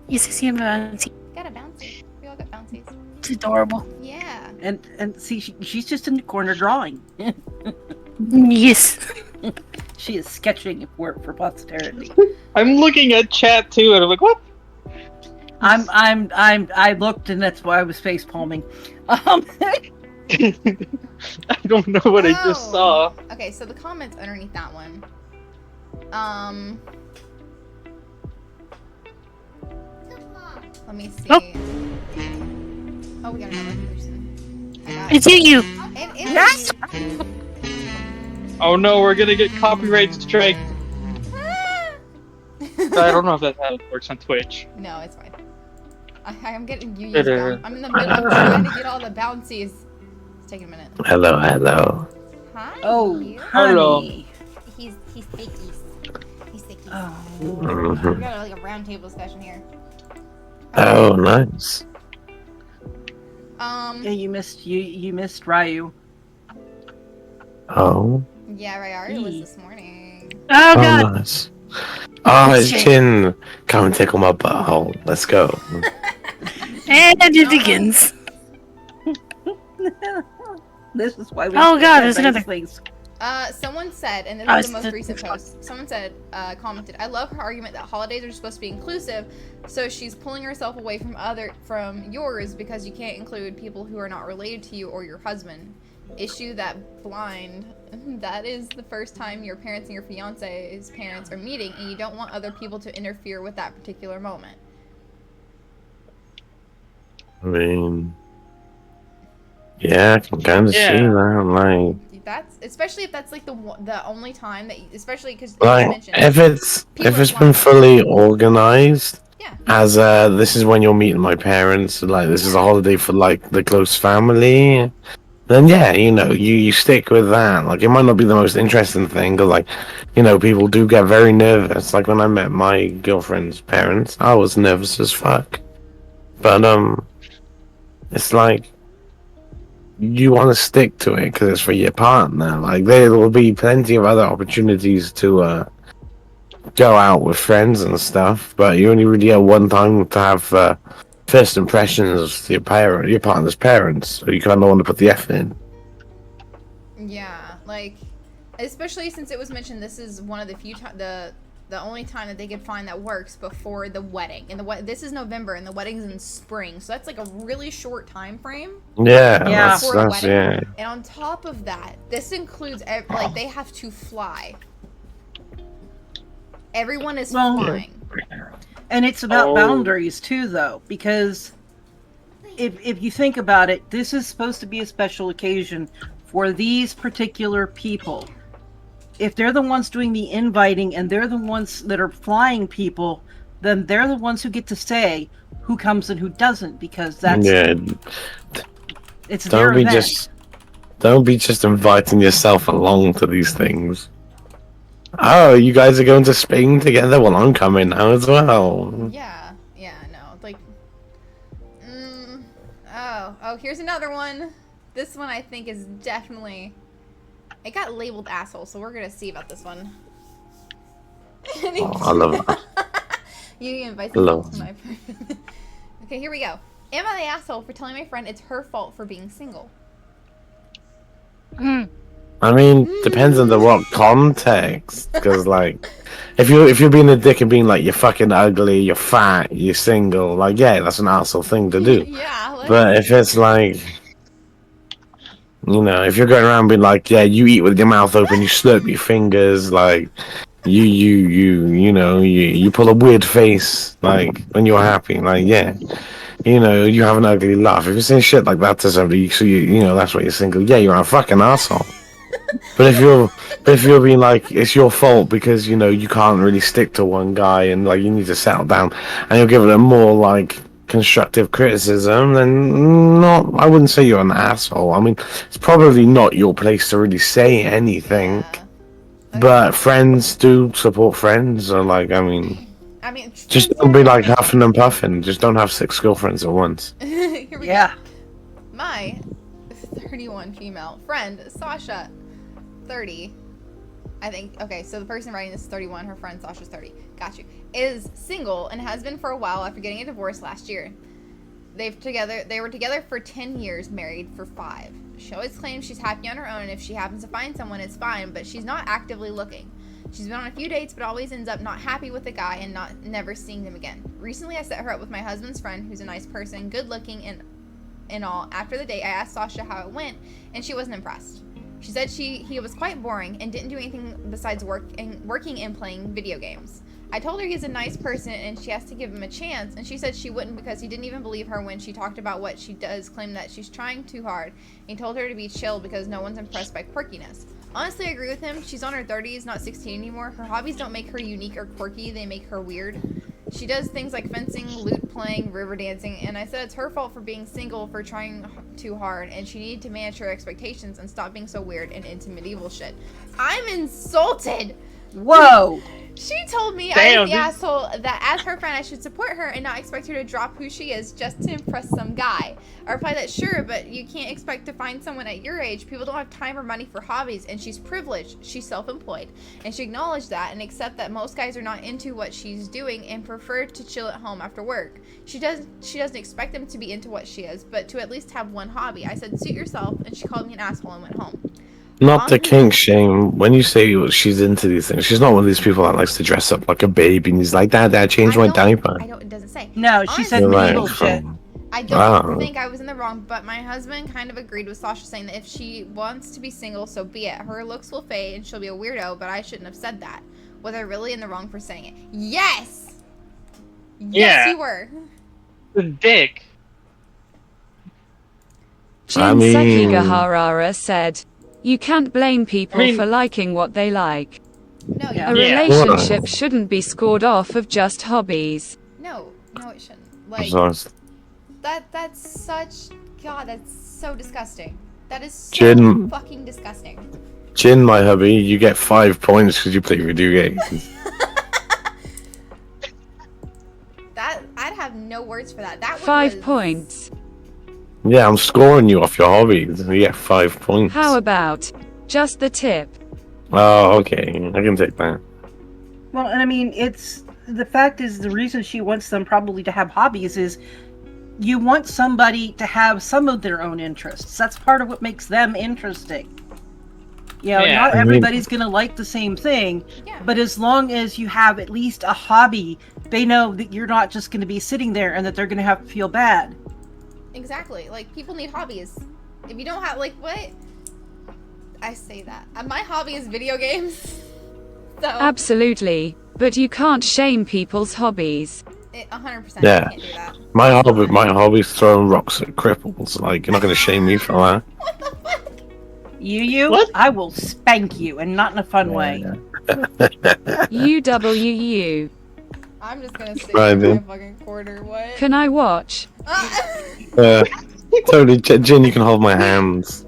Yes, I see him. You got a bouncy. We all got bouncies. It's adorable. Yeah. And see, she's just in the corner drawing. Yes. She is sketching for posterity. I'm looking at chat too, and I'm like, what? I looked, and that's why I was face palming. I don't know what I just saw. Okay, so the comments underneath that one. Let me see. Oh, we got another person. It's you. It is you. Oh no, we're gonna get copyright strike. I don't know if that's how it works on Twitch. No, it's fine. I'm getting you used down. I'm in the middle of trying to get all the bouncies. It's taking a minute. Hello, hello. Hi. Oh, you. Hello. honey. He's stickies. He's stickies. Oh. We got like a round table discussion here. Oh, nice. Yeah, you missed Ryu. Oh. Yeah, Rayari was this morning. Oh Oh, god. nice. Oh, it's Shit. Chin. Come and tickle my butthole. Let's go. And it begins. This is why we Oh, God, said there's nice another- things. Someone said, and this Oh, is the it's most the- recent post. Someone said, commented, "I love her argument that holidays are supposed to be inclusive, so she's pulling herself away from yours because you can't include people who are not related to you or your husband. Issue that blind. That is the first time your parents and your fiance's parents are meeting, and you don't want other people to interfere with that particular moment." I mean, yeah, I can kind of see Yeah. that. That's especially if that's like the only time that, especially because Like mentioned. if it's People are been flying. fully organized, Yeah. as this is when you're meeting my parents, like this is a holiday for like the close family, then yeah, you stick with that. Like it might not be the most interesting thing, but like, people do get very nervous. Like when I met my girlfriend's parents, I was nervous as fuck. But it's like you want to stick to it because it's for your partner. Like there will be plenty of other opportunities to go out with friends and stuff, but you only really get one time to have first impressions with your partner's parents. So you kind of want to put the effort in. Yeah, like, especially since it was mentioned this is one of the few the only time that they could find that works before the wedding. And this is November, and the wedding's in spring, so that's like a really short time frame. Yeah, Yeah. that's Before the wedding. yeah. And on top of that, this includes like they have to fly. Everyone is Well- flying. And it's about Oh. boundaries too, though, because if you think about it, this is supposed to be a special occasion for these particular people. If they're the ones doing the inviting and they're the ones that are flying people, then they're the ones who get to say who comes and who doesn't, because it's their event. Don't be just inviting yourself along to these things. Oh, you guys are going to Spain together? Well, I'm coming now as well. Yeah, no, like, oh, here's another one. This one I think is definitely, it got labeled asshole, so we're gonna see about this one. Oh, I love that. You invite Hello. to my person. Okay, here we go. Am I the asshole for telling my friend it's her fault for being single? I mean, depends on what context. Because, like, if you're being a dick and being like, you're fucking ugly, you're fat, you're single, like, yeah, that's an asshole thing to do. Yeah, like, But if it's like, if you're going around being like, yeah, you eat with your mouth open, you slurp your fingers, like, you pull a weird face, like, when you're happy, like, yeah. You have an ugly laugh. If you're saying shit like that to somebody, so that's why you're single. Yeah, you're a fucking asshole. But if you're being like, it's your fault because you can't really stick to one guy and like you need to settle down, and you're giving it a more like constructive criticism, then I wouldn't say you're an asshole. I mean, it's probably not your place to really say anything. yeah. But friends do support friends, or like, I mean, just friends don't be are- like huffing and puffing. Just don't have 6 girlfriends at once. Here we Yeah. go. My 31 female friend, Sasha, 30. I think, okay, so the person writing this is 31, her friend Sasha's 30. Got you. Is single and has been for a while after getting a divorce last year. They were together for 10 years, married for 5. She always claims she's happy on her own, and if she happens to find someone, it's fine, but she's not actively looking. She's been on a few dates, but always ends up not happy with the guy and never seeing them again. Recently, I set her up with my husband's friend, who's a nice person, good looking, and all. After the date, I asked Sasha how it went, and she wasn't impressed. She said he was quite boring and didn't do anything besides working and playing video games. I told her he's a nice person and she has to give him a chance, and she said she wouldn't because he didn't even believe her when she talked about what she does, claim that she's trying too hard. He told her to be chill because no one's impressed by quirkiness. Honestly, I agree with him. She's on her 30s, not 16 anymore. Her hobbies don't make her unique or quirky, they make her weird. She does things like fencing, lute playing, river dancing, and I said it's her fault for being single, for trying too hard, and she needed to manage her expectations and stop being so weird and into medieval shit. I'm insulted! Whoa! She told me I Damn, was the this- asshole that as her friend I should support her and not expect her to drop who she is just to impress some guy. I replied that sure, but you can't expect to find someone at your age. People don't have time or money for hobbies, and she's privileged. She's self-employed. And she acknowledged that and accept that most guys are not into what she's doing and prefer to chill at home after work. She doesn't expect them to be into what she is, but to at least have one hobby. I said, suit yourself, and she called me an asshole and went home. Not the kink shame. When you say she's into these things, she's not one of these people that likes to dress up like a baby and he's like, Dad, change my diaper. I don't, it doesn't say. No, she said You're right. medieval shit. I don't think I was in the wrong, but my husband kind of agreed with Sasha saying that if she wants to be single, so be it. Her looks will fade and she'll be a weirdo, but I shouldn't have said that. Was I really in the wrong for saying it? Yes! Yes, Yeah. you were. The dick. Jin mean- Sekigahara said, "You can't blame people for liking what they like. No, Yeah. A Yeah. relationship shouldn't be scored off of just hobbies." no, it shouldn't. Like, So, that's such, God, that's so disgusting. That is so Jin- fucking disgusting. Jin, my hubby, you get 5 points because you play video games. That, I'd have no words for that. That one 5 was- points. Yeah, I'm scoring you off your hobbies. You get 5 points. How about just the tip? Oh, okay. I can take that. Well, and I mean, it's the fact is the reason she wants them probably to have hobbies is you want somebody to have some of their own interests. That's part of what makes them interesting. You know, Yeah. not I mean- everybody's going to like the same thing, Yeah. but as long as you have at least a hobby, they know that you're not just going to be sitting there and that they're going to have to feel bad. Exactly. Like, people need hobbies. If you don't have, like, what? I say that. My hobby is video games. So, Absolutely. But you can't shame people's hobbies. 100%. Yeah. You can't do that. My hobby's throwing rocks at cripples. Like, you're not going to shame me for that. What the fuck? You, What? I will spank you, and not in a fun way. UWU. I'm just gonna stick Right, in my then. fucking quarter. What? Can I watch? Totally, Jin, you can hold my hands.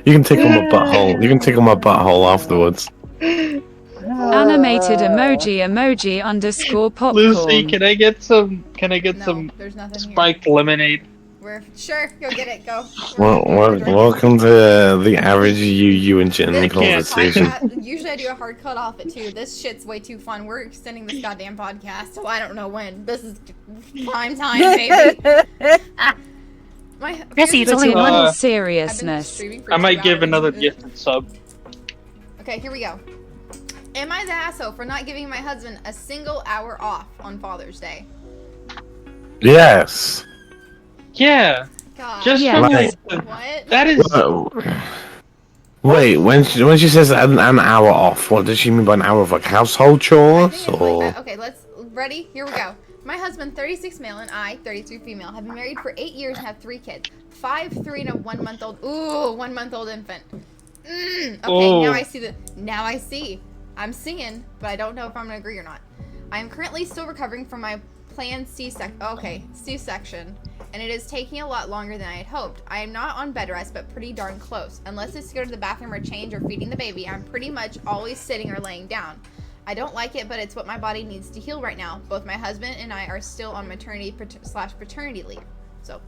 You can tickle my butthole. You can tickle my butthole afterwards. Animated emoji underscore popcorn. Lucy, can I get some no, some there's nothing spiked lemonade? here. We're sure. Go get it. Go. Well, welcome to the average you and Jin This conversation. podcast, usually I do a hard cut off at 2. This shit's way too fun. We're extending this goddamn podcast, so I don't know when. This is prime time, baby. Jesse, it's But only in one. all I've been seriousness, streaming for I 2 might give hours. another gifted sub. Okay, here we go. Am I the asshole for not giving my husband a single hour off on Father's Day? Yes. Yeah, God. just Yeah. from Like- What? that is Whoa. Wait, when she says an hour off, what does she mean by an hour of like household I chores think it's or? like, okay, let's ready. Here we go. My husband, 36 male, and I, 33 female, have been married for 8 years and have 3 kids: 5, 3, and a 1-month-old. Ooh, 1-month-old infant. Okay, Ooh. now I see the. Now I see. I'm singing, but I don't know if I'm gonna agree or not. I am currently still recovering from my planned C-section, and it is taking a lot longer than I had hoped. I am not on bed rest, but pretty darn close. Unless it's to go to the bathroom or change or feeding the baby, I'm pretty much always sitting or laying down. I don't like it, but it's what my body needs to heal right now. Both my husband and I are still on maternity/paternity leave. So,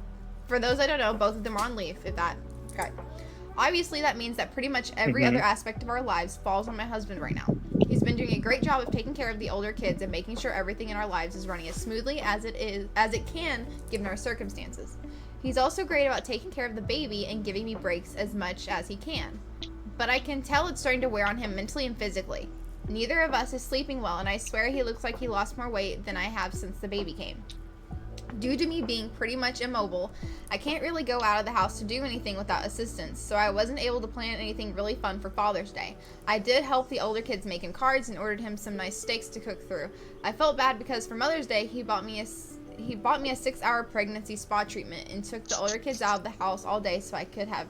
for those I don't know, both of them are on leave, if that. Okay. Obviously, that means that pretty much every other aspect of our lives falls on my husband right now. He's been doing a great job of taking care of the older kids and making sure everything in our lives is running as smoothly as it can, given our circumstances. He's also great about taking care of the baby and giving me breaks as much as he can. But I can tell it's starting to wear on him mentally and physically. Neither of us is sleeping well, and I swear he looks like he lost more weight than I have since the baby came. Due to me being pretty much immobile, I can't really go out of the house to do anything without assistance, so I wasn't able to plan anything really fun for Father's Day. I did help the older kids make him cards and ordered him some nice steaks to cook through. I felt bad because for Mother's Day, he bought me a 6-hour pregnancy spa treatment and took the older kids out of the house all day so I could have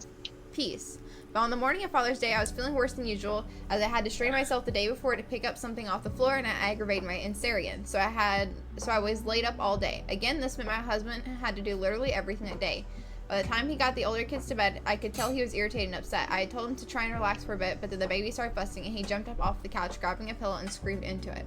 peace. But on the morning of Father's Day, I was feeling worse than usual, as I had to strain myself the day before to pick up something off the floor, and I aggravated my Insarian. So I was laid up all day. Again, this meant my husband had to do literally everything that day. By the time he got the older kids to bed, I could tell he was irritated and upset. I told him to try and relax for a bit, but then the baby started fussing and he jumped up off the couch, grabbing a pillow and screamed into it.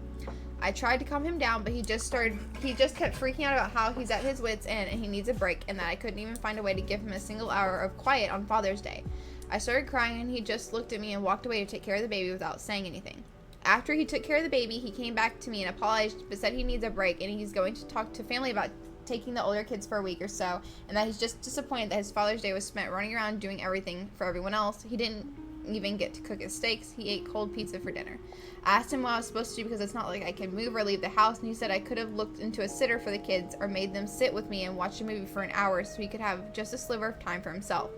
I tried to calm him down, but he just kept freaking out about how he's at his wits' end and he needs a break, and that I couldn't even find a way to give him a single hour of quiet on Father's Day. I started crying and he just looked at me and walked away to take care of the baby without saying anything. After he took care of the baby, he came back to me and apologized, but said he needs a break and he's going to talk to family about taking the older kids for a week or so, and that he's just disappointed that his Father's Day was spent running around doing everything for everyone else. He didn't even get to cook his steaks. He ate cold pizza for dinner. I asked him what I was supposed to do because it's not like I can move or leave the house, and he said I could have looked into a sitter for the kids or made them sit with me and watch a movie for an hour so he could have just a sliver of time for himself.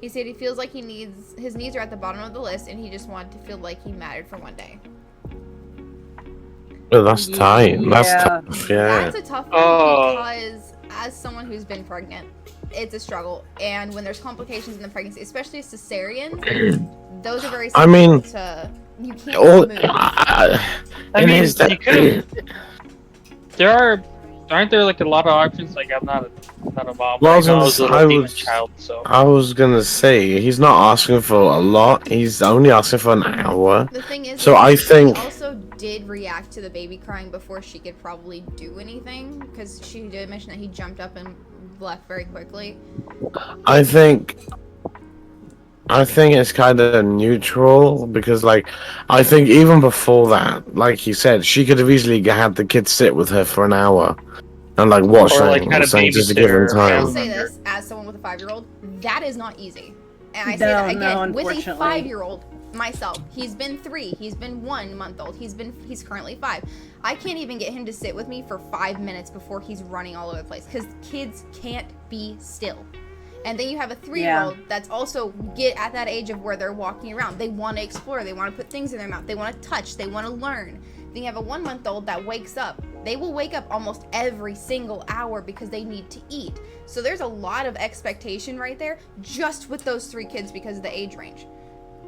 He said he feels like his needs are at the bottom of the list and he just wanted to feel like he mattered for one day. Well, that's tight. That's Yeah. tough. Yeah. That's a tough one because as someone who's been pregnant, it's a struggle. And when there's complications in the pregnancy, especially a cesarean, those are very I mean, you can't all, move. I mean, you could. Aren't there like a lot of options? Like I'm not a mom. Well, Right now, I was a little demon child, so. I was gonna say he's not asking for a lot. He's only asking for an hour. The thing is, so I think she also did react to the baby crying before she could probably do anything, because she did mention that he jumped up and left very quickly. I think it's kind of neutral because, like, I think even before that, like he said, she could have easily had the kids sit with her for an hour and like watch Or, like, had a something just to give them babysitter. I time. will say this, as someone with a 5-year-old, that is not easy. And I say No, that again, no, with a unfortunately. 5-year-old myself. He's been 3, he's been 1 month old, he's currently 5. I can't even get him to sit with me for 5 minutes before he's running all over the place, because kids can't be still. And then you have a 3-year-old that's also get at that age of where they're walking around. They want to explore, they want to put things in their mouth, they want to touch, they want to learn. Then you have a 1-month-old that wakes up. They will wake up almost every single hour because they need to eat. So there's a lot of expectation right there just with those 3 kids because of the age range.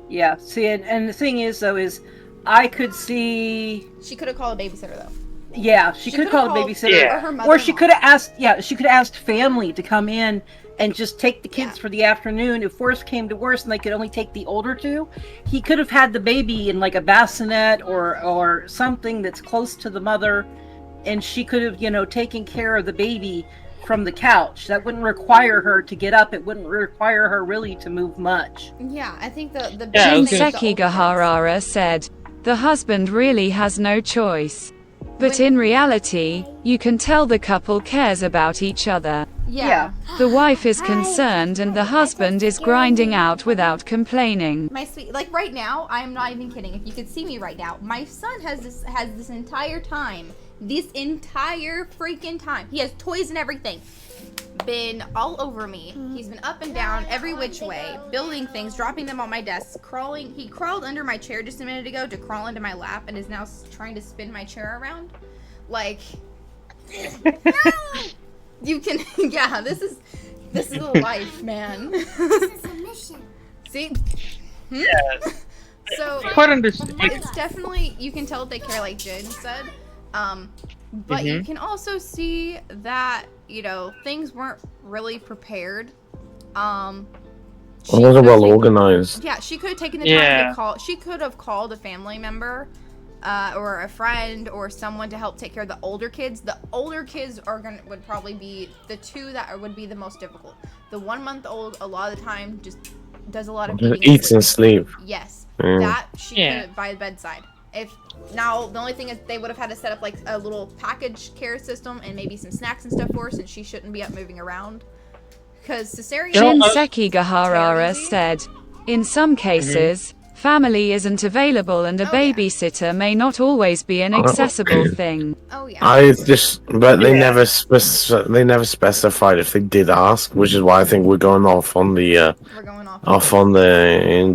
Yeah, see, and the thing is, though, is I could see... She could have called a babysitter, though. Yeah, she could have called a babysitter. Yeah. Or her Or she mother-in-law. could have asked, she could have asked family to come in and just take the kids for the afternoon. If worse came to worse and they could only take the older 2, he could have had the baby in like a bassinet or something that's close to the mother, and she could have, taken care of the baby from the couch. That wouldn't require her to get up. It wouldn't require her really to move much. Yeah, I think the Yeah, biggest thing is the Shinseki older kids. Gaharara said, the husband really has no choice. But in reality, you can tell the couple cares about each other. Yeah. The wife is concerned and the husband is grinding out without complaining. My sweet, like right now, I'm not even kidding. If you could see me right now, my son has this entire time, this entire freaking time. He has toys and everything. Been all over me. He's been up and down every which way, building things, dropping them on my desk, crawling. He crawled under my chair just a minute ago to crawl into my lap and is now trying to spin my chair around. Like, no! You can, yeah, this is a life, man. This is a mission. See? Yeah. So, Quite understand. it's definitely, you can tell they care, like Jen said. But you can also see that, things weren't really prepared. It wasn't well organized. Yeah, she could have taken the time to call. She could have called a family member, or a friend, or someone to help take care of the older kids. The older kids would probably be the 2 that would be the most difficult. The 1-month-old, a lot of the time, just does a lot of eating. Eats and sleep. Yes, Mm. that she could by the bedside. Now the only thing is they would have had to set up like a little package care system and maybe some snacks and stuff for her, since she shouldn't be up moving around. Because cesarean. Shinseki Gaharara said, in some cases, family isn't available and a babysitter may not always be an accessible thing. Oh yeah. But they never specified if they did ask, which is why I think we're going off on the We're going off.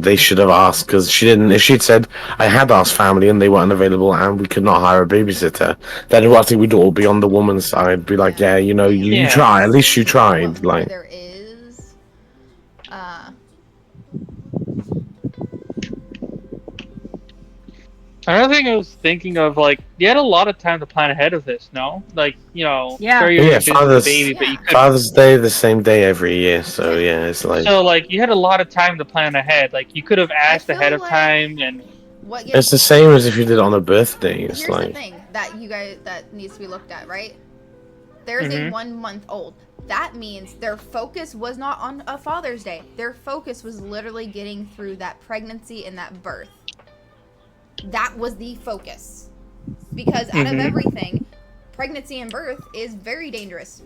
they should have asked, because she didn't. If she'd said I had asked family and they weren't available and we could not hire a babysitter, then I think we'd all be on the woman's side, be like, you try, at least you tried. Where Like, there is, Another thing I was thinking of, like, you had a lot of time to plan ahead of this, no? Like, Yeah. sure, you're Yeah, busy with the baby, but you could. Father's Day the same day every year, so yeah, it's like So, like, you had a lot of time to plan ahead. Like, you could have asked ahead feel of like time, and what it's gets the same as if you did it on a birthday. It's here's the like thing that you guys that needs to be looked at, right? There's a Mhm. 1 month old. That means their focus was not on a Father's Day. Their focus was literally getting through that pregnancy and that birth. That was the focus. Because out of Mhm. everything, pregnancy and birth is very dangerous.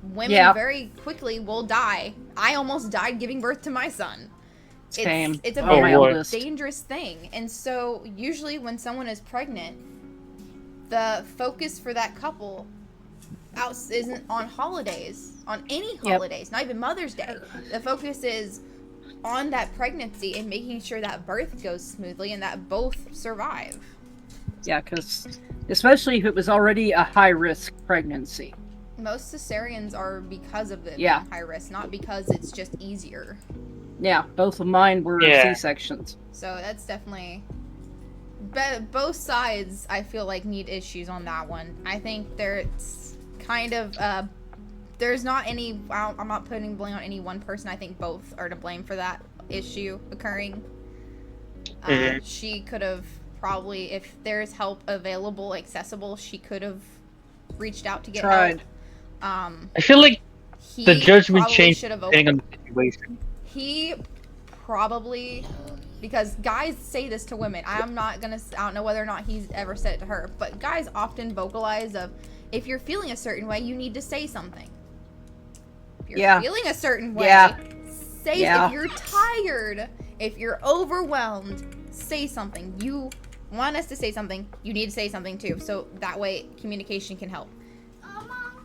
Women Yeah. very quickly will die. I almost died giving birth to my son. Same. It's a Oh, very my oldest. dangerous thing. And so usually when someone is pregnant, the focus for that couple isn't on holidays, on any holidays, not even Mother's Day. The focus is on that pregnancy and making sure that birth goes smoothly and that both survive. Yeah, because especially if it was already a high-risk pregnancy. Most cesareans are because of it Yeah. being high risk, not because it's just easier. Yeah, both of mine were Yeah. C-sections. So that's definitely... both sides, I feel like, need issues on that one. I think there's kind of... there's not any... I'm not putting blame on any one person. I think both are to blame for that issue occurring. Mhm. She could have probably, if there's help available, accessible, she could have reached out to get Tried. help. I feel like He the judgment probably changed should have depending on opened. the situation. He probably, because guys say this to women. I don't know whether or not he's ever said it to her, but guys often vocalize of, if you're feeling a certain way, you need to say something. If you're feeling a certain way, say. If you're tired, if you're overwhelmed, say something. You want us to say something, you need to say something too. So that way communication can help.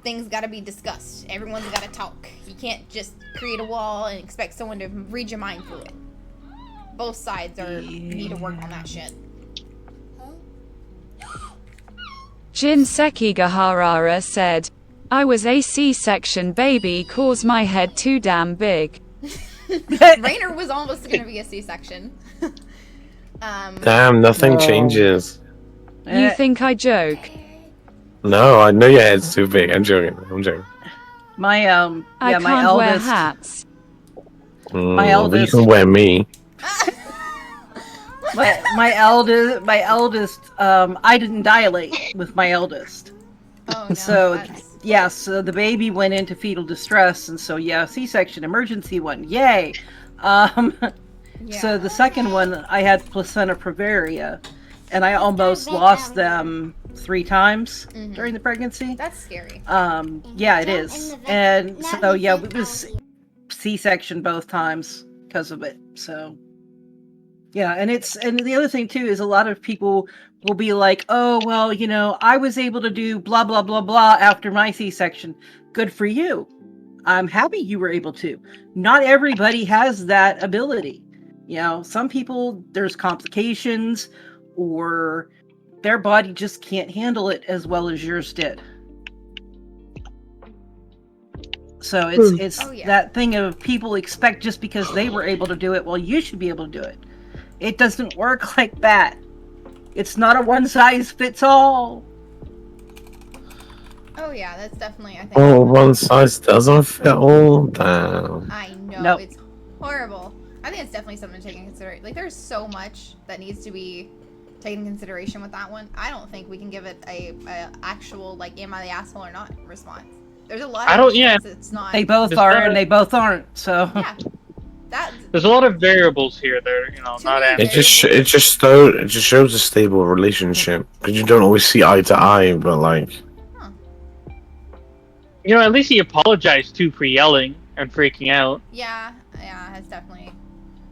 Things got to be discussed. Everyone's got to talk. You can't just create a wall and expect someone to read your mind through it. Both sides need to work on that shit. Jinseki Gaharara said, I was a C-section baby cause my head too damn big. Rainer was almost going to be a C-section. damn, nothing changes. You think I joke? No, I know your head's too big. I'm joking. My I my can't wear eldest. hats. My But you eldest. can wear me. My eldest. I didn't dilate with my eldest. Oh no. So so the baby went into fetal distress, and so C-section emergency one, yay. So the second one, I had placenta previa, and I almost lost them 3 times during the pregnancy. That's scary. Yeah, it is, and so it was C-section both times because of it. So yeah, and the other thing too is a lot of people will be like, oh well, I was able to do blah blah blah blah after my C-section. Good for you. I'm happy you were able to. Not everybody has that ability. Some people, there's complications, or their body just can't handle it as well as yours did. So it's that thing of people expect just because they were able to do it, well, you should be able to do it. It doesn't work like that. It's not a one size fits all. Oh yeah, that's definitely, I think. Oh, one size doesn't fit all. Damn. I know, Nope. It's horrible. I think it's definitely something to take into consideration. Like, there's so much that needs to be taken into consideration with that one. I don't think we can give it a actual, like, am I the asshole or not response. There's a lot of it's not. They both are and they both aren't, so. Yeah. There's a lot of variables here that are, not It just shows a stable relationship because you don't always see eye to eye, but like. At least he apologized too for yelling and freaking out. Yeah, it's definitely.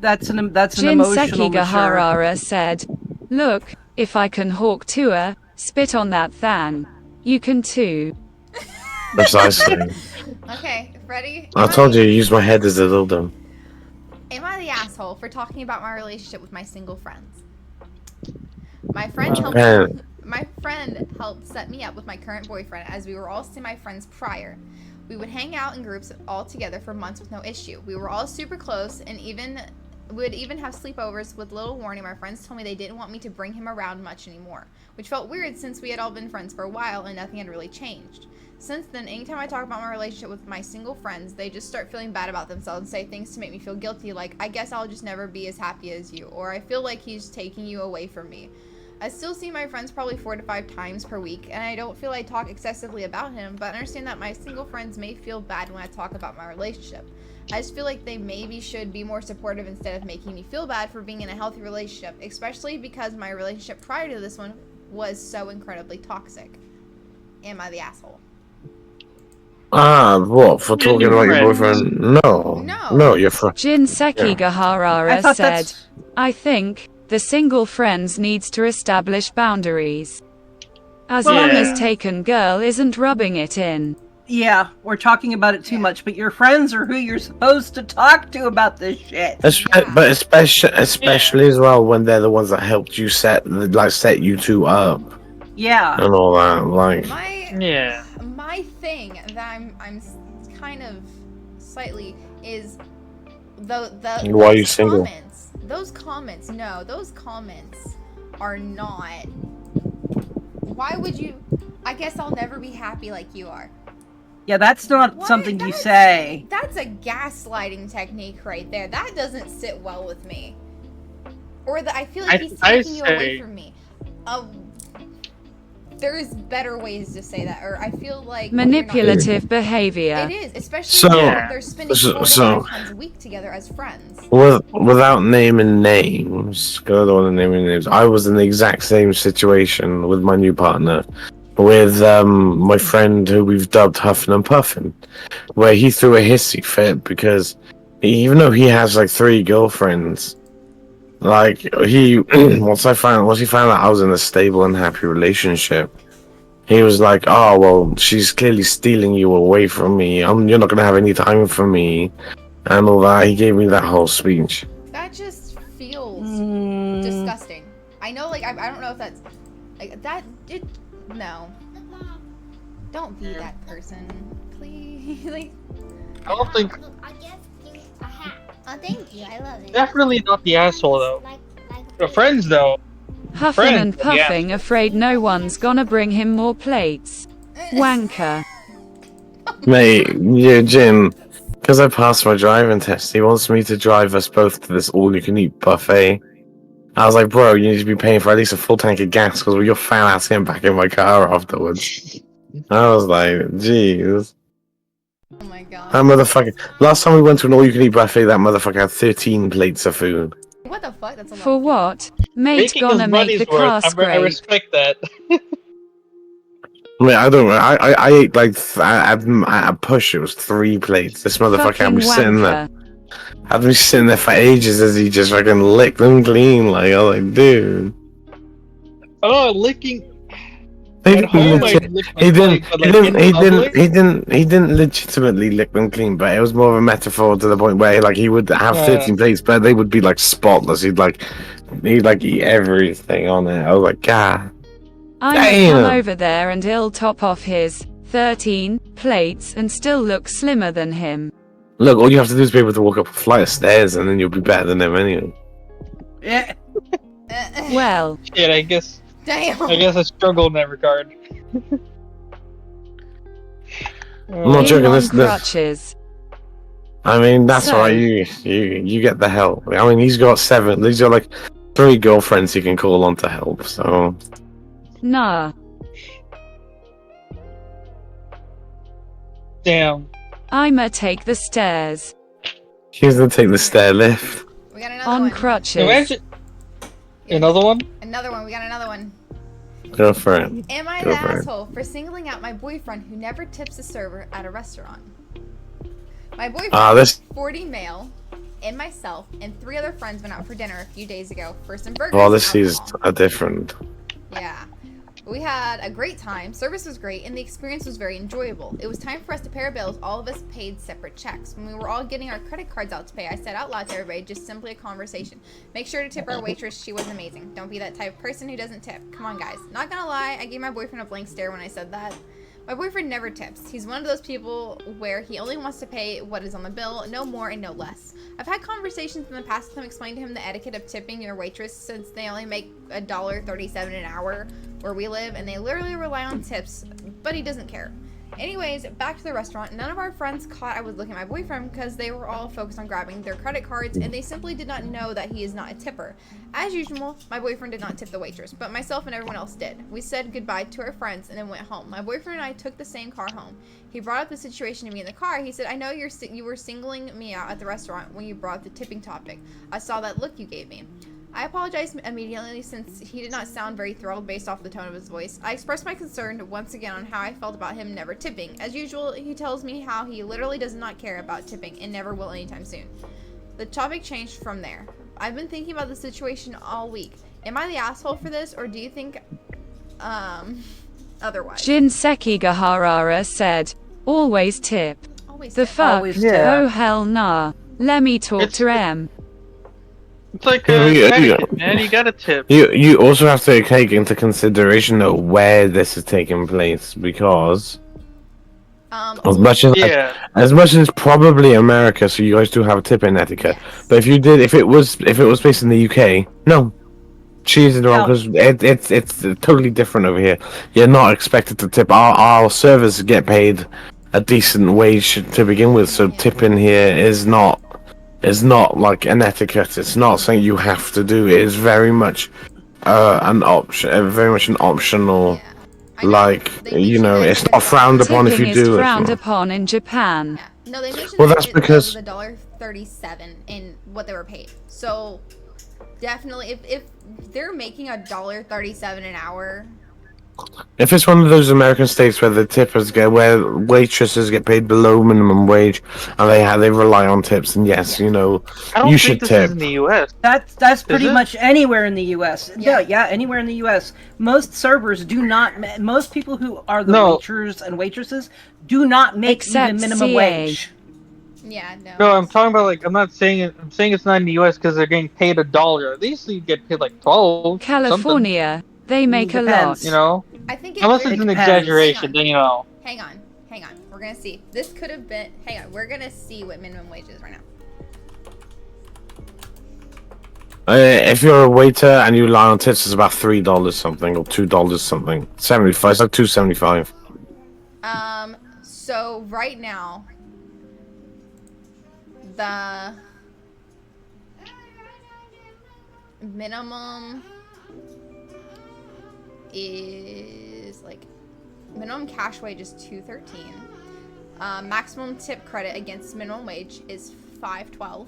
That's an emotional Jinseki Gaharara said, look, if I can hawk to her, spit on that than. You can too. Precisely. Okay, ready? I told you, use my head as a dildo. Am I the asshole for talking about my relationship with my single friends? My friend helped set me up with my current boyfriend, as we were all semi-friends prior. We would hang out in groups all together for months with no issue. We were all super close, and even would even have sleepovers with little warning. My friends told me they didn't want me to bring him around much anymore, which felt weird since we had all been friends for a while and nothing had really changed. Since then, anytime I talk about my relationship with my single friends, they just start feeling bad about themselves and say things to make me feel guilty, like, I guess I'll just never be as happy as you, or I feel like he's taking you away from me. I still see my friends probably 4 to 5 times per week, and I don't feel I talk excessively about him, but I understand that my single friends may feel bad when I talk about my relationship. I just feel like they maybe should be more supportive instead of making me feel bad for being in a healthy relationship, especially because my relationship prior to this one was so incredibly toxic. Am I the asshole? What? For talking about your friends. boyfriend? No, you're fine. Jinseki Yeah. I Gaharara thought said, that's... I think the single friends needs to establish boundaries. As Well, long yeah. as taken girl isn't rubbing it in. Yeah, we're talking about it too much, but your friends are who you're supposed to talk to about this shit. But especially as well when they're the ones that helped you set you two up Yeah. and all that. Like, My thing that I'm kind of slightly is the why are you those single? Those comments are not. Why would you? I guess I'll never be happy like you are. Yeah, that's not something you say. That's a gaslighting technique right there. That doesn't sit well with me. Or I feel like he's taking you away from me. There's better ways to say that, or I feel like Manipulative behavior. It is, especially when they're spending 4 to 5 times a week together as friends. Without naming names, because I don't want to name any names, I was in the exact same situation with my new partner, with my friend who we've dubbed Huffin' and Puffin, where he threw a hissy fit because even though he has like 3 girlfriends, like he once he found out I was in a stable and happy relationship, he was like, "Oh well, she's clearly stealing you away from me. You're not gonna have any time for me," and all that. He gave me that whole speech. That just feels disgusting. I know, like, I don't know if that's like that. No, don't be that person, please. Like, I don't think. I guess you a hat. Oh, thank you. I love it. Definitely not the asshole though. The friends though. Huffing and puffing, afraid no one's gonna bring him more plates. Wanker. Mate, yeah, Jin, because I passed my driving test, he wants me to drive us both to this all-you-can-eat buffet. I was like, bro, you need to be paying for at least a full tank of gas because your fat ass getting back in my car afterwards. I was like, jeez. oh my god. That motherfucker. Last time we went to an all-you-can-eat buffet, that motherfucker had 13 plates of food. What the fuck? That's a lot. For what? Mate Making gonna his make money's the car worth. I scrape. respect that. I mean, I don't know. I ate like at a push. It was 3 plates. This motherfucker had me sitting there. Had me sitting there for ages as he just fucking licked them clean. Like, I was like, dude. Oh, licking. He At home, I didn't. lick my He plate, but, like, in public? He didn't legitimately lick them clean. But it was more of a metaphor to the point where like he would have 13 plates, but they would be like spotless. He'd eat everything on it. I was like, God. I'm gonna come over there and he'll top off his 13 plates and still look slimmer than him. Look, all you have to do is be able to walk up a flight of stairs, and then you'll be better than him anyway. Yeah. Well. Yeah, I guess. Damn. I guess I struggle in that regard. I'm not joking. This, crutches. I mean, that's So- right. You get the help. I mean, he's got 7. He's got like 3 girlfriends he can call on to help. So Nah. Damn. I'ma take the stairs. he's gonna take the stair lift. We got another On one. crutches. Imagine another one. Another one. We got another one. Go for it. Am I Go the for it. asshole for singling out my boyfriend who never tips a server at a restaurant? My boyfriend, this- 40 male, and myself and 3 other friends went out for dinner a few days ago for some burgers. Well, and this is alcohol. a different. Yeah. We had a great time, service was great, and the experience was very enjoyable. It was time for us to pay our bills. All of us paid separate checks. When we were all getting our credit cards out to pay, I said out loud to everybody, just simply a conversation. Make sure to tip our waitress, she was amazing. Don't be that type of person who doesn't tip. Come on, guys. Not gonna lie, I gave my boyfriend a blank stare when I said that. My boyfriend never tips. He's one of those people where he only wants to pay what is on the bill, no more and no less. I've had conversations in the past with him explaining to him the etiquette of tipping your waitress since they only make $1.37 an hour where we live and they literally rely on tips, but he doesn't care. Anyways, back to the restaurant. None of our friends caught I was looking at my boyfriend because they were all focused on grabbing their credit cards and they simply did not know that he is not a tipper. As usual, my boyfriend did not tip the waitress, but myself and everyone else did. We said goodbye to our friends and then went home. My boyfriend and I took the same car home. He brought up the situation to me in the car. He said, I know you were singling me out at the restaurant when you brought up the tipping topic. I saw that look you gave me. I apologized immediately since he did not sound very thrilled based off the tone of his voice. I expressed my concern once again on how I felt about him never tipping. As usual, he tells me how he literally does not care about tipping and never will anytime soon. The topic changed from there. I've been thinking about the situation all week. Am I the asshole for this, or do you think otherwise? Shinseki Gaharara said, always tip. Always The tip. fuck? Always tip. Oh hell nah. Let me talk It's- to M. It's like Yeah, etiquette, man. You gotta tip. You also have to take into consideration though where this is taking place, because as much as Yeah. as much as it's probably America, so you guys do have a tipping etiquette. Yes. But if it was based in the UK, no, she's in the wrong, because it's totally different over here. You're not expected to tip. Our servers get paid a decent wage to begin with, so tipping here is not like an etiquette. It's not something you have to do. It is very much an option, very much an optional. Yeah. I know. Like, They mentioned you know, that it's in not the- frowned upon if Tipping you is do frowned it. upon in Japan. Yeah. No, they mentioned Well, that that's it because- was $1.37 in what they were paid. So definitely, if they're making $1.37 an hour, If it's one of those American states where where waitresses get paid below minimum wage, and they rely on tips, and yes, you know, I don't you think should this tip. is in the U.S. That's pretty it? much anywhere in the U.S. Yeah. Yeah, anywhere in the U.S. Most servers do not. Most people who are the No. waiters and waitresses do not make Except even minimum CA. wage. yeah, no. No, I'm talking about, like, I'm not saying it. I'm saying it's not in the U.S. because they're getting paid $1. They usually get paid like 12. California, they make a lot. Depends. You know, I think it unless really it's an depends. exaggeration, then you know. Hang on. We're gonna see. This could have been. Hang on. We're gonna see what minimum wage is right now. If you're a waiter and you rely on tips, it's about $3 something or $2 something. 75. It's like $2.75. So right now, the minimum is like minimum cash wage is $2.13. Maximum tip credit against minimum wage is $5.12.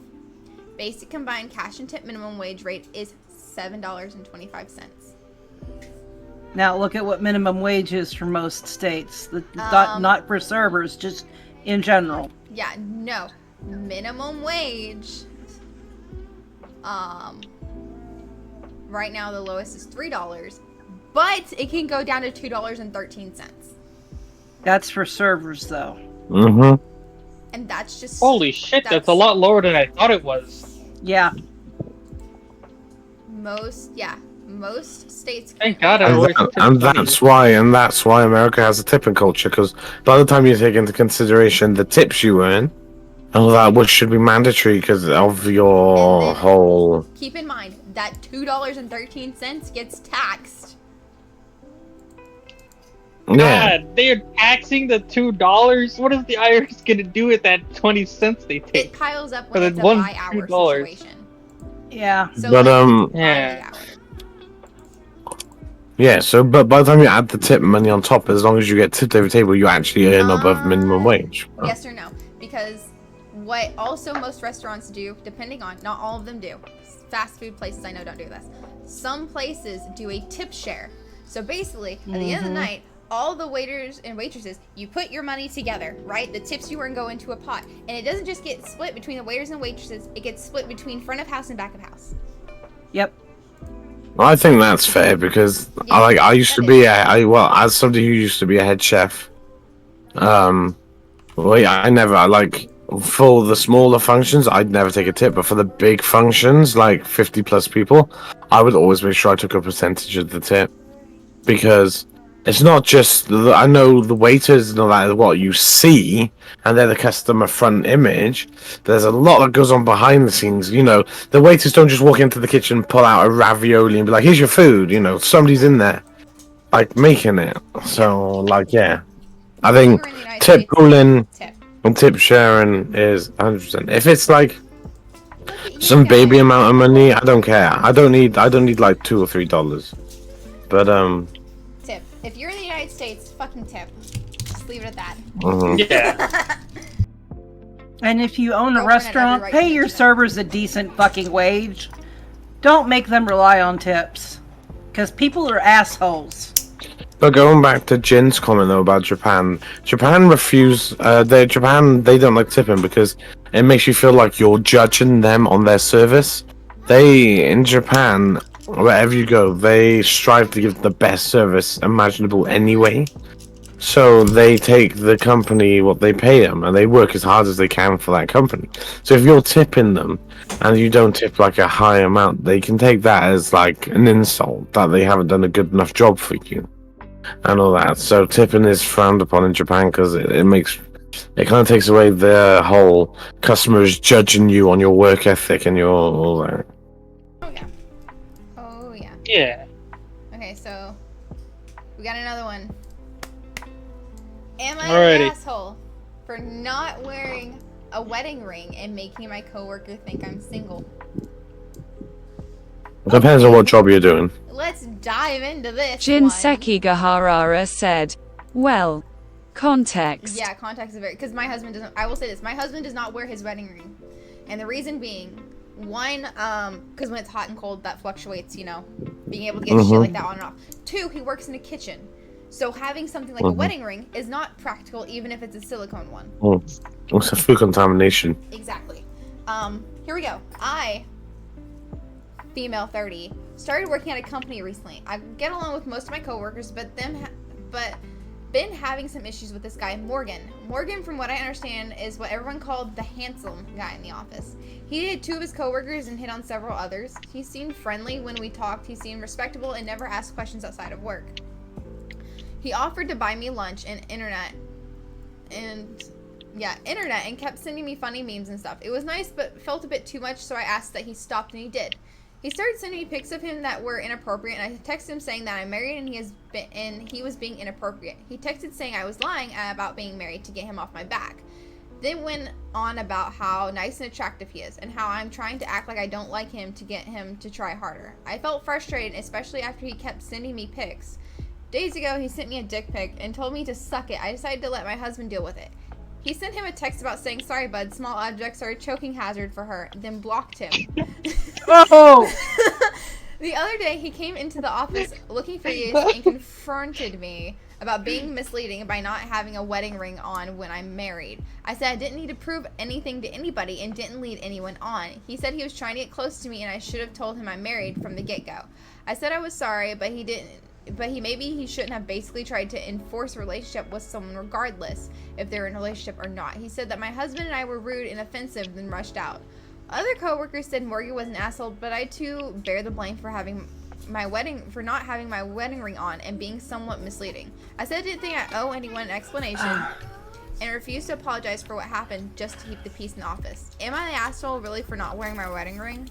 Basic combined cash and tip minimum wage rate is $7.25. Now look at what minimum wage is for most states. Um, Not for servers, just in general. Yeah, no. Minimum wage. Right now the lowest is $3, but it can go down to $2.13. That's for servers, though. Mm-hmm. And that's just Holy shit, that's a lot lower than I thought it was. Yeah. most states. Thank God I And, always that's why America has a tipping culture, because by the time you take into consideration the tips you earn, and all that, which should be mandatory because of your And then- whole. Keep in mind that $2.13 gets taxed. Yeah. God, they're taxing the $2. What is the IRS gonna do with that 20 cents they It take? piles up For when the it's a one by hour $2. situation. Yeah. So But, like, it's by Yeah. the hour. Yeah, so but by the time you add the tip money on top, as long as you get tipped over the table, you actually earn above minimum wage. Yes or no? Because what also most restaurants do, depending on, not all of them do. Fast food places I know don't do this. Some places do a tip share. So basically, at the end of the night, all the waiters and waitresses, you put your money together, right? The tips you earn go into a pot. And it doesn't just get split between the waiters and waitresses, it gets split between front of house and back of house. Yep. I think that's fair because Yeah, I used to that be is. as somebody who used to be a head chef. Well, yeah, I never like for the smaller functions, I'd never take a tip, but for the big functions, like 50 plus people, I would always make sure I took a percentage of the tip because it's not just I know the waiters and all that is what you see, and they're the customer front image. There's a lot that goes on behind the scenes. The waiters don't just walk into the kitchen, pull out a ravioli, and be like, "Here's your food." Somebody's in there, like making it. So, like, yeah, I If you think were in the United tip States, pooling tip. and tip sharing is 100%. If it's like Look at you some baby guys. amount of money, I don't care. I don't need like $2 or $3. But Tip. If you're in the United States, fucking tip. Just leave it at that. Yeah. And if you own a Girlfriend had every restaurant, right to pay your mention it. servers a decent fucking wage. Don't make them rely on tips. Because people are assholes. But going back to Jin's comment though about Japan, Japan they don't like tipping because it makes you feel like you're judging them on their service. In Japan, wherever you go, they strive to give the best service imaginable anyway. So they take the company what they pay them, and they work as hard as they can for that company. So if you're tipping them, and you don't tip like a high amount, they can take that as like an insult that they haven't done a good enough job for you, and all that. So tipping is frowned upon in Japan because it kind of takes away the whole customers judging you on your work ethic and your all that. Oh yeah. Oh yeah. Yeah. Okay, so we got another one. Am I Alrighty. an asshole for not wearing a wedding ring and making my coworker think I'm single? Depends on what job you're doing. Let's dive into this one. Jinseki Gaharara said, well, context. Yeah, context is very, because my husband doesn't, I will say this, my husband does not wear his wedding ring. And the reason being, one, because when it's hot and cold, that fluctuates, being able to get shit like that on and off. Two, he works in a kitchen. So having something like a wedding ring is not practical, even if it's a silicone one. It's a food contamination. Exactly. Here we go. I, female 30, started working at a company recently. I get along with most of my coworkers, but been having some issues with this guy, Morgan. Morgan, from what I understand, is what everyone called the handsome guy in the office. He dated 2 of his coworkers and hit on several others. He seemed friendly when we talked. He seemed respectable and never asked questions outside of work. He offered to buy me lunch and internet and kept sending me funny memes and stuff. It was nice, but felt a bit too much, so I asked that he stopped, and he did. He started sending me pics of him that were inappropriate, and I texted him saying that I'm married and he was being inappropriate. He texted saying I was lying about being married to get him off my back. Then went on about how nice and attractive he is, and how I'm trying to act like I don't like him to get him to try harder. I felt frustrated, especially after he kept sending me pics. Days ago, he sent me a dick pic and told me to suck it. I decided to let my husband deal with it. He sent him a text about saying, sorry, bud, small objects are a choking hazard for her, then blocked him. Oh! The other day, he came into the office looking furious and confronted me about being misleading by not having a wedding ring on when I'm married. I said I didn't need to prove anything to anybody and didn't lead anyone on. He said he was trying to get close to me and I should have told him I'm married from the get-go. I said I was sorry, but he shouldn't have basically tried to enforce a relationship with someone regardless if they're in a relationship or not. He said that my husband and I were rude and offensive, then rushed out. Other coworkers said Morgan was an asshole, but I too bear the blame for not having my wedding ring on and being somewhat misleading. I said I didn't think I owe anyone an explanation and refused to apologize for what happened just to keep the peace in the office. Am I the asshole really for not wearing my wedding ring?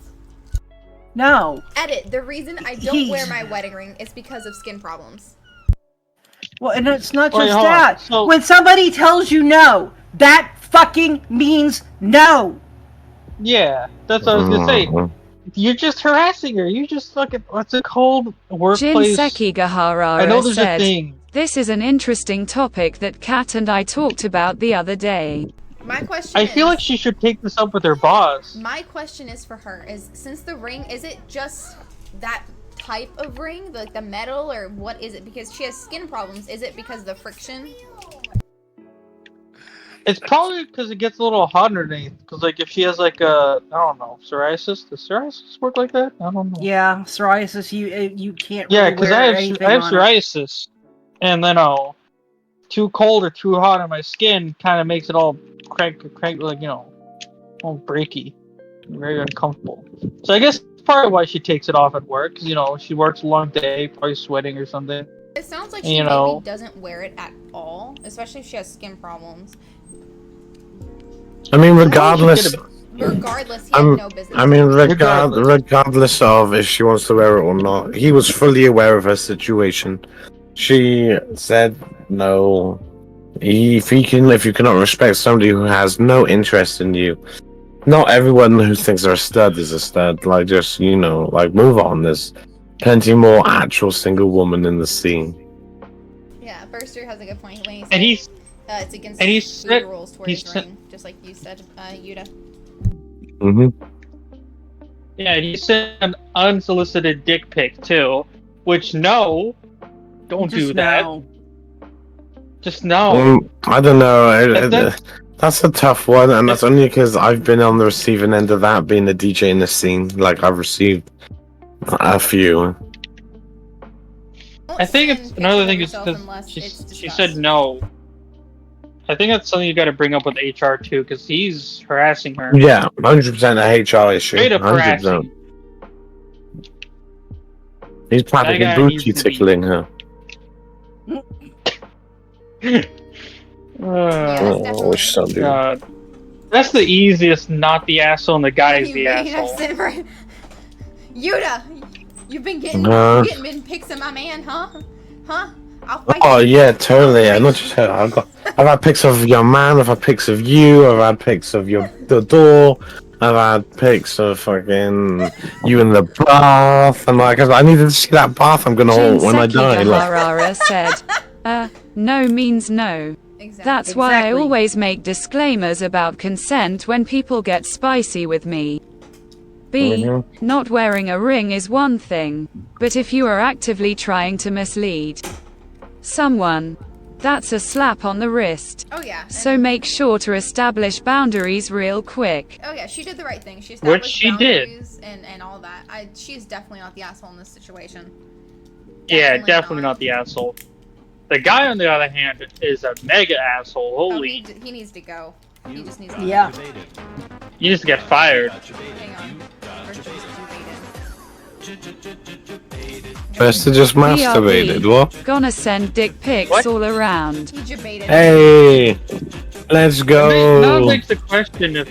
No. Edit. The reason I don't wear my wedding ring is because of skin problems. Well, and it's not Wait, just hold on. that. So- When somebody tells you no, that fucking means no. Yeah, that's what I was gonna say. You're just harassing her. You just fucking. What's it called? Workplace. Jinseki I Gaharara know there's a said, thing. this is an interesting topic that Kat and I talked about the other day. My question I is, feel like she should take this up with her boss. my question is for her is, since the ring, is it just that type of ring, like the metal, or what is it? Because she has skin problems. Is it because of the friction? It's probably because it gets a little hot underneath. Because like if she has like I don't know, psoriasis. Does psoriasis work like that? I don't know. Yeah, psoriasis. You can't. Yeah, really because wear I anything have on it. psoriasis, and then too cold or too hot on my skin kind of makes it all crank like all breaky, very uncomfortable. So I guess part of why she takes it off at work, 'cause, she works a long day, probably sweating or something. It sounds like she You maybe know. doesn't wear it at all, especially if she has skin problems. I mean, regardless, Regardless, he had no business. I mean, Regardless. regardless of if she wants to wear it or not, he was fully aware of her situation. She said no. If you cannot respect somebody who has no interest in you, not everyone who thinks they're a stud is a stud. Like, just like move on. There's plenty more actual single woman in the scene. Yeah, Burster has a good point when he said And he's it's against and he food said- rules to wear he his said- ring, just like you said, Yuta. Yeah, and he sent an unsolicited dick pic too. Which don't Just do that. no. Just no. I don't know. That's- That's a tough one, and that's only because I've been on the receiving end of that, being a DJ in the scene. Like, I've received a few. I think it's another thing is because she said no. I think that's something you got to bring up with HR too, because he's harassing her. Yeah, 100% a HR issue. Straight up 100%. harassing. He's practically That guy booty needs to be- tickling her. Which some do. God. That's the easiest, not the asshole, and the guy's You the mean asshole. I've said right. Yuta, you've been getting pics of my man, huh? Huh? I'll fight Oh you. yeah, totally. I'm not just her. I've had pics of your man. I've had pics of you. I've had pics of the door. I've had pics of fucking you in the bath. And like, I needed to see that bath I'm gonna hold when I die. Like, Harara said, no means no. Exactly. That's why I always make disclaimers about consent when people get spicy with me. B. Not wearing a ring is one thing, but if you are actively trying to mislead someone, that's a slap on the wrist. Oh yeah. So make sure to establish boundaries real quick. Oh yeah, she did the right thing. She Which established she did. boundaries and all that. She's definitely not the asshole in this situation. Yeah, definitely not the asshole. The guy, on the other hand, is a mega asshole. Oh, Holy. he needs to go. He just needs to Yeah. You just get fired. Hang on. First he's debated. first to just masturbated. What? Gonna send dick pics What? all around. He debated. Hey, let's Now go. begs the question of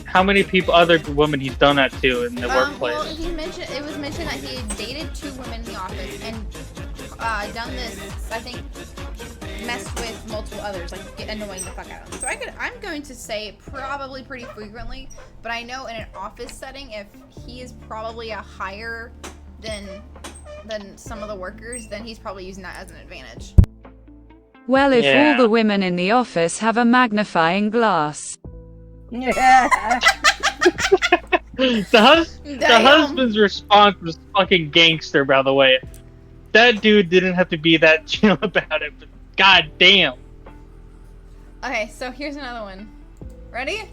how many other women he's done that to in the workplace. Well, it was mentioned that he had dated 2 women in the office and done this, I think, messed with multiple others, like annoying the fuck out of them. So I'm going to say probably pretty frequently, but I know in an office setting, if he is probably a higher than some of the workers, then he's probably using that as an advantage. Well, if Yeah. all the women in the office have a magnifying glass. Yeah. The Damn. husband's response was fucking gangster, by the way. That dude didn't have to be that chill about it, but god damn. Okay, so here's another one. Ready?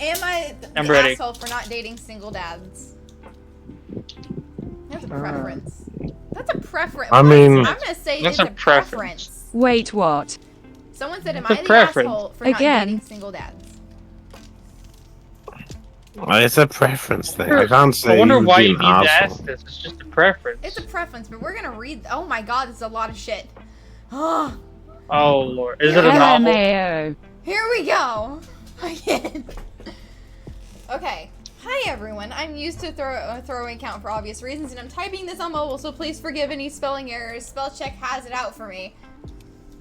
Am I I'm the ready. asshole for not dating single dads? That's a preference. That's a preference. I mean- I'm gonna say That's it's a a preference. preference. Wait, what? Someone said, "Am It's a I the preference. asshole for Again. not dating single dads?" It's a preference thing. I can't say. I wonder you'd why be you an need to arsehole. ask this. It's just a preference. It's a preference, but we're gonna read. Oh my god, this is a lot of shit. Oh, Oh lord. Is it a novel? LMAO. here we go. Again. Okay. Hi everyone. I'm used to throwaway count for obvious reasons, and I'm typing this on mobile, so please forgive any spelling errors. Spell check has it out for me.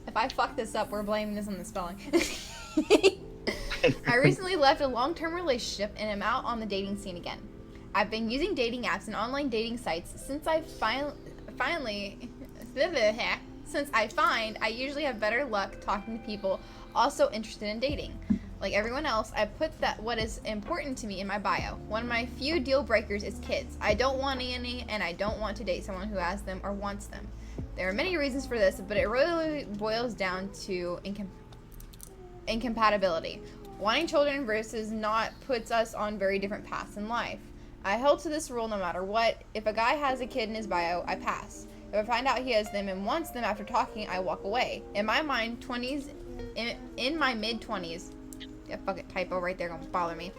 If I fuck this up, we're blaming this on the spelling. I recently left a long-term relationship and am out on the dating scene again. I've been using dating apps and online dating sites since I find I usually have better luck talking to people also interested in dating. Like everyone else, I put that what is important to me in my bio. One of my few deal breakers is kids. I don't want any, and I don't want to date someone who has them or wants them. There are many reasons for this, but it really boils down to incompatibility. Wanting children versus not puts us on very different paths in life. I held to this rule no matter what. If a guy has a kid in his bio, I pass. If I find out he has them and wants them after talking, I walk away. In my mind, in my mid-20s, yeah, fuck it, typo right there, gonna bother me.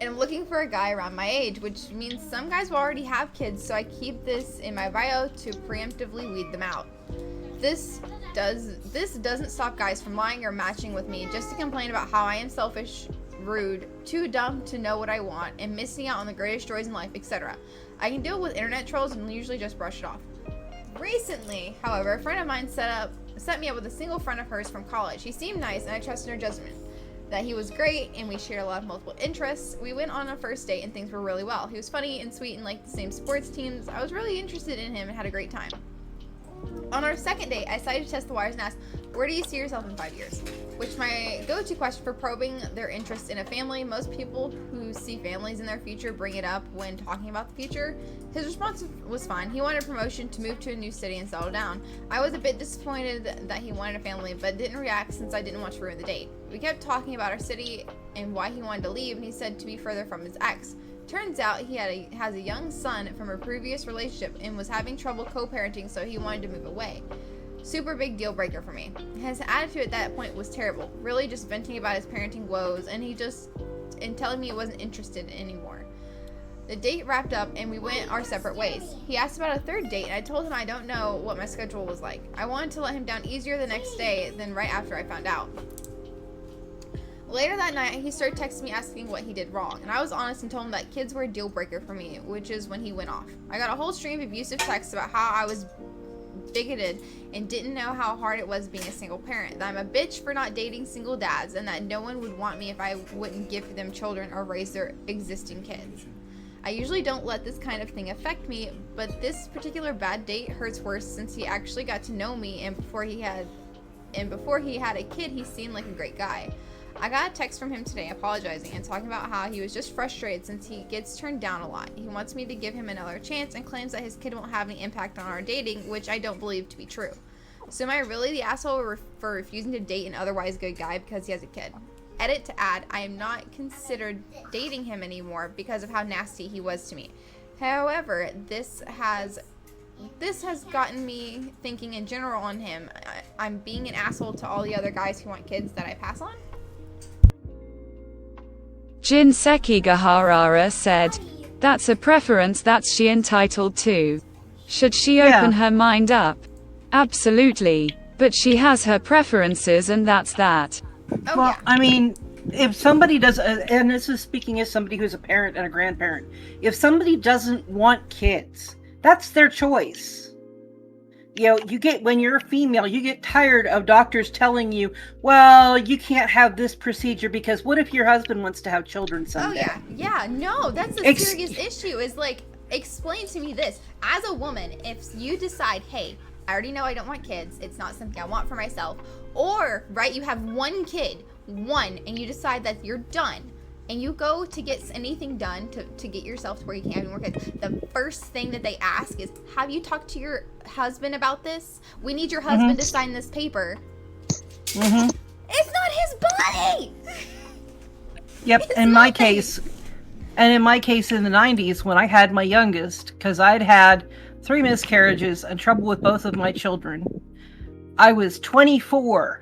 And I'm looking for a guy around my age, which means some guys will already have kids, so I keep this in my bio to preemptively weed them out. This doesn't stop guys from lying or matching with me just to complain about how I am selfish, rude, too dumb to know what I want, and missing out on the greatest joys in life, etc. I can deal with internet trolls and usually just brush it off. Recently, however, a friend of mine set me up with a single friend of hers from college. He seemed nice and I trusted her judgment. That he was great and we shared a lot of multiple interests. We went on a first date and things were really well. He was funny and sweet and liked the same sports teams. I was really interested in him and had a great time. On our second date, I decided to test the waters and asked, where do you see yourself in 5 years? Which my go-to question for probing their interest in a family. Most people who see families in their future bring it up when talking about the future. His response was fine. He wanted a promotion to move to a new city and settle down. I was a bit disappointed that he wanted a family, but didn't react since I didn't want to ruin the date. We kept talking about our city and why he wanted to leave, and he said to be further from his ex. Turns out he has a young son from a previous relationship and was having trouble co-parenting, so he wanted to move away. Super big deal breaker for me. His attitude at that point was terrible, really just venting about his parenting woes, and telling me he wasn't interested anymore. The date wrapped up and we went our separate ways. He asked about a third date and I told him I don't know what my schedule was like. I wanted to let him down easier the next day than right after I found out. Later that night, he started texting me asking what he did wrong, and I was honest and told him that kids were a deal breaker for me, which is when he went off. I got a whole stream of abusive texts about how I was bigoted and didn't know how hard it was being a single parent, that I'm a bitch for not dating single dads, and that no one would want me if I wouldn't give them children or raise their existing kids. I usually don't let this kind of thing affect me, but this particular bad date hurts worse since he actually got to know me, and before he had a kid, he seemed like a great guy. I got a text from him today apologizing and talking about how he was just frustrated since he gets turned down a lot. He wants me to give him another chance and claims that his kid won't have any impact on our dating, which I don't believe to be true. So am I really the asshole for refusing to date an otherwise good guy because he has a kid? Edit to add, I am not considered dating him anymore because of how nasty he was to me. However, this has gotten me thinking in general on him. I'm being an asshole to all the other guys who want kids that I pass on? Jinseki Gaharara said, that's a preference that's she entitled to. Should she open her mind up? Absolutely. But she has her preferences and that's that. Oh, well, yeah. I mean, if somebody does, and this is speaking as somebody who's a parent and a grandparent, if somebody doesn't want kids, that's their choice. You know, when you're a female, you get tired of doctors telling you, well, you can't have this procedure because what if your husband wants to have children someday? Oh, yeah. No, that's a serious issue. Is like, explain to me this. As a woman, if you decide, hey, I already know I don't want kids, it's not something I want for myself, or, right, you have one kid, and you decide that you're done, and you go to get anything done to get yourself to where you can't have any more kids, the first thing that they ask is, have you talked to your husband about this? We need your husband to sign this paper. It's not his body! Yep, in my case in the 90s, when I had my youngest, because I'd had 3 miscarriages and trouble with both of my children, I was 24.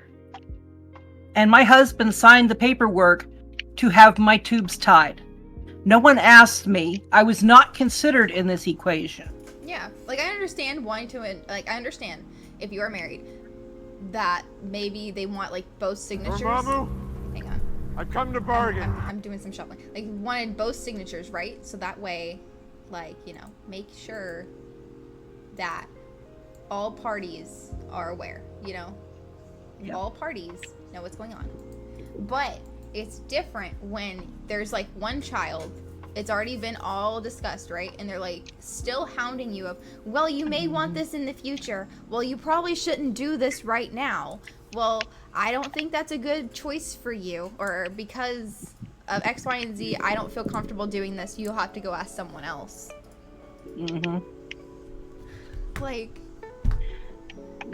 And my husband signed the paperwork to have my tubes tied. No one asked me. I was not considered in this equation. Yeah, like I understand wanting to, I understand if you are married that maybe they want like both signatures. Hang on. I've come to bargain. I'm doing some shuffling. Like wanted both signatures, right? So that way, like, you know, make sure that all parties are aware, you know? Yep. All parties know what's going on. But it's different when there's like one child, it's already been all discussed, right? And they're like still hounding you of, well, you may want this in the future. Well, you probably shouldn't do this right now. Well, I don't think that's a good choice for you, or because of X, Y, and Z, I don't feel comfortable doing this. You'll have to go ask someone else. Like,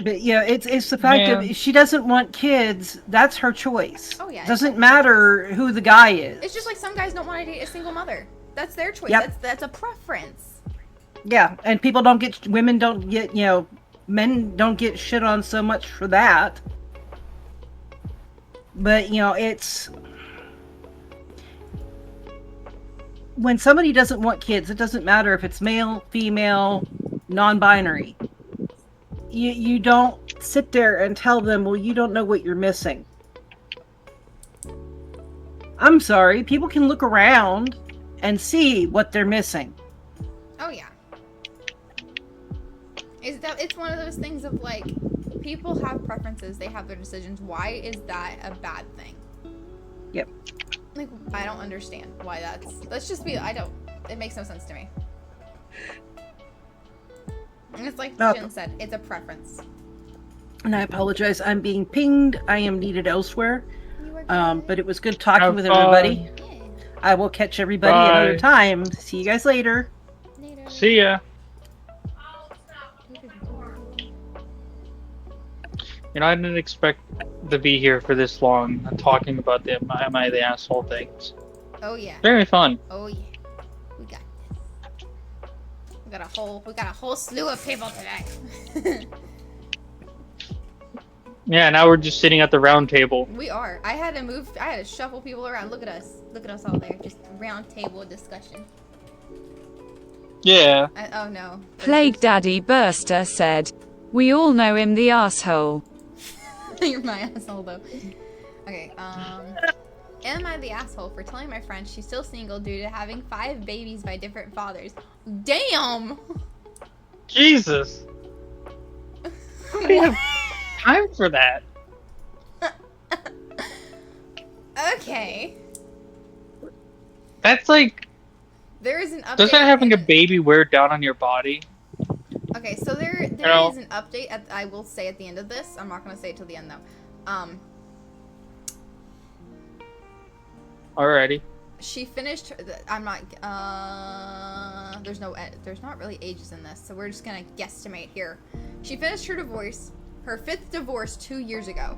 but yeah, it's the fact of if she doesn't want kids, that's her choice. Oh yeah. Doesn't matter who the guy is. It's just like some guys don't want to date a single mother. That's their choice. Yep. That's a preference. Yeah, and women don't get, you know, men don't get shit on so much for that. But, you know, when somebody doesn't want kids, it doesn't matter if it's male, female, non-binary. You don't sit there and tell them, well, you don't know what you're missing. I'm sorry, people can look around and see what they're missing. Oh yeah. It's one of those things of like, people have preferences, they have their decisions. Why is that a bad thing? Yep. Like, I don't understand why let's just be, it makes no sense to me. And it's like Jen said, it's a preference. And I apologize, I'm being pinged. I am needed elsewhere. But it was good talking with fun. everybody. I will catch everybody another time. See you guys later. See ya. You know, I didn't expect to be here for this long talking about the am I the asshole things. Oh yeah. Very fun. Oh yeah. We got this. We got a whole slew of people today. Yeah, now we're just sitting at the round table. We are. I had to shuffle people around. Look at us. Look at us all there. Just round table discussion. Yeah. Oh no. Plague Daddy Burster said, "We all know him, the asshole." You're my asshole though. Okay, am I the asshole for telling my friend she's still single due to having 5 babies by different fathers? Damn! Jesus! I don't have time for that. Okay. That's like... There is an update. Doesn't having a baby wear down on your body? Okay, so there is an update, I will say at the end of this. I'm not going to say it till the end though. Alrighty. She finished, I'm not, there's not really ages in this, so we're just gonna guesstimate here. She finished her divorce, her 5th divorce 2 years ago.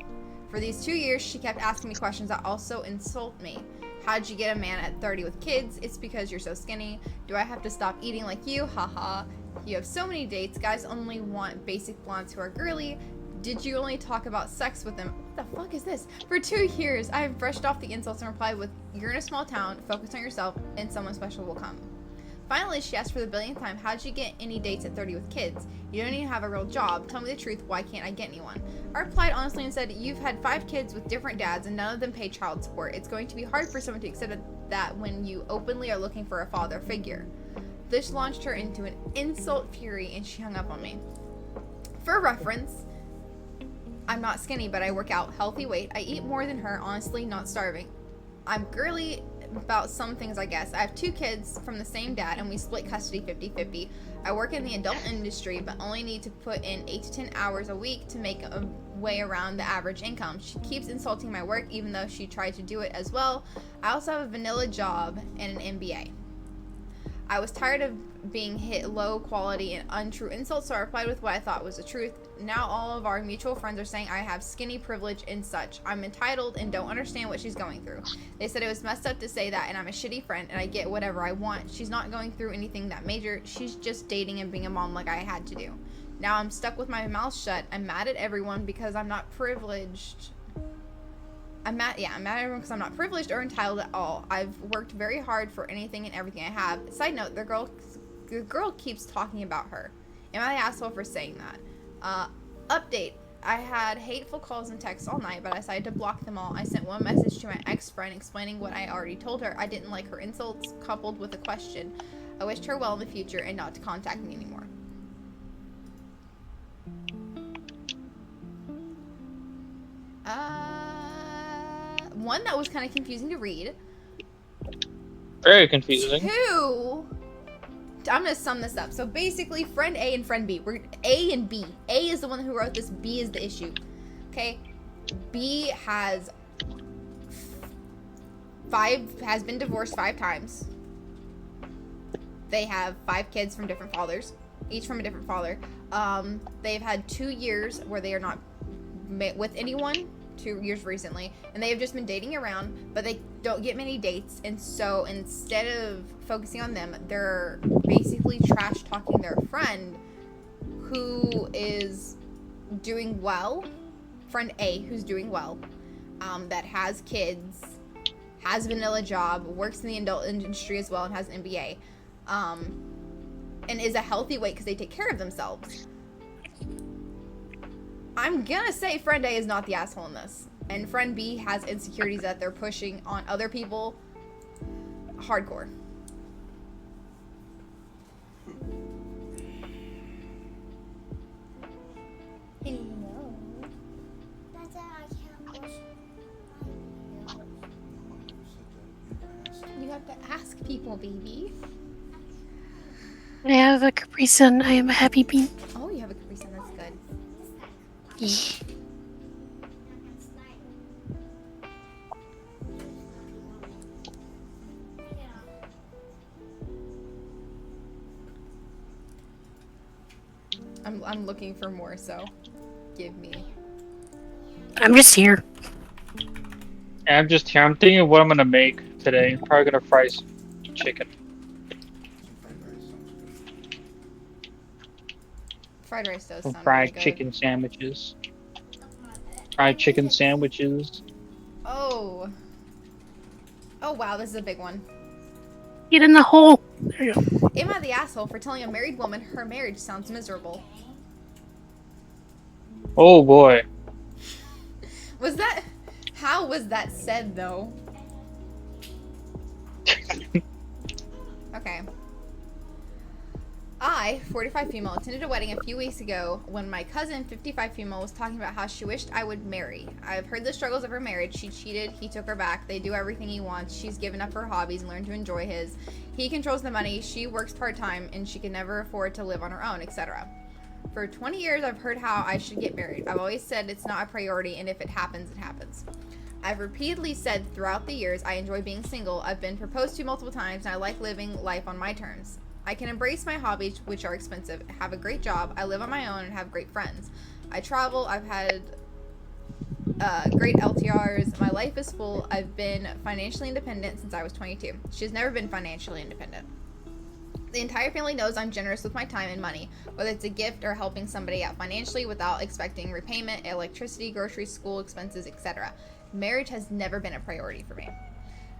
For these 2 years, she kept asking me questions that also insult me. How'd you get a man at 30 with kids? It's because you're so skinny. Do I have to stop eating like you? Haha. You have so many dates. Guys only want basic blondes who are girly. Did you only talk about sex with them? What the fuck is this? For 2 years, I have brushed off the insults and replied with, you're in a small town, focus on yourself, and someone special will come. Finally, she asked for the 1000th time, how'd you get any dates at 30 with kids? You don't even have a real job. Tell me the truth, why can't I get anyone? I replied honestly and said, you've had 5 kids with different dads and none of them pay child support. It's going to be hard for someone to accept that when you openly are looking for a father figure. This launched her into an insult fury and she hung up on me. For reference, I'm not skinny, but I work out, healthy weight. I eat more than her, honestly, not starving. I'm girly about some things, I guess. I have 2 kids from the same dad, and we split custody 50-50. I work in the adult industry, but only need to put in 8 to 10 hours a week to make a way around the average income. She keeps insulting my work, even though she tried to do it as well. I also have a vanilla job and an MBA. I was tired of being hit low quality and untrue insults, so I replied with what I thought was the truth. Now all of our mutual friends are saying I have skinny privilege and such. I'm entitled and don't understand what she's going through. They said it was messed up to say that and I'm a shitty friend and I get whatever I want. She's not going through anything that major. She's just dating and being a mom like I had to do. Now I'm stuck with my mouth shut. I'm mad at everyone because I'm not privileged. I'm mad at everyone because I'm not privileged or entitled at all. I've worked very hard for anything and everything I have. Side note, the girl keeps talking about her. Am I the asshole for saying that? Update. I had hateful calls and texts all night, but I decided to block them all. I sent one message to my ex-friend explaining what I already told her. I didn't like her insults, coupled with a question. I wished her well in the future and not to contact me anymore. One that was kind of confusing to read. Very confusing. 2, I'm gonna sum this up. So basically, friend A and friend B. We're A and B. A is the one who wrote this. B is the issue. Okay. B has been divorced 5 times. They have 5 kids from different fathers, each from a different father. They've had 2 years where they are not with anyone. 2 years recently, and they have just been dating around, but they don't get many dates, and so instead of focusing on them, they're basically trash talking their friend who is doing well, friend A who's doing well, that has kids, has a vanilla job, works in the adult industry as well, and has an MBA, and is a healthy weight because they take care of themselves. I'm gonna say friend A is not the asshole in this, and friend B has insecurities that they're pushing on other people hardcore. Hello. That's how I can't wash You have to ask people, baby. I have a Capri Sun. I am a happy bean. Oh, you have a Capri Sun, that's good. Yeah. I'm looking for more, so give me. I'm just here. I'm just here. I'm thinking of what I'm gonna make today. I'm probably gonna fry some chicken. Fried rice does Some sound fried really good. chicken sandwiches. Fried chicken sandwiches. Oh. Oh wow, this is a big one. Get in the hole. There you go. Am I the asshole for telling a married woman her marriage sounds miserable? Oh boy. Was that... How was that said, though? Okay. I, 45 female, attended a wedding a few weeks ago when my cousin, 55 female, was talking about how she wished I would marry. I've heard the struggles of her marriage. She cheated, he took her back, they do everything he wants, she's given up her hobbies and learned to enjoy his. He controls the money, she works part-time, and she can never afford to live on her own, etc. For 20 years, I've heard how I should get married. I've always said it's not a priority, and if it happens, it happens. I've repeatedly said throughout the years I enjoy being single. I've been proposed to multiple times, and I like living life on my terms. I can embrace my hobbies, which are expensive, have a great job, I live on my own, and have great friends. I travel, I've had great LTRs, my life is full, I've been financially independent since I was 22. She's never been financially independent. The entire family knows I'm generous with my time and money, whether it's a gift or helping somebody out financially without expecting repayment, electricity, groceries, school expenses, etc. Marriage has never been a priority for me.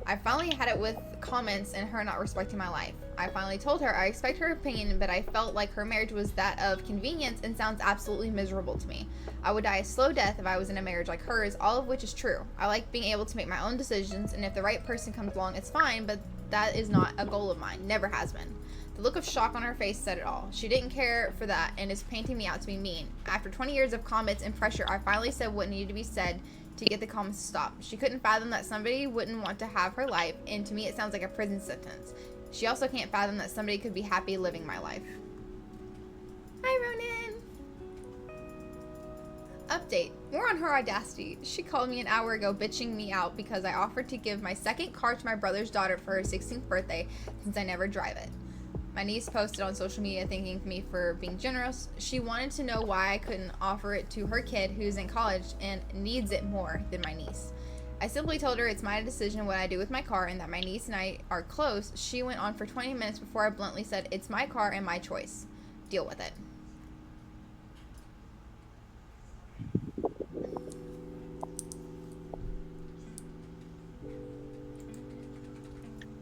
I finally had it with comments and her not respecting my life. I finally told her I expect her opinion, but I felt like her marriage was that of convenience and sounds absolutely miserable to me. I would die a slow death if I was in a marriage like hers, all of which is true. I like being able to make my own decisions, and if the right person comes along, it's fine, but that is not a goal of mine, never has been. The look of shock on her face said it all. She didn't care for that and is painting me out to be mean. After 20 years of comments and pressure, I finally said what needed to be said to get the comments to stop. She couldn't fathom that somebody wouldn't want to have her life, and to me it sounds like a prison sentence. She also can't fathom that somebody could be happy living my life. Hi, Ronan! Update. More on her audacity. She called me an hour ago bitching me out because I offered to give my second car to my brother's daughter for her 16th birthday since I never drive it. My niece posted on social media thanking me for being generous. She wanted to know why I couldn't offer it to her kid who's in college and needs it more than my niece. I simply told her it's my decision what I do with my car and that my niece and I are close. She went on for 20 minutes before I bluntly said, it's my car and my choice. Deal with it.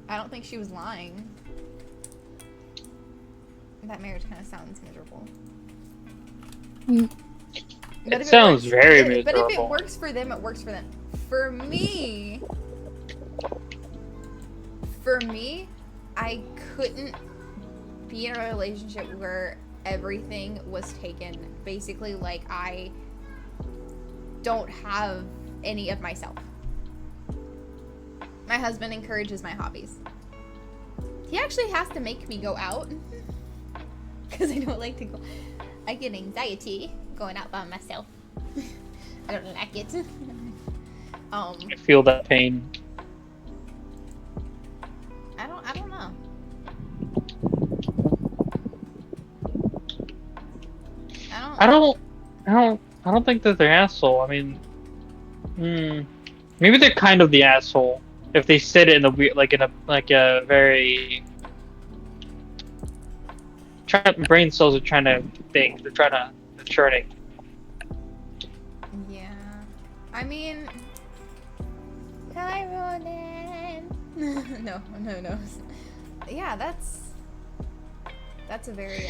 I don't think she was lying. That marriage kind of sounds miserable. It sounds very miserable. But if it works for them, it works for them. For me, I couldn't be in a relationship where everything was taken. Basically, like, I don't have any of myself. My husband encourages my hobbies. He actually has to make me go out. Because I don't like to go. I get anxiety going out by myself. I don't like it. I feel that pain. I don't know. I don't think that they're asshole. I mean, maybe they're kind of the asshole if they said it in a weird, like a very. Brain cells are trying to think. They're churning. Yeah. I mean, hi, Ronan. no. Yeah, that's a very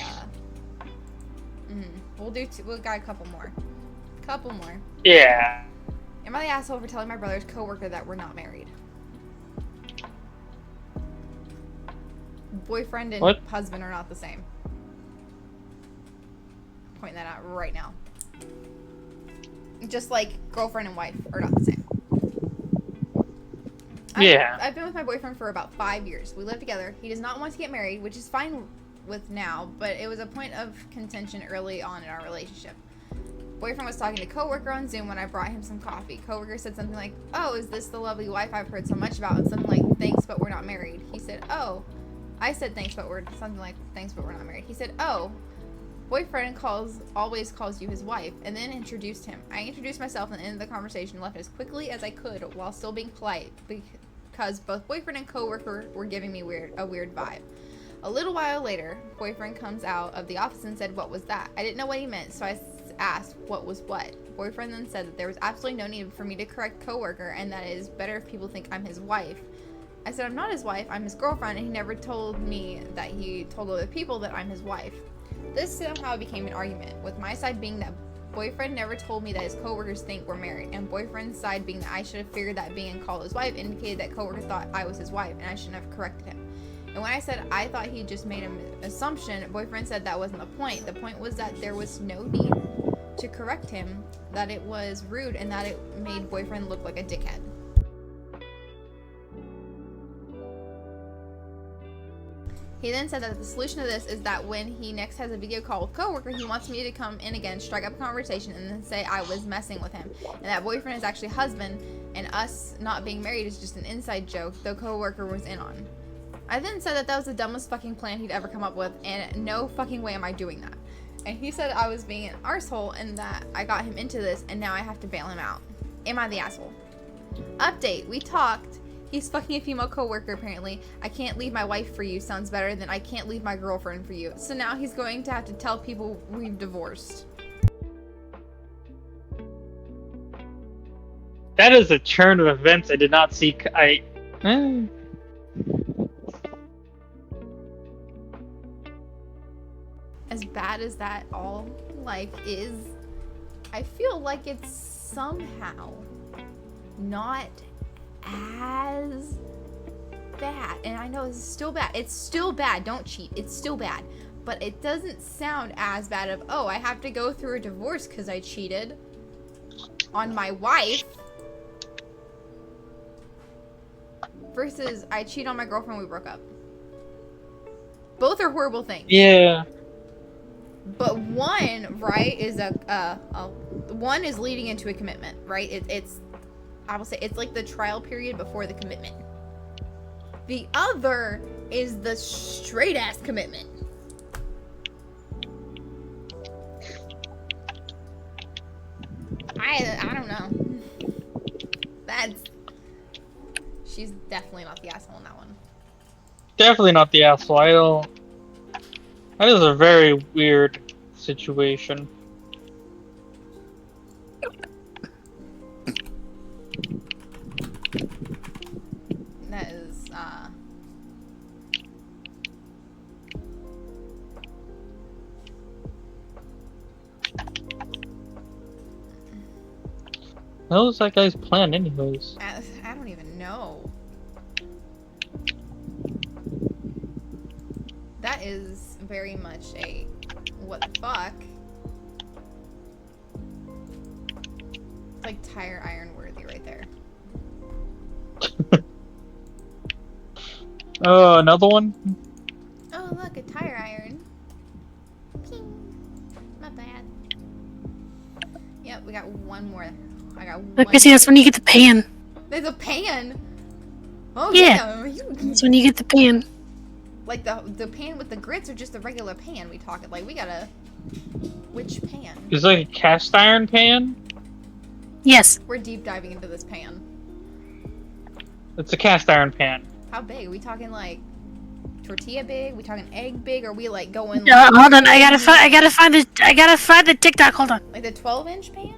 we'll got a couple more. Yeah. Am I the asshole for telling my brother's coworker that we're not married? Boyfriend and husband are not the same. Point that out right now. Just like girlfriend and wife are not the same. Yeah. I've been with my boyfriend for about 5 years. We live together. He does not want to get married, which is fine with now, but it was a point of contention early on in our relationship. Boyfriend was talking to coworker on Zoom when I brought him some coffee. Coworker said something like, "Oh, is this the lovely wife I've heard so much about?" And something like, "Thanks, but we're not married." He said, "Oh." I said, "Thanks, but we're..." Something like, "Thanks, but we're not married." He said, "Oh, boyfriend always calls you his wife," and then introduced him. I introduced myself and ended the conversation and left as quickly as I could while still being polite because both boyfriend and coworker were giving me a weird vibe. A little while later, boyfriend comes out of the office and said, "What was that?" I didn't know what he meant, so I asked what was what. Boyfriend then said that there was absolutely no need for me to correct coworker and that it is better if people think I'm his wife. I said I'm not his wife, I'm his girlfriend, and he never told me that he told other people that I'm his wife. This somehow became an argument, with my side being that boyfriend never told me that his coworkers think we're married, and boyfriend's side being that I should have figured that being called his wife indicated that coworker thought I was his wife and I shouldn't have corrected him. And when I said I thought he just made an assumption, boyfriend said that wasn't the point. The point was that there was no need to correct him, that it was rude, and that it made boyfriend look like a dickhead. He then said that the solution to this is that when he next has a video call with coworker, he wants me to come in again, strike up a conversation, and then say I was messing with him, and that boyfriend is actually husband, and us not being married is just an inside joke the coworker was in on. I then said that that was the dumbest fucking plan he'd ever come up with, and no fucking way am I doing that. And he said I was being an arsehole and that I got him into this, and now I have to bail him out. Am I the asshole? Update, we talked. He's fucking a female coworker apparently. I can't leave my wife for you sounds better than I can't leave my girlfriend for you. So now he's going to have to tell people we've divorced. That is a turn of events I did not see. As bad as that all like is, I feel like it's somehow not as bad. And I know it's still bad. It's still bad. Don't cheat. It's still bad. But it doesn't sound as bad of, oh, I have to go through a divorce because I cheated on my wife. Versus I cheat on my girlfriend, we broke up. Both are horrible things. Yeah. But one, right, is one is leading into a commitment, right? It's I will say it's like the trial period before the commitment. The other is the straight ass commitment. I don't know. She's definitely not the asshole in that one. Definitely not the asshole. That is a very weird situation. That is, What was that guy's plan anyways? I don't even know. That is very much a what the fuck. It's like tire iron worthy right there. Oh, another one? Oh look, a tire iron. Ping. Not bad. Yep, we got one more. I got one. Because that's when you get the pan. There's a pan. Oh Yeah. That's when you get the pan. Like the pan with the grits or just the regular pan we talking? Like we got a which pan? Is it like a cast iron pan? Yes. We're deep diving into this pan. It's a cast iron pan. How big? Are we talking like tortilla big? We talking egg big? Or are we like going Hold on, I gotta find the TikTok, hold on. like the 12-inch pan?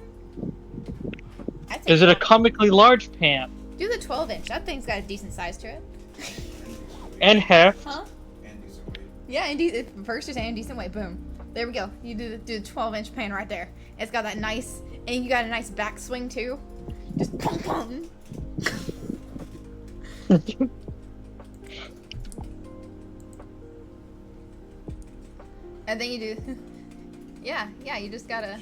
Is it a comically large pan? Do the 12-inch. That thing's got a decent size to it. And heft. Huh? Yeah, first you're saying decent weight. Boom. There we go. You do the 12-inch pan right there. It's got that nice, and you got a nice backswing too. Just pong pong. And then you do, yeah, you just gotta.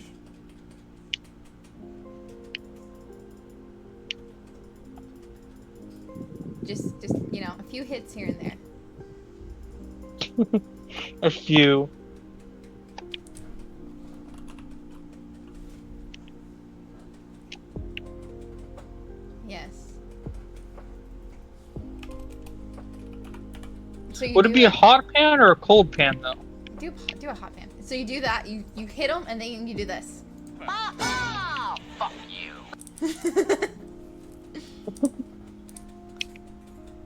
Just a few hits here and there. A few. Yes. So Would it be a hot pan or a cold pan though? Do a hot pan. So you do that. You hit them and then you do this. Fuck you.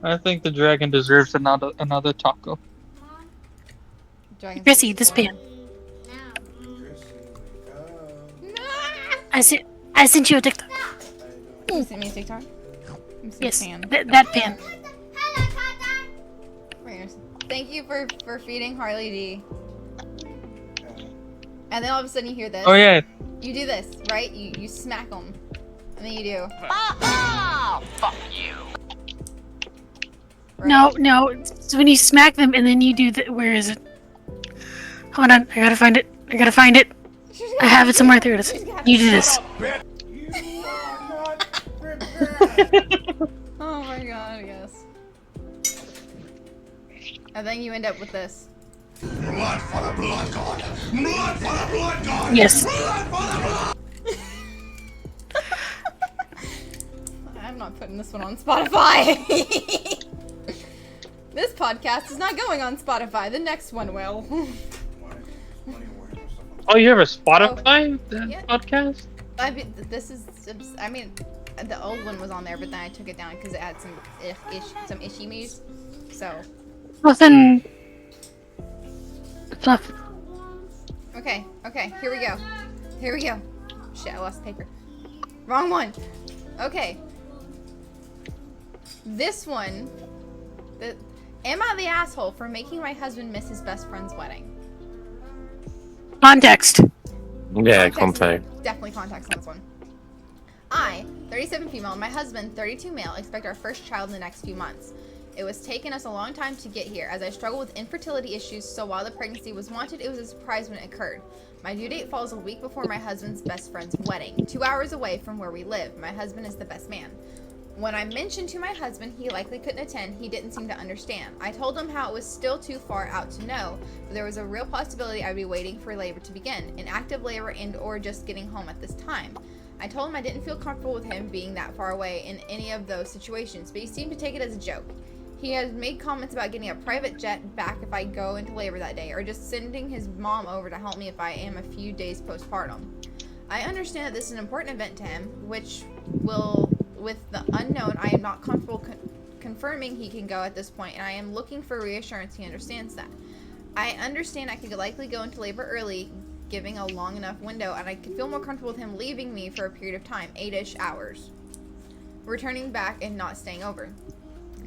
I think the dragon deserves another taco. Chrissy, this pan. I sent you a TikTok. You sent me a TikTok? Yes, Pan. that pan. Thank you for feeding Harley D. And then all of a sudden you hear this. Oh yeah. You do this, right? You smack them. And then you do. Fuck you. Right? No. So when you smack them and then you do the. Where is it? Hold on, I gotta find it. I have it somewhere. There it is. You do this. Oh my god, yes. And then you end up with this. Blood for the blood god. Blood for the blood god. Yes. Blood for the blood. I'm not putting this one on Spotify. This podcast is not going on Spotify. The next one will. Oh, you have a Spotify yeah. podcast? I mean, the old one was on there, but then I took it down because it had some issues. So. Nothing. Fluff. Okay, here we go. Shit, I lost the paper. Wrong one. Okay. This one. Am I the asshole for making my husband miss his best friend's wedding? Context. Yeah, context. Definitely context on this one. I, 37 female, and my husband, 32 male, expect our first child in the next few months. It was taking us a long time to get here, as I struggle with infertility issues, so while the pregnancy was wanted, it was a surprise when it occurred. My due date falls a week before my husband's best friend's wedding, 2 hours away from where we live. My husband is the best man. When I mentioned to my husband he likely couldn't attend, he didn't seem to understand. I told him how it was still too far out to know, but there was a real possibility I'd be waiting for labor to begin, in active labor and or just getting home at this time. I told him I didn't feel comfortable with him being that far away in any of those situations, but he seemed to take it as a joke. He has made comments about getting a private jet back if I go into labor that day, or just sending his mom over to help me if I am a few days postpartum. I understand that this is an important event to him, which will, with the unknown, I am not comfortable confirming he can go at this point, and I am looking for reassurance he understands that. I understand I could likely go into labor early, giving a long enough window, and I could feel more comfortable with him leaving me for a period of time, 8-ish hours, returning back and not staying over.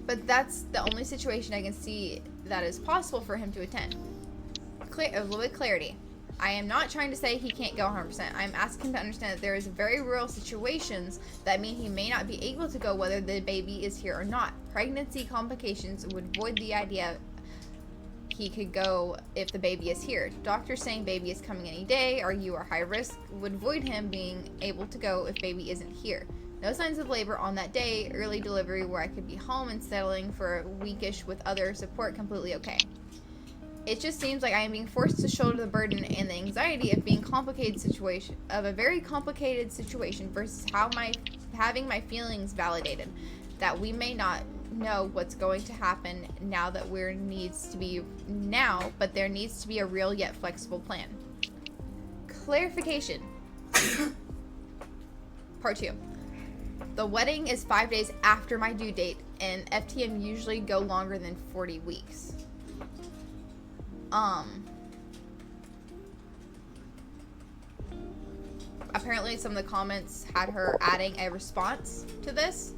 But that's the only situation I can see that is possible for him to attend. A little bit of clarity. I am not trying to say he can't go 100%. I'm asking him to understand that there is very real situations that mean he may not be able to go whether the baby is here or not. Pregnancy complications would void the idea he could go if the baby is here. Doctors saying baby is coming any day or you are high risk would void him being able to go if baby isn't here. No signs of labor on that day, early delivery where I could be home and settling for a weekish with other support, completely okay. It just seems like I am being forced to shoulder the burden and the anxiety of being a very complicated situation versus having my feelings validated. That we may not know what's going to happen now that but there needs to be a real yet flexible plan. Clarification. Part 2. The wedding is 5 days after my due date, and FTM usually go longer than 40 weeks. Apparently some of the comments had her adding a response to this.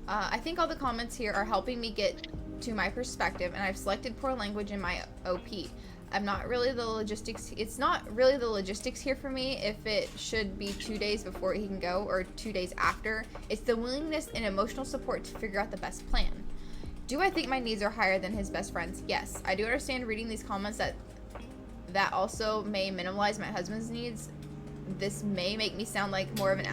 I think all the comments here are helping me get to my perspective, and I've selected poor language in my OP. I'm not really the logistics. It's not really the logistics here for me if it should be 2 days before he can go or 2 days after. It's the willingness and emotional support to figure out the best plan. Do I think my needs are higher than his best friend's? Yes. I do understand reading these comments that also may minimize my husband's needs. This may make me sound like more of an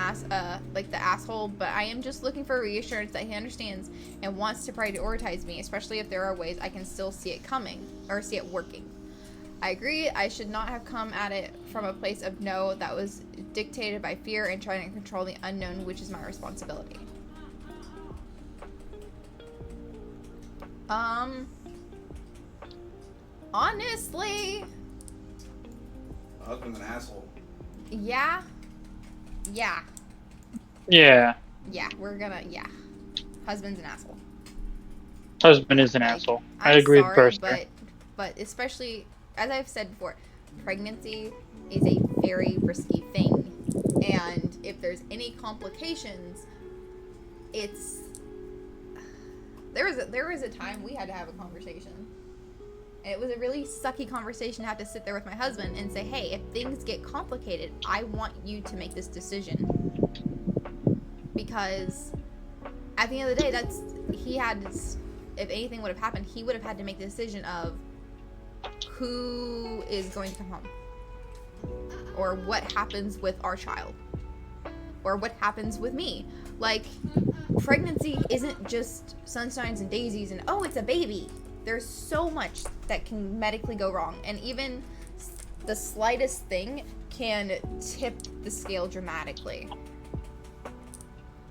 like the asshole, but I am just looking for reassurance that he understands and wants to prioritize me, especially if there are ways I can still see it coming or see it working. I agree, I should not have come at it from a place of no that was dictated by fear and trying to control the unknown, which is my responsibility. Honestly, Husband's an asshole. yeah, husband's an asshole. Husband is an asshole. I agree with Burster. But especially, as I've said before, pregnancy is a very risky thing. And if there's any complications, there was a time we had to have a conversation. And it was a really sucky conversation to have to sit there with my husband and say, hey, if things get complicated, I want you to make this decision. Because at the end of the day, if anything would have happened, he would have had to make the decision of who is going to come home. Or what happens with our child. Or what happens with me. Like, pregnancy isn't just sunshines and daisies and, oh, it's a baby. There's so much that can medically go wrong. And even the slightest thing can tip the scale dramatically.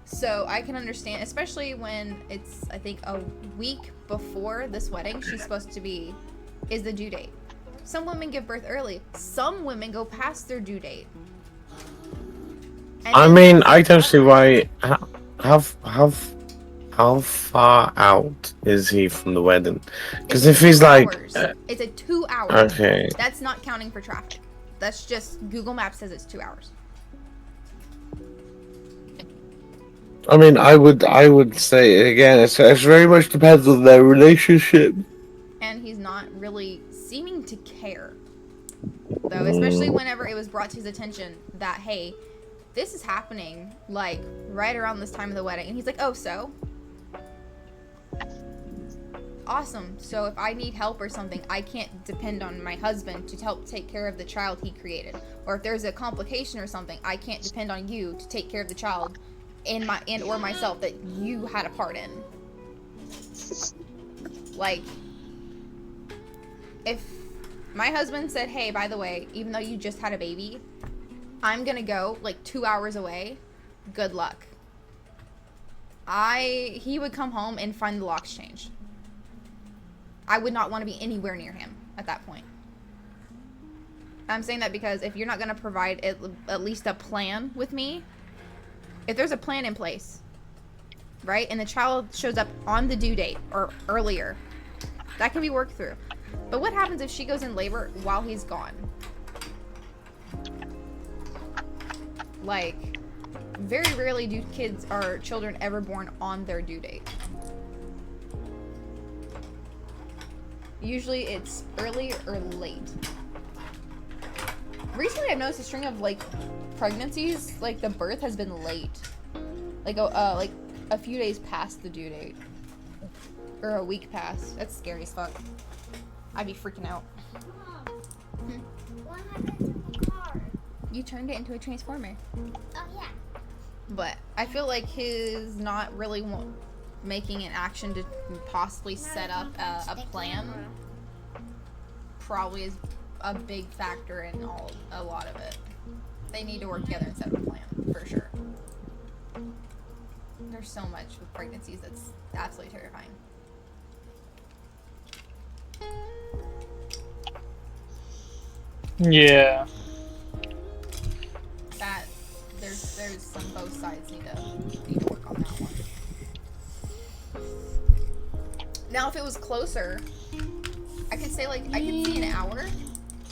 So I can understand, especially when it's, I think, a week before this wedding, is the due date. Some women give birth early. Some women go past their due date. And I mean, I don't see why. How far out is he from the wedding? Because if he's like, it's a 2 hours. Okay. That's not counting for traffic. That's just Google Maps says it's 2 hours. I mean, I would say again, it's very much depends on their relationship. And he's not really seeming to care, though. Especially whenever it was brought to his attention that, hey, this is happening like right around this time of the wedding, and he's like, oh, so awesome. So if I need help or something, I can't depend on my husband to help take care of the child he created. Or if there's a complication or something, I can't depend on you to take care of the child and or myself that you had a part in. Like, if my husband said, hey, by the way, even though you just had a baby, I'm gonna go like 2 hours away, good luck. He would come home and find the locks changed. I would not want to be anywhere near him at that point. I'm saying that because if you're not going to provide at least a plan with me, if there's a plan in place, right, and the child shows up on the due date or earlier, that can be worked through. But what happens if she goes in labor while he's gone? Like, very rarely do children ever born on their due date. Usually it's early or late. Recently I've noticed a string of like pregnancies, like the birth has been late. Like a few days past the due date. Or a week past. That's scary as fuck. I'd be freaking out. What happened to the car? You turned it into a transformer. Oh, yeah. But I feel like his not really making an action to possibly set up a plan probably is a big factor in a lot of it. They need to work together and set up a plan, for sure. There's so much with pregnancies that's absolutely terrifying. Yeah. That there's some both sides need to work on that one. Now if it was closer, I could say like I could see an hour.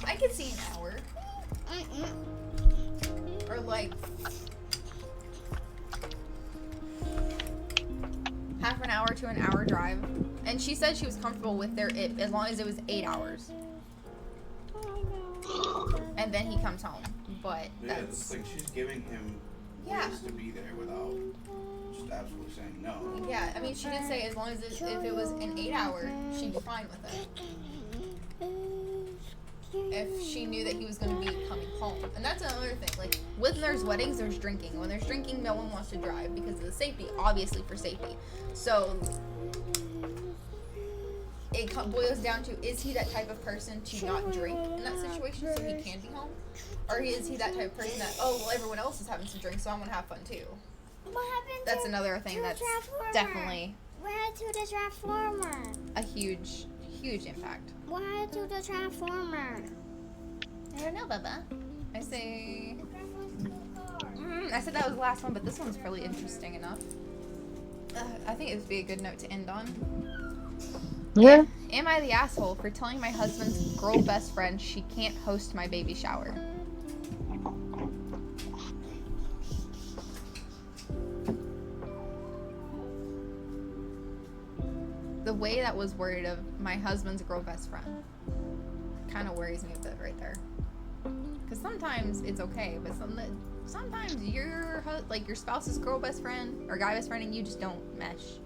I could see an hour. Or like half an hour hour to an hour drive. And she said she was comfortable with it as long as it was 8 hours. And then he comes home. But Yeah, that's... it's like she's giving him ways to be there without just absolutely saying no. Yeah, I mean, she did say as long as if it was an 8 hour, she'd be fine with it. If she knew that he was going to be coming home. And that's another thing. Like, when there's weddings, there's drinking. When there's drinking, no one wants to drive because of the safety, obviously for safety. So, it boils down to, is he that type of person to not drink in that situation so he can be home? Or is he that type of person that, oh, well, everyone else is having some drinks, so I'm going to have fun too? What happened That's another thing that's definitely what happened to the transformer? a huge impact. What happened to the transformer? I don't know, Bubba. I say... I said that was the last one, but this one's really interesting enough. I think it would be a good note to end on. Yeah. Am I the asshole for telling my husband's girl best friend she can't host my baby shower? The way that was worded of my husband's girl best friend kind of worries me a bit right there. Because sometimes it's okay, but sometimes your spouse's girl best friend or guy best friend and you just don't mesh.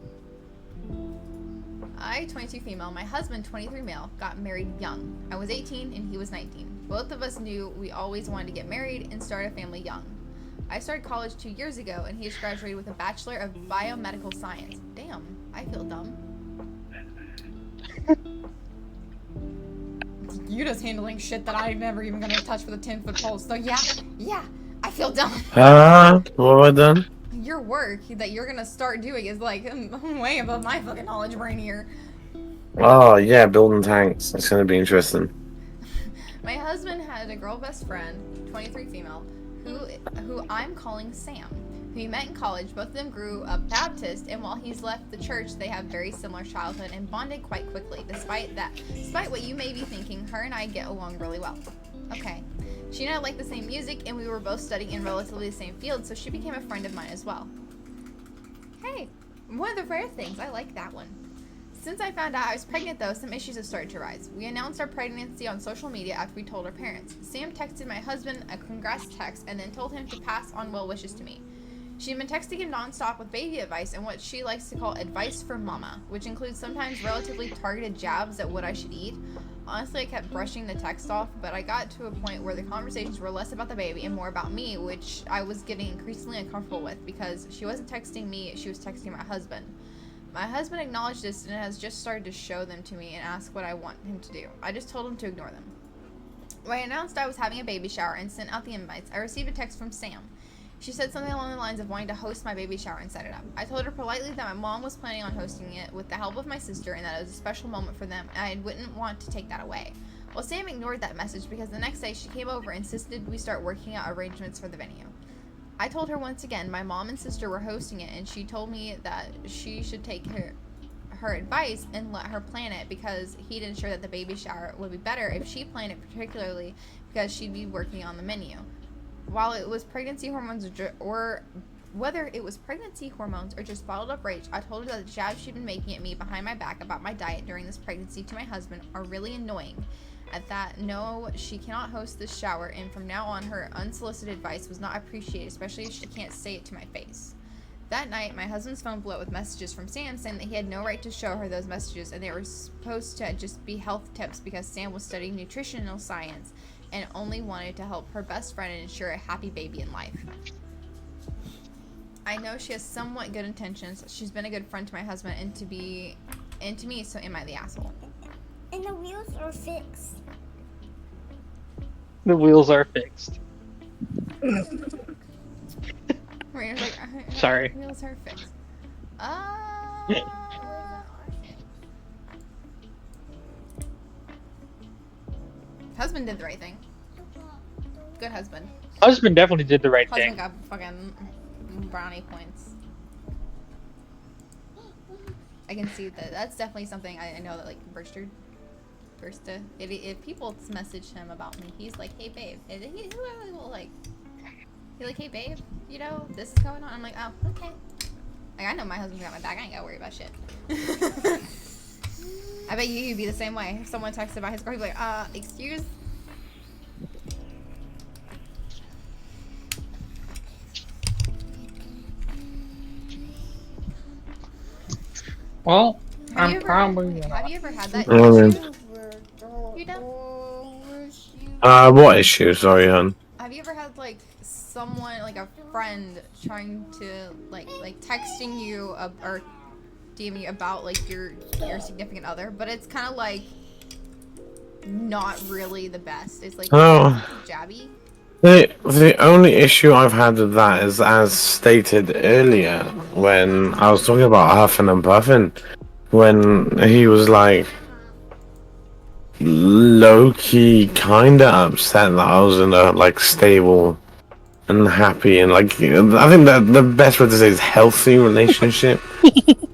I, 22 female, my husband, 23 male, got married young. I was 18 and he was 19. Both of us knew we always wanted to get married and start a family young. I started college 2 years ago and he has graduated with a Bachelor of Biomedical Science. Damn, I feel dumb. You're just handling shit that I'm never even gonna touch with a 10-foot pole. So yeah, I feel dumb. What have I done? Your work that you're gonna start doing is like way above my fucking knowledge brain here. Oh, yeah, building tanks. That's going to be interesting. My husband had a girl best friend, 23 female, who I'm calling Sam, who he met in college. Both of them grew up Baptist, and while he's left the church, they have very similar childhood and bonded quite quickly. Despite what you may be thinking, her and I get along really well. Okay. She and I like the same music, and we were both studying in relatively the same field, so she became a friend of mine as well. Hey, one of the rare things. I like that one. Since I found out I was pregnant, though, some issues have started to rise. We announced our pregnancy on social media after we told our parents. Sam texted my husband a congrats text and then told him to pass on well wishes to me. She'd been texting him nonstop with baby advice and what she likes to call advice for mama, which includes sometimes relatively targeted jabs at what I should eat. Honestly, I kept brushing the text off, but I got to a point where the conversations were less about the baby and more about me, which I was getting increasingly uncomfortable with because she wasn't texting me, she was texting my husband. My husband acknowledged this and has just started to show them to me and ask what I want him to do. I just told him to ignore them. When I announced I was having a baby shower and sent out the invites, I received a text from Sam. She said something along the lines of wanting to host my baby shower and set it up. I told her politely that my mom was planning on hosting it with the help of my sister and that it was a special moment for them and I wouldn't want to take that away. Well, Sam ignored that message because the next day she came over and insisted we start working out arrangements for the venue. I told her once again my mom and sister were hosting it and she told me that she should take her advice and let her plan it because he'd ensure that the baby shower would be better if she planned it, particularly because she'd be working on the menu. While it was pregnancy hormones or whether it was pregnancy hormones or just bottled up rage, I told her that the jabs she'd been making at me behind my back about my diet during this pregnancy to my husband are really annoying. At that, no, she cannot host this shower, and from now on, her unsolicited advice was not appreciated, especially if she can't say it to my face. That night, my husband's phone blew up with messages from Sam saying that he had no right to show her those messages, and they were supposed to just be health tips because Sam was studying nutritional science and only wanted to help her best friend and ensure a happy baby in life. I know she has somewhat good intentions. She's been a good friend to my husband and to me, so am I the asshole? And the wheels are fixed. The wheels are fixed. Marina's like, Sorry. Wheels are fixed. Husband did the right thing. Good husband. Husband definitely did the right Husband thing. got fucking brownie points. I can see that. That's definitely something I know that like Berster. If people message him about me, he's like, "Hey babe," and he will like, he's like, "Hey babe, you know this is going on." I'm like, "Oh, okay." Like, I know my husband's got my back. I ain't gotta worry about shit. I bet you'd be the same way. If someone texted about his car, he'd be like, excuse? Well, Have you I'm ever- probably. Have you ever had that Oh, man. issue? You know? What issue? Sorry, hon. Have you ever had like someone, like a friend, trying to like texting you or DMing you about like your significant other, but it's kind of like not really the best. It's like Oh. jabby. The only issue I've had with that is, as stated earlier, when I was talking about huffing and puffing, when he was like low-key kinda upset that I was in a like stable and happy and like, I think that the best way to say is healthy relationship.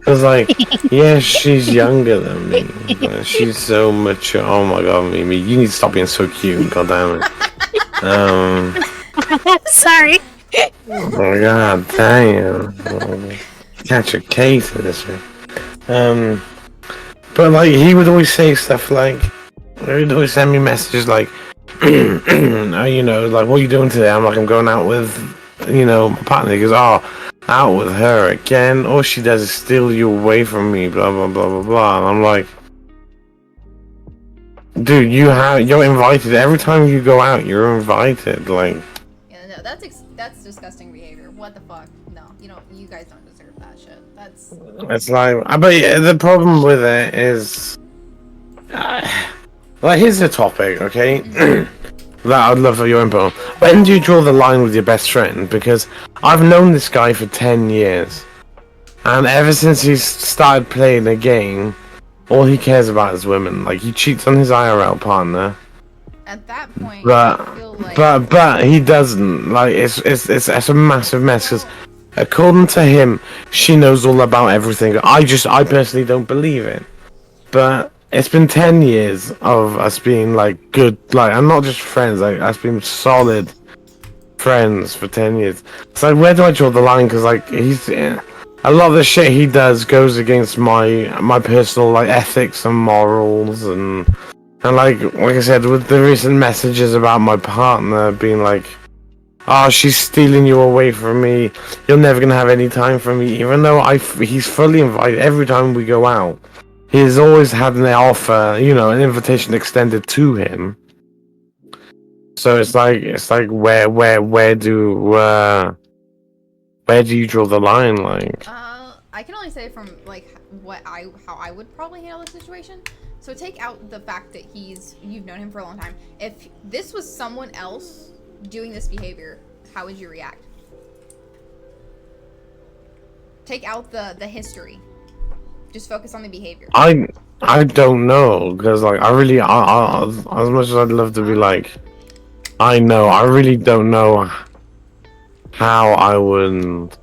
Cause like, yeah, she's younger than me, but she's so mature. Oh my god, Mimi, you need to stop being so cute. God damn it. Sorry. Oh my god, damn. Catch a case of this one. But like, he would always say stuff like, he would always send me messages like, you know, like, what are you doing today? I'm like, I'm going out with, you know, my partner. He goes, oh, out with her again? All she does is steal you away from me, blah, blah, blah, blah, blah. And I'm like, dude, you're invited. Every time you go out, you're invited. Like, Yeah, no, that's disgusting behavior. What the fuck? No, you guys don't deserve that shit. That's. it's like, but yeah, the problem with it is, like, here's the topic, okay? That I'd love for your input on. When do you draw the line with your best friend? Because I've known this guy for 10 years. And ever since he's started playing the game, all he cares about is women. Like, he cheats on his IRL partner. At that point, But, I feel like. but he doesn't. Like, it's a massive mess. Because according to him, she knows all about everything. I personally don't believe it. But it's been 10 years of us being like good, like, and not just friends, like us being solid friends for 10 years. It's like, where do I draw the line? Because like, a lot of the shit he does goes against my personal like ethics and morals, and like I said, with the recent messages about my partner being like, oh, she's stealing you away from me, you're never gonna have any time for me, even though he's fully invited every time we go out. He's always had an offer, you know, an invitation extended to him. So it's like where do you draw the line? Like, I can only say from like how I would probably handle the situation. So take out the fact that you've known him for a long time. If this was someone else doing this behavior, how would you react? Take out the history. Just focus on the behavior. I don't know, because like I as much as I'd love to be like, I really don't know how I would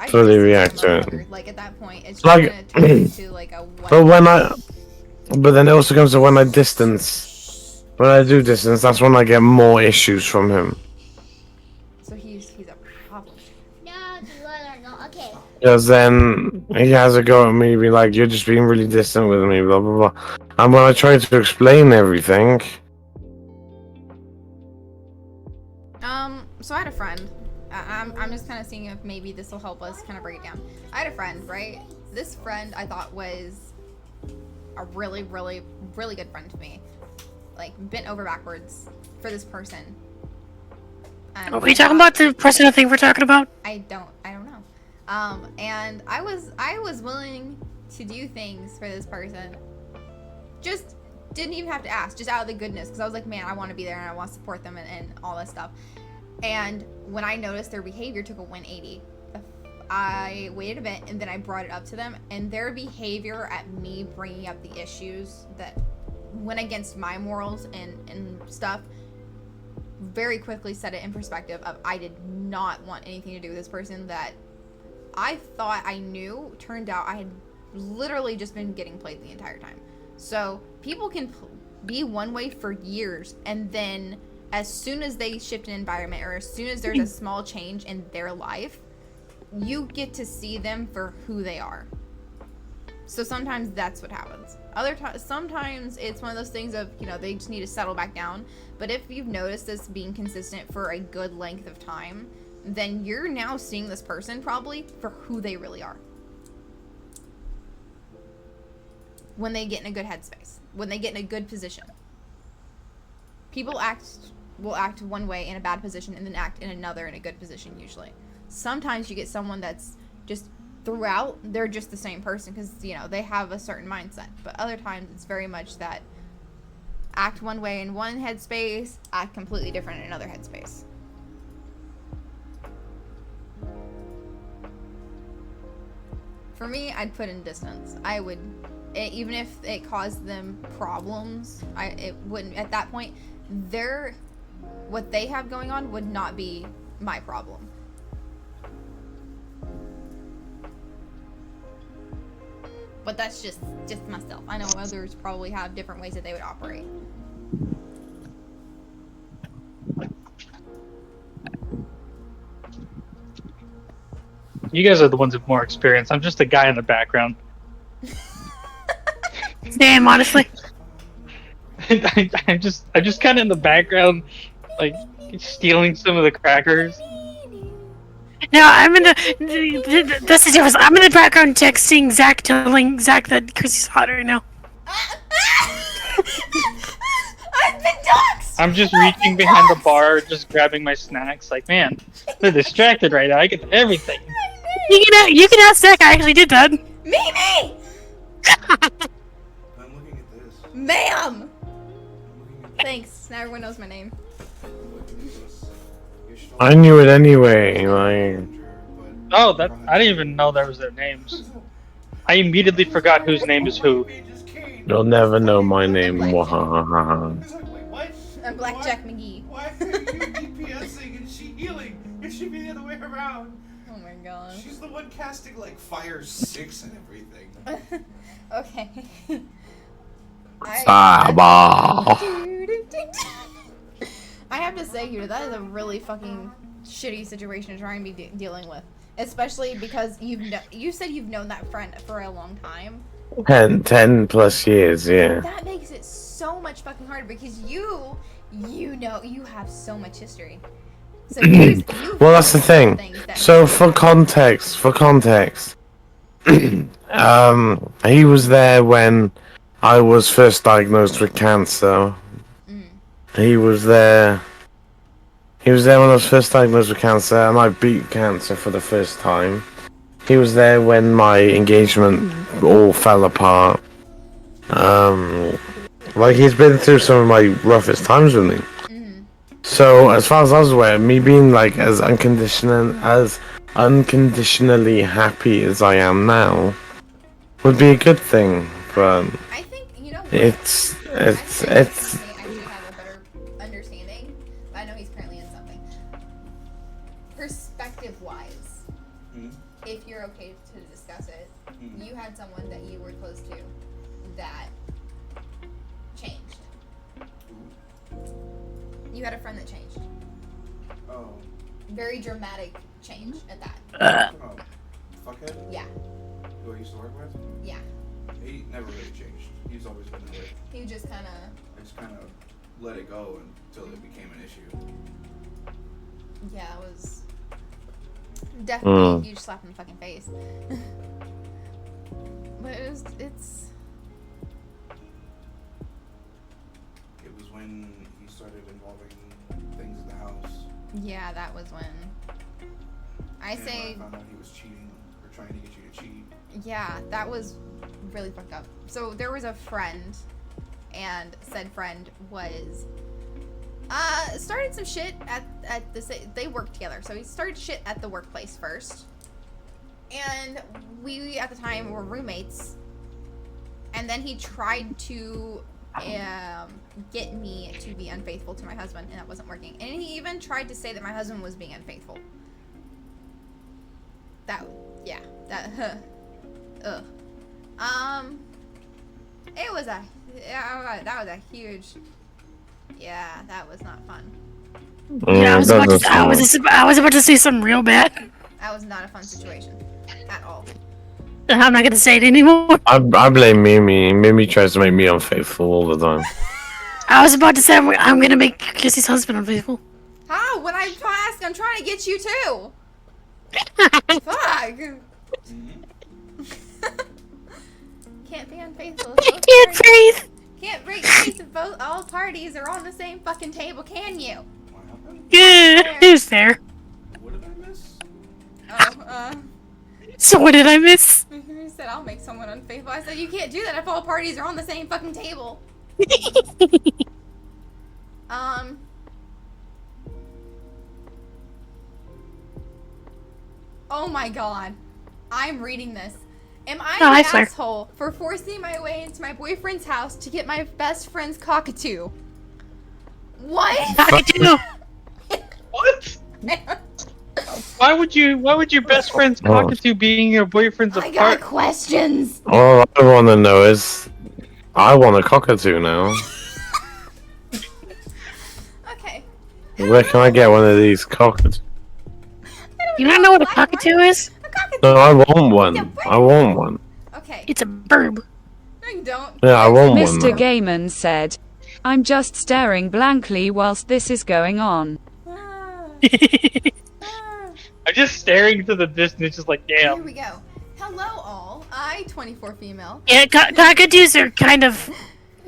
fully react to it. Like at that point, it's just Like, gonna turn into like a. But then it also comes to when I do distance, that's when I get more issues from him. So he's a problem. No, okay. Because then he has a go at me, be like, you're just being really distant with me, blah, blah, blah. And when I try to explain everything... So I had a friend. I'm just kind of seeing if maybe this will help us kind of break it down. I had a friend, right? This friend I thought was a really, really, really good friend to me. Like, bent over backwards for this person. And Are we talking about the person I think we're talking about? I don't know. And I was willing to do things for this person. Just didn't even have to ask, just out of the goodness, because I was like, man, I want to be there and I want to support them and all that stuff. And when I noticed their behavior took a 180, I waited a bit and then I brought it up to them, and their behavior at me bringing up the issues that went against my morals and stuff very quickly set it in perspective of I did not want anything to do with this person that I thought I knew. Turned out I had literally just been getting played the entire time. So people can be one way for years, and then as soon as they shift an environment or as soon as there's a small change in their life, you get to see them for who they are. So sometimes that's what happens. Sometimes it's one of those things of, you know, they just need to settle back down. But if you've noticed this being consistent for a good length of time, then you're now seeing this person probably for who they really are. When they get in a good headspace, when they get in a good position. People will act one way in a bad position and then act in another in a good position usually. Sometimes you get someone that's just throughout, they're just the same person because, you know, they have a certain mindset. But other times it's very much that act one way in one headspace, act completely different in another headspace. For me, I'd put in distance. I would, even if it caused them problems, it wouldn't, at that point, what they have going on would not be my problem. But that's just myself. I know others probably have different ways that they would operate. You guys are the ones with more experience. I'm just a guy in the background. Damn, honestly. I'm just kind of in the background, like stealing some of the crackers. No, I'm in the. That's the difference. I'm in the background texting Zach, telling Zach that Chrissy's hot right now. I've been doxxed! I'm just reaching behind the bar, just grabbing my snacks. Like, man, they're distracted right now. I get everything. You can ask Zach. I actually did that. Mimi! I'm looking at this. Ma'am! Thanks. Now everyone knows my name. I'm looking at this. You're still- I knew it anyway. Like, Oh, I didn't even know there was their names. I immediately forgot whose name is who. you'll never know my name. Wahahaha. It's like, wait, what? I'm Blackjack McGee. Why are you DPSing and she healing? It should be the other way around. Oh my god. She's the one casting like Fire 6 and everything. Okay. Saba. I have to say here, that is a really fucking shitty situation to try and be dealing with. Especially because you said you've known that friend for a long time. 10 plus years, yeah. That makes it so much fucking harder because you have so much history. So Well, that's the thing. So for context, he was there when I was first diagnosed with cancer. He was there when I was first diagnosed with cancer, and I beat cancer for the first time. He was there when my engagement all fell apart. Like, he's been through some of my roughest times with me. So, as far as I was aware, me being like as unconditionally happy as I am now would be a good thing. But I think, you know what? it's. I should have a better understanding. I know he's currently in something. Perspective-wise, if you're okay to discuss it, you had someone that you were close to that changed. You had a friend that changed. Oh. Very dramatic change at that. Oh. Fuckhead? Yeah. Who I used to work with? Yeah. He never really changed. He's always been that way. He just kind of... I just kind of let it go until it became an issue. Yeah, it was definitely a huge slap in the fucking face. But it's... It was when he started involving things in the house. Yeah, that was when... I And say... when I found out he was cheating, or trying to get you to cheat. Yeah, that was really fucked up. So there was a friend, and said friend was started some shit at they worked together. So he started shit at the workplace first. And we at the time were roommates. And then he tried to get me to be unfaithful to my husband, and that wasn't working. And he even tried to say that my husband was being unfaithful. That it was that was a huge, that was not fun. Yeah, I was about to say something real bad. That That was not a fun situation at all. I'm not gonna say it anymore. I blame Mimi. Mimi tries to make me unfaithful all the time. I was about to say I'm gonna make Kissy's husband unfaithful. How? When I ask, I'm trying to get you too. Fuck. Can't be unfaithful. Can't breathe. Can't break faith if both all parties are on the same fucking table, can you? What happened? Yeah, who's there? What did I miss? Oh, So what did I miss? you said I'll make someone unfaithful. I said you can't do that if all parties are on the same fucking table. Oh my god. I'm reading this. Am I I the swear. asshole for forcing my way into my boyfriend's house to get my best friend's cockatoo? What? Cockatoo. What? Why would your best friend's cockatoo being your boyfriend's I got apart? questions. All I want to know is, I want a cockatoo now. Okay. Where can I get one of these cockatoos? You don't know what a cockatoo is? A cockatoo. No, I want one. I want one. Okay. It's a bird. No, you don't. Yeah, I want one. Mr. Gaiman said, I'm just staring blankly whilst this is going on. I'm just staring into the distance, just like, Here damn. we go. Hello, all. I, 24 female, Yeah, cockatoos are kind of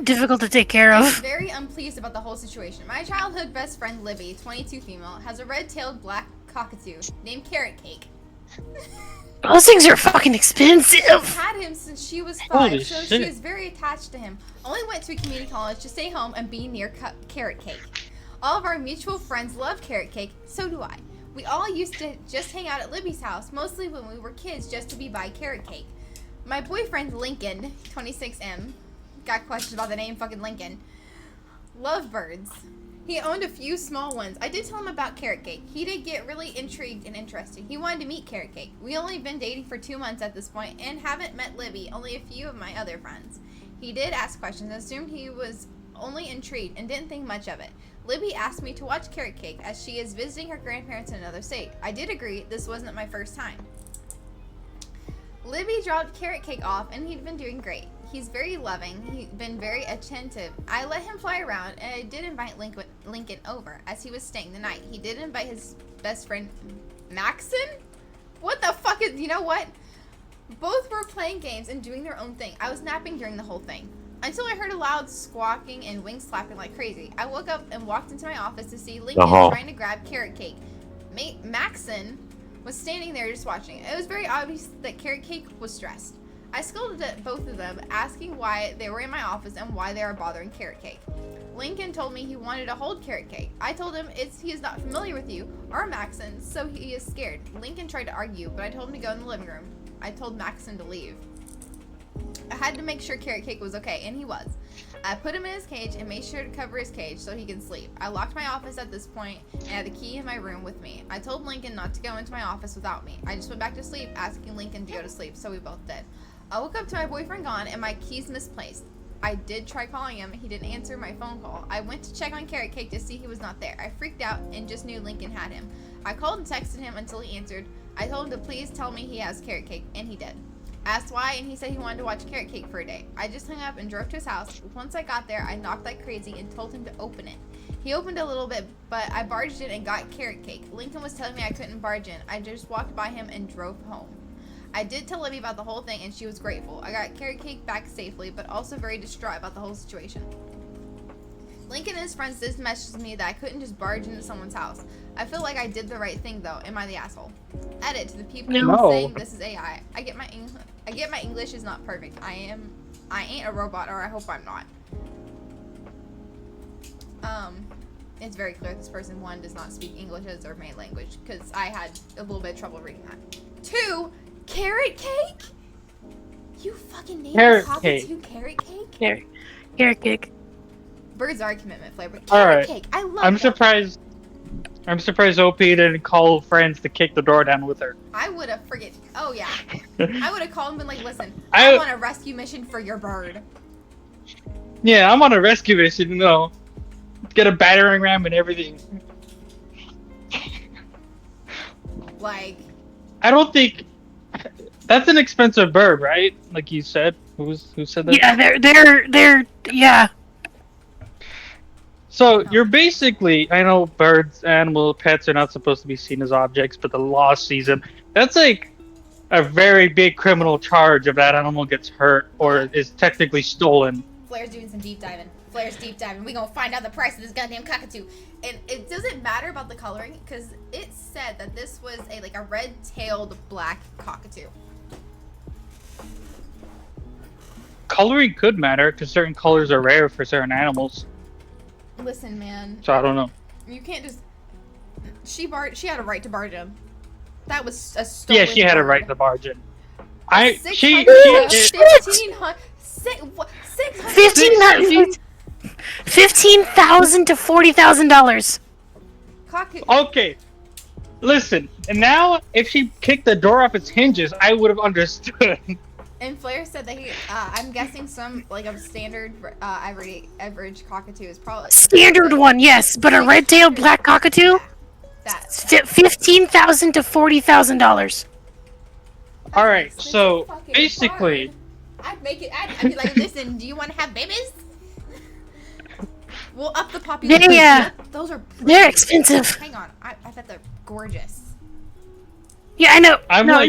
difficult to take care am of. very unpleased about the whole situation. My childhood best friend Libby, 22 female, has a red-tailed black cockatoo named Carrot Cake. Those things are fucking expensive. She's had him since she was 5, Holy so shit. she is very attached to him. Only went to a community college to stay home and be near Carrot Cake. All of our mutual friends love Carrot Cake, so do I. We all used to just hang out at Libby's house, mostly when we were kids, just to be by Carrot Cake. My boyfriend Lincoln, 26M, got questions about the name fucking Lincoln, loved birds. He owned a few small ones. I did tell him about Carrot Cake. He did get really intrigued and interested. He wanted to meet Carrot Cake. We only been dating for 2 months at this point and haven't met Libby, only a few of my other friends. He did ask questions, assumed he was only intrigued and didn't think much of it. Libby asked me to watch Carrot Cake as she is visiting her grandparents in another state. I did agree, this wasn't my first time. Libby dropped Carrot Cake off and he'd been doing great. He's very loving, he's been very attentive. I let him fly around and I did invite Lincoln over as he was staying the night. He did invite his best friend Maxon? What the fuck is, you know what? Both were playing games and doing their own thing. I was napping during the whole thing. Until I heard a loud squawking and wings flapping like crazy. I woke up and walked into my office to see Lincoln trying to grab Carrot Cake. Maxon was standing there just watching. It was very obvious that Carrot Cake was stressed. I scolded at both of them, asking why they were in my office and why they are bothering Carrot Cake. Lincoln told me he wanted to hold Carrot Cake. I told him he is not familiar with you or Maxon, so he is scared. Lincoln tried to argue, but I told him to go in the living room. I told Maxon to leave. I had to make sure Carrot Cake was okay, and he was. I put him in his cage and made sure to cover his cage so he can sleep. I locked my office at this point and had the key in my room with me. I told Lincoln not to go into my office without me. I just went back to sleep, asking Lincoln to go to sleep, so we both did. I woke up to my boyfriend gone and my keys misplaced. I did try calling him. He didn't answer my phone call. I went to check on Carrot Cake to see he was not there. I freaked out and just knew Lincoln had him. I called and texted him until he answered. I told him to please tell me he has Carrot Cake, and he did. Asked why, and he said he wanted to watch Carrot Cake for a day. I just hung up and drove to his house. Once I got there, I knocked like crazy and told him to open it. He opened a little bit, but I barged in and got Carrot Cake. Lincoln was telling me I couldn't barge in. I just walked by him and drove home. I did tell Libby about the whole thing, and she was grateful. I got Carrot Cake back safely, but also very distraught about the whole situation. Lincoln and his friends did message me that I couldn't just barge into someone's house. I feel like I did the right thing, though. Am I the asshole? Edit to the people No. saying this is AI. I get my English is not perfect. I ain't a robot, or I hope I'm not. It's very clear this person, 1, does not speak English as their main language, because I had a little bit of trouble reading that. 2, Carrot Cake? You fucking named Carrot cockatoo Carrot Cake? Carrot Cake. Birds are commitment flavor. Carrot Alright. Cake. I love I'm that. surprised OP didn't call friends to kick the door down with her. I would have oh yeah. I would have called and been like, listen, I- I'm on a rescue mission for your bird. Yeah, I'm on a rescue mission, you know. Get a battering ram and everything. Like, I don't think that's an expensive bird, right? Like you said. Who said that? Yeah, they're yeah. So you're basically, I know birds, animal, pets are not supposed to be seen as objects, but the law sees them. That's like a very big criminal charge if that animal gets hurt or is technically stolen. Flair's doing some deep diving. Flair's deep diving. We gonna find out the price of this goddamn cockatoo. And it doesn't matter about the coloring because it said that this was a red-tailed black cockatoo. Coloring could matter because certain colors are rare for certain animals. Listen, man. So I don't know. You can't just. She had a right to barge him. That was a stolen. Yeah, she had a bird. right to barge in. 15,000 to $40,000. Okay, listen. And now, if she kicked the door off its hinges, I would have understood. And Flair said that I'm guessing some a standard average cockatoo is probably Standard one, yes, but a red-tailed black cockatoo. That $15,000 to $40,000. All right, so basically, I'd make it. I'd be like, listen, do you want to have babies? We'll up the population. Those are pretty. They're expensive. Hang on, I bet they're gorgeous. Yeah, I know. No,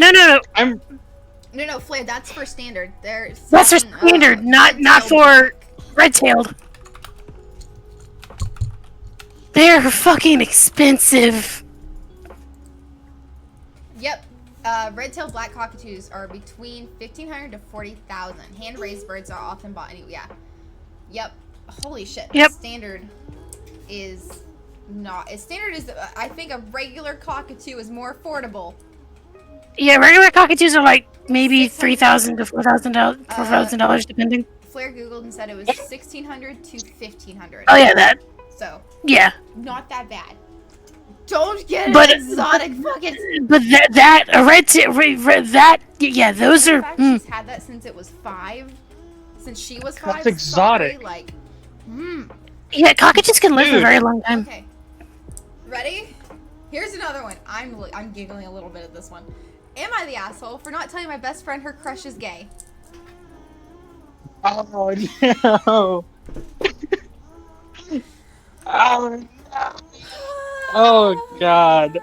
No, Flair, that's for standard. that's for standard, not for red-tailed. They're fucking expensive. Yep. Red-tailed black cockatoos are between 1,500 to 40,000. Hand-raised birds are often bought anyway. Yeah. Yep. Holy shit. Yep. Standard is not. Standard is. I think a regular cockatoo is more affordable. Yeah, regular cockatoos are like maybe $3,000 to $4,000 depending. Flair googled and said it was 1,600 to 1,500. Oh yeah, that. So. Yeah. Not that bad. Don't get But exotic fucking. But yeah, those are. She's had that since it was 5. Since she was 5. That's exotic. Sorry, Yeah, cockatoos can live for a very long time. Okay. Ready? Here's another one. I'm giggling a little bit at this one. Am I the asshole for not telling my best friend her crush is gay? Oh no! Oh no! Oh god!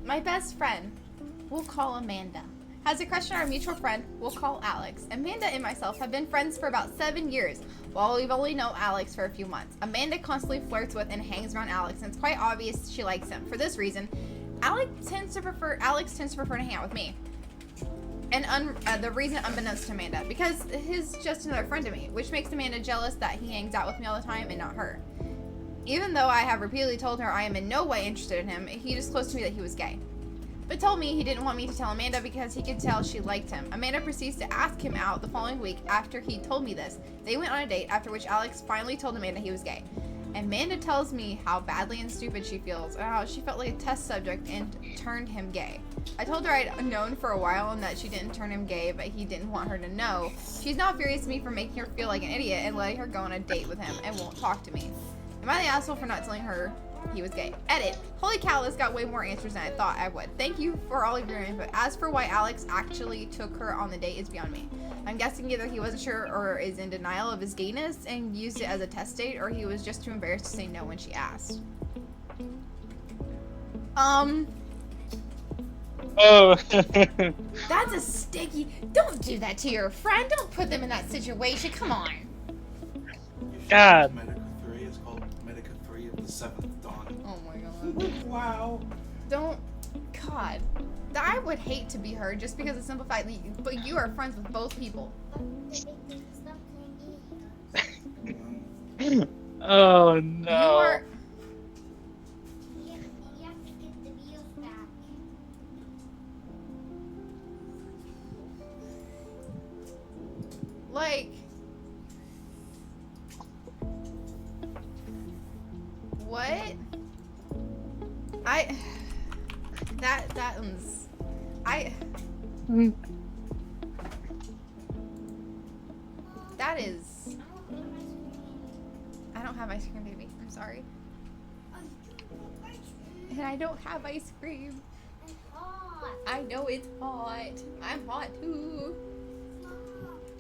My best friend, we'll call Amanda, has a crush on our mutual friend, we'll call Alex. Amanda and myself have been friends for about 7 years, while we've only known Alex for a few months. Amanda constantly flirts with and hangs around Alex, and it's quite obvious she likes him. For this reason, Alex tends to prefer to hang out with me. And the reason unbeknownst to Amanda, because he's just another friend to me, which makes Amanda jealous that he hangs out with me all the time and not her. Even though I have repeatedly told her I am in no way interested in him, he disclosed to me that he was gay. But told me he didn't want me to tell Amanda because he could tell she liked him. Amanda proceeds to ask him out the following week after he told me this. They went on a date, after which Alex finally told Amanda he was gay. Amanda tells me how badly and stupid she feels, and how she felt like a test subject and turned him gay. I told her I'd known for a while and that she didn't turn him gay, but he didn't want her to know. She's now furious at me for making her feel like an idiot and letting her go on a date with him and won't talk to me. Am I the asshole for not telling her he was gay? Edit. Holy cow, this got way more answers than I thought I would. Thank you for all of your input. As for why Alex actually took her on the date is beyond me. I'm guessing either he wasn't sure or is in denial of his gayness and used it as a test date, or he was just too embarrassed to say no when she asked. Oh. That's a sticky. Don't do that to your friend. Don't put them in that situation. Come on. God. It's called Medica 3 of the 7th Dawn. Oh my god. Wow. Don't. God. I would hate to be her just because it's simplified. But you are friends with both people. Oh no. You are. Like. What? That one's. That is. I don't have ice cream, baby. I'm sorry. And I don't have ice cream. I know it's hot. I'm hot too.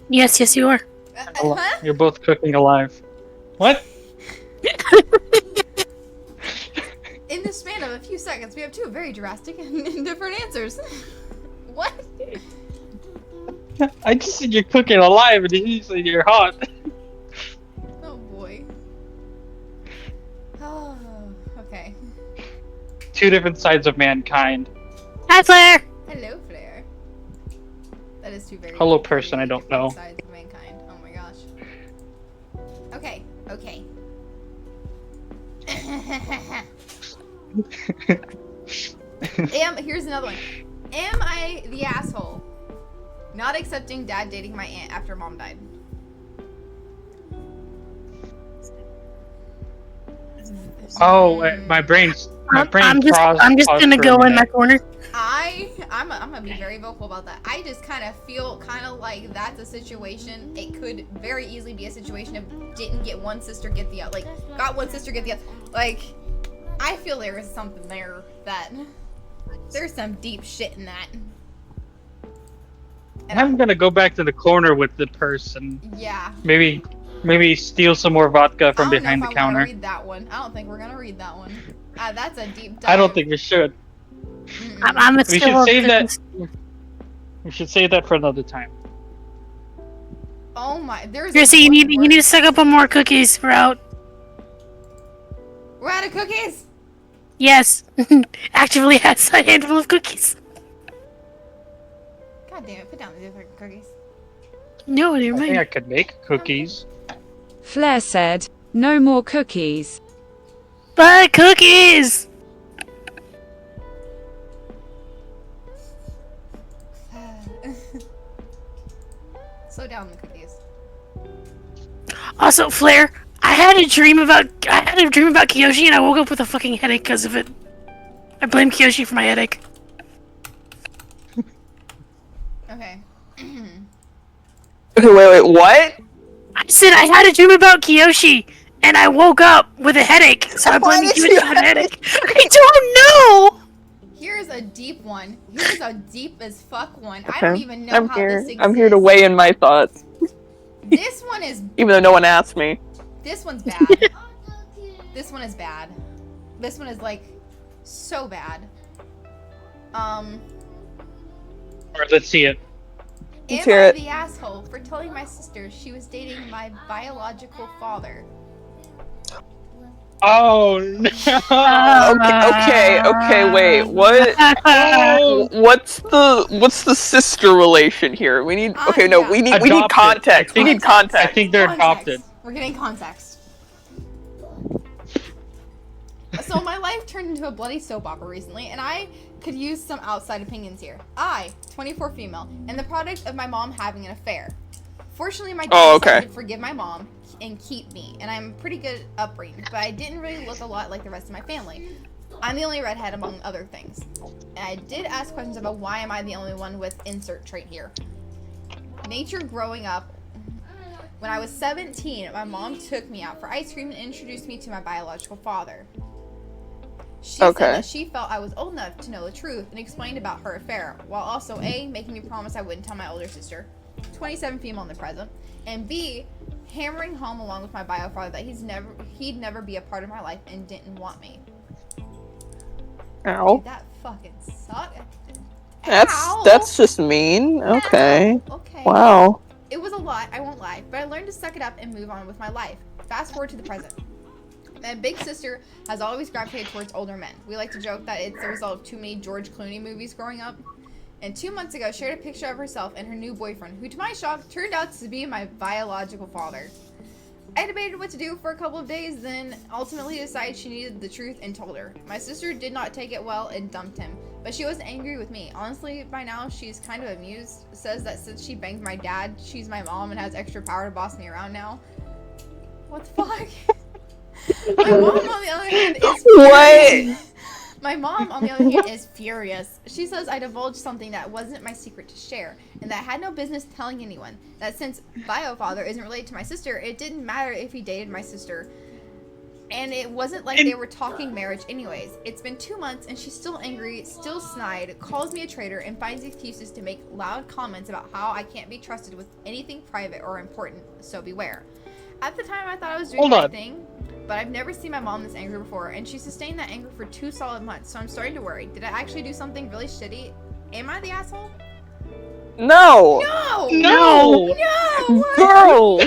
Yes, you are. Huh? You're both cooking alive. What? In the span of a few seconds, we have two very drastic and different answers. What? I just said you're cooking alive, and you said you're hot. Oh boy. Oh, okay. Two different sides of mankind. Hi, Flair. Hello, Flair. That is two very. Hello, person I don't different know. Sides of mankind. Oh my gosh. Okay. Okay. Here's another one. Am I the asshole? Not accepting dad dating my aunt after mom died. Oh, my brain's. I'm just gonna go in that corner. I'm gonna be very vocal about that. I just kind of feel like that's a situation. It could very easily be a situation of didn't get one sister, get the other. Like, got one sister, get the other. Like, I feel there is something there that there's some deep shit in that. And I'm gonna go back to the corner with the person. Yeah. Maybe steal some more vodka from behind the I counter. read that one. I don't think we're gonna read that one. That's a deep dive. I don't think we should. I'm We should save that. We should save that for another time. Oh my! There's. Chrissy, you need to suck up on more cookies, Sprout. We're out of cookies. Yes, actively has a handful of cookies. God damn it! Put down the different cookies. No, never I think I mind. could make cookies. Flair said, "No more cookies." But cookies. Slow down the cookies. Also, Flair, I had a dream about Kiyoshi, and I woke up with a fucking headache because of it. I blame Kiyoshi for my headache. Okay. Okay, wait, what? I said I had a dream about Kiyoshi, and I woke up with a headache, so I blame Kiyoshi for my headache. I don't know! Here's a deep one. Here's a deep as fuck one. I don't even know how this exists. I'm here to weigh in my thoughts. This one is. Even though no one asked me. This one's bad. This one is bad. This one is like so bad. Alright, let's see it. Am hear I it. the asshole for telling my sister she was dating my biological father? Oh no! Okay, wait, what? What's the sister relation here? We need we need Adopted. context. We need I context. think they're adopted. We're getting context. So my life turned into a bloody soap opera recently, and I could use some outside opinions here. I, 24 female, am the product of my mom having an affair. Fortunately, my dad decided to forgive my mom and keep me, and I'm pretty good upbringing, but I didn't really look a lot like the rest of my family. I'm the only redhead among other things. And I did ask questions about why am I the only one with insert trait here. Nature growing up. When I was 17, my mom took me out for ice cream and introduced me to my biological father. She said that she felt I was old enough to know the truth and explained about her affair, while also A, making me promise I wouldn't tell my older sister, 27 female in the present, and B, hammering home along with my bio father that he'd never be a part of my life and didn't want me. Ow. Dude, that fucking sucked. That's just mean. Okay. Ow. Okay. Wow. It was a lot, I won't lie, but I learned to suck it up and move on with my life. Fast forward to the present. My big sister has always gravitated towards older men. We like to joke that it's the result of too many George Clooney movies growing up. And 2 months ago, shared a picture of herself and her new boyfriend, who to my shock turned out to be my biological father. I debated what to do for a couple of days, then ultimately decided she needed the truth and told her. My sister did not take it well and dumped him, but she wasn't angry with me. Honestly, by now, she's kind of amused. Says that since she banged my dad, she's my mom and has extra power to boss me around now. What the fuck? My mom, on the other hand, is furious. My mom, on the other hand, is furious. She says I divulged something that wasn't my secret to share, and that I had no business telling anyone. That since bio father isn't related to my sister, it didn't matter if he dated my sister. And it wasn't like they were talking marriage anyways. It's been 2 months and she's still angry, still snide, calls me a traitor, and finds excuses to make loud comments about how I can't be trusted with anything private or important, so beware. At the time I thought I was doing the right thing, but I've never seen my mom this angry before, and she sustained that anger for 2 solid months, so I'm starting to worry. Did I actually do something really shitty? Am I the asshole? No! No! Girl!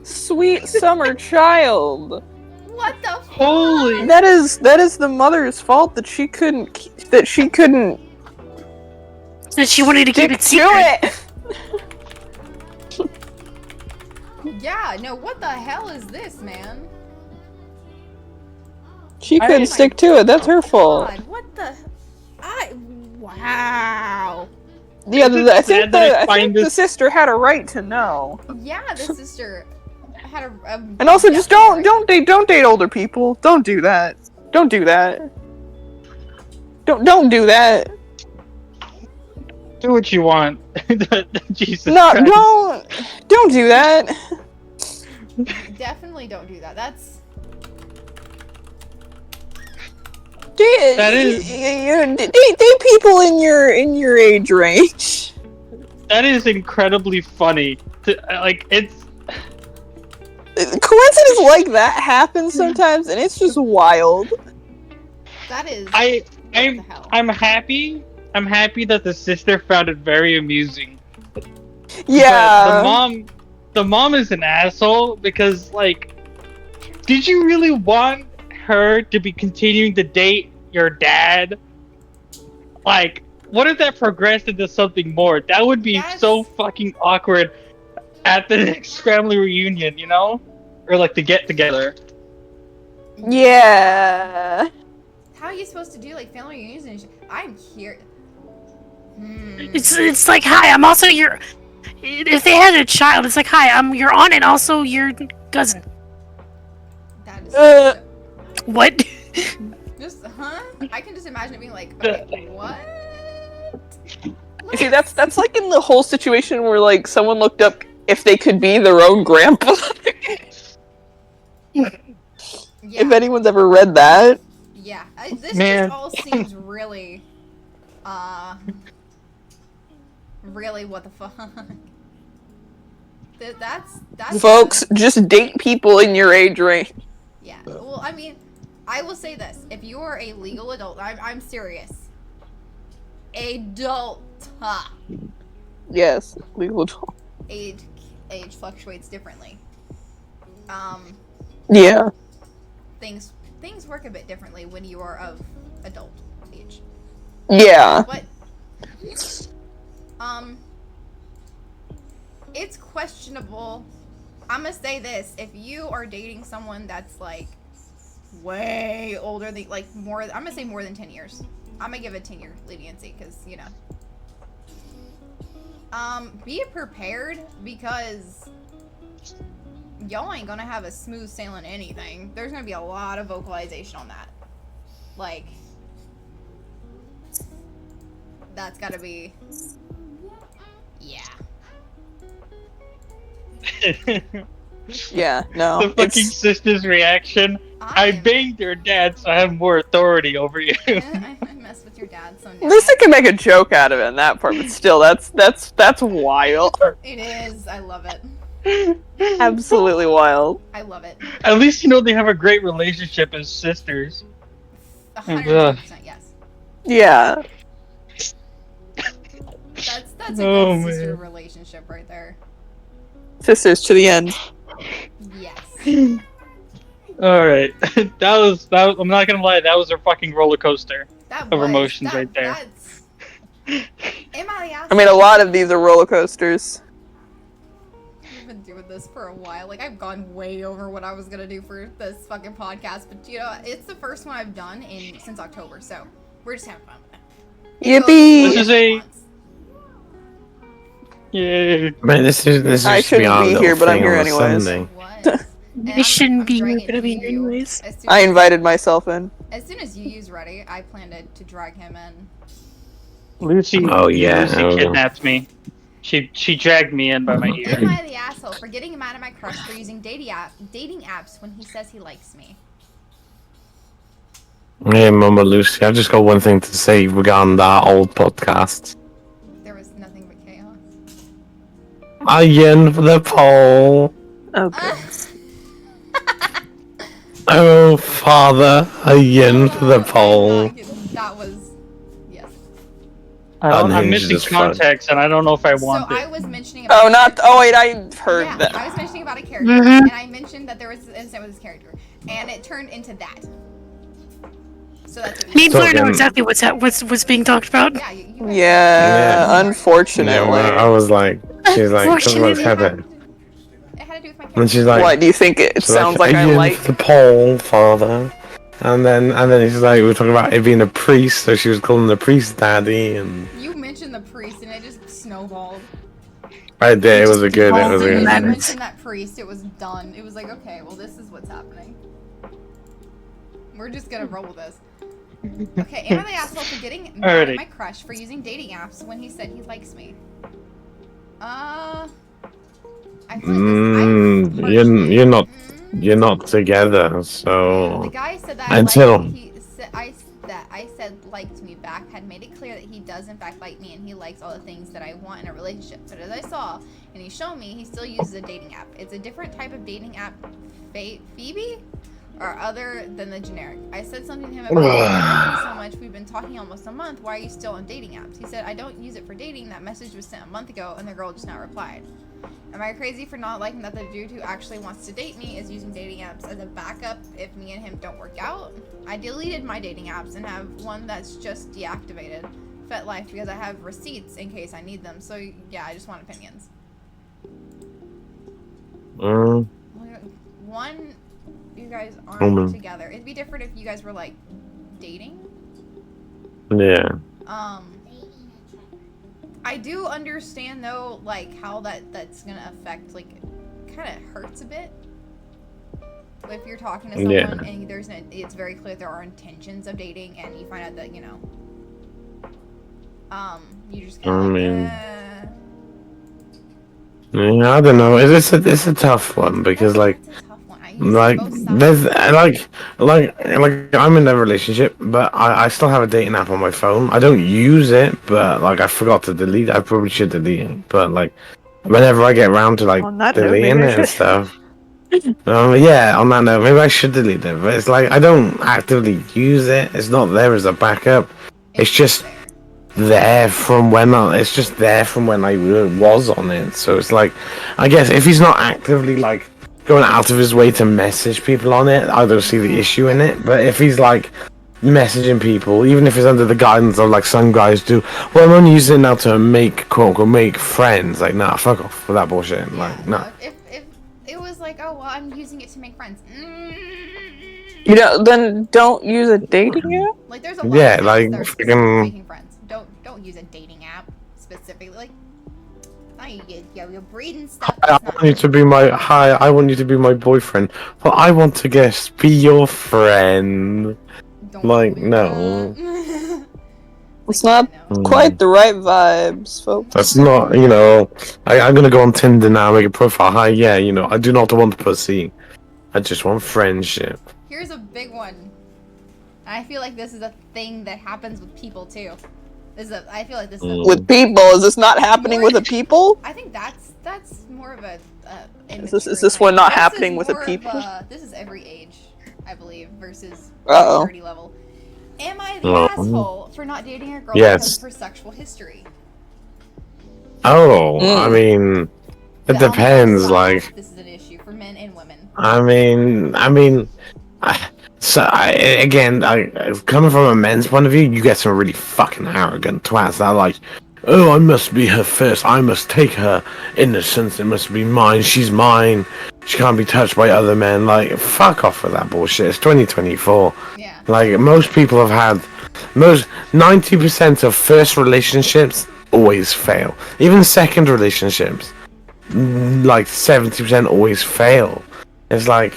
Sweet summer child! What the fuck? Holy! That is the mother's fault that she couldn't. That she wanted to keep it secret. Yeah, no, what the hell is this, man? She couldn't stick to it. That's her fault. God, what the? Wow. Yeah, I think the sister had a right to know. Yeah, the sister had a and also, just don't date older people. Don't do that. Don't do that. Don't do that. Do what you want. Jesus. No, Christ. don't do that. Definitely don't do that. That's. That is date people in your age range. That is incredibly funny. It's coincidences like that happen sometimes, and it's just wild. That is. I'm happy. I'm happy that the sister found it very amusing. Yeah. But the mom is an asshole because, did you really want her to be continuing to date your dad? What if that progressed into something more? That would be so fucking awkward at the next family reunion, you know? Or the get together. Yeah. How are you supposed to do family reunions and shit? I'm here. It's like, hi, I'm also your. If they had a child, it's like, hi, I'm your aunt and also your cousin. That is. What? Just, huh? I can just imagine it being like, okay, what? See, that's in the whole situation where someone looked up if they could be their own grandpa. If anyone's ever read that. Yeah, this just all seems really, really what the fuck. That's. Folks, just date people in your age range. Yeah. Well, I mean, I will say this: if you are a legal adult, I'm serious. Adult. Yes, legal adult. Age fluctuates differently. Yeah. Things work a bit differently when you are of adult age. Yeah. But it's questionable. I'm gonna say this: if you are dating someone that's way older than more, I'm gonna say more than 10 years. I'm gonna give a 10-year leniency because be prepared because y'all ain't gonna have a smooth sailing anything. There's gonna be a lot of vocalization on that. That's gotta be. Yeah. Yeah, no. The fucking sister's reaction. I banged your dad, so I have more authority over you. I mess with your dad someday. At least I can make a joke out of it in that part, but still, that's wild. It is. I love it. Absolutely wild. I love it. At least they have a great relationship as sisters. 100% yes. Yeah. That's a good sister relationship right there. Sisters to the end. Yes. All right, that was. I'm not gonna lie, that was a fucking roller coaster of emotions right there. I mean, a lot of these are roller coasters. I've been doing this for a while. I've gone way over what I was gonna do for this fucking podcast, but it's the first one I've done since October, so we're just having fun with it. Yippee! This is yeah. Man, this is I just be our shouldn't be little here, but I'm thing here on a anyways. Sunday. You shouldn't be gonna be here anyways. I invited myself in. As soon as you use Ready, I planned to drag him in. Lucy. Oh yeah. Lucy kidnapped me. She dragged me in by my ear. Am I the asshole for getting mad at my crush for using dating apps when he says he likes me? Hey, Mama Lucy, I've just got one thing to say regarding that old podcast. There was nothing but chaos. I yearn for the pole. Oh, goodness. Oh, Father, I yearn for the pole. That was yes. I'm Unhinged missing as fuck. context, and I don't know if I So want I it. was mentioning about. Oh, not. Oh, wait, I heard Yeah, that. I was mentioning about a character, and I mentioned that there was an incident with this character, and it turned into that. So that's what Me and Blair know Talking- exactly what's being talked about. Yeah, you guys Yeah, unfortunately. Yeah, I was like, she's like, talking about Heather. It had to do with my character. And she's like, What, do you think it she's sounds like I yearn like... for the pole, Father. And then he's like, we were talking about it being a priest, so she was calling the priest daddy, and You mentioned the priest, and it just snowballed. I did. It was a good. It As was a soon as you good. mentioned that priest, it was done. It was like, okay, well, this is what's happening. We're just gonna roll with this. Okay, am I the asshole for getting mad at my crush for using dating apps when he said he likes me? I feel like You're not together, so the guy said that until I said liked me back had made it clear that he does in fact like me and he likes all the things that I want in a relationship. But as I saw and he showed me, he still uses a dating app. It's a different type of dating app, Phoebe, or other than the generic. I said something to him about I like you so much. We've been talking almost a month. Why are you still on dating apps? He said I don't use it for dating. That message was sent a month ago and the girl just now replied. Am I crazy for not liking that the dude who actually wants to date me is using dating apps as a backup if me and him don't work out? I deleted my dating apps and have one that's just deactivated, FetLife, because I have receipts in case I need them. So yeah, I just want opinions. One, you guys aren't together. It'd be different if you guys were like dating. Yeah. I do understand though, like how that's gonna affect, like, kind of hurts a bit. If you're talking to someone and it's very clear there are intentions of dating, and you find out that you just kind of Yeah, I don't know. It's a tough one because like there's like I'm in a relationship, but I still have a dating app on my phone. I don't use it, but like I forgot to delete it. I probably should delete it, but like whenever I get around to like deleting it and stuff. Yeah, on that note, maybe I should delete it, but it's like I don't actively use it. It's not there as a backup. It's just there from when I was on it. So it's like, I guess if he's not actively like going out of his way to message people on it, I don't see the issue in it. But if he's like messaging people, even if it's under the guidance of like some guys do, well, I'm only using it now to make quote unquote make friends. Like, nah, fuck off with that bullshit. Like, nah. If it was like, oh well, I'm using it to make friends. You know, then don't use a dating app. Like, there's a lot of apps that are specific for making friends. Don't use a dating app specifically. Like, you're breeding stuff. I want you to be I want you to be my boyfriend. Well, I want to be your friend. Like, no. It's not quite the right vibes, folks. That's not, I'm gonna go on Tinder now, make a profile. Hi, yeah, I do not want pussy. I just want friendship. Here's a big one. I feel like this is a thing that happens with people too. I feel like this is with people. Is this not happening with a people? I think that's more of a. Is this one not happening with a people? This is every age, I believe, versus Uh-oh. maturity level. Am I the asshole for not dating a girl because of her sexual history? Oh, I mean, it depends. Like, this is an issue for men and women. Again, coming from a men's point of view, you get some really fucking arrogant twats that are like, oh, I must be her first. I must take her innocence. It must be mine. She's mine. She can't be touched by other men. Like, fuck off with that bullshit. It's 2024. Yeah. Like, most people have had 90% of first relationships always fail. Even second relationships, like 70% always fail. It's like,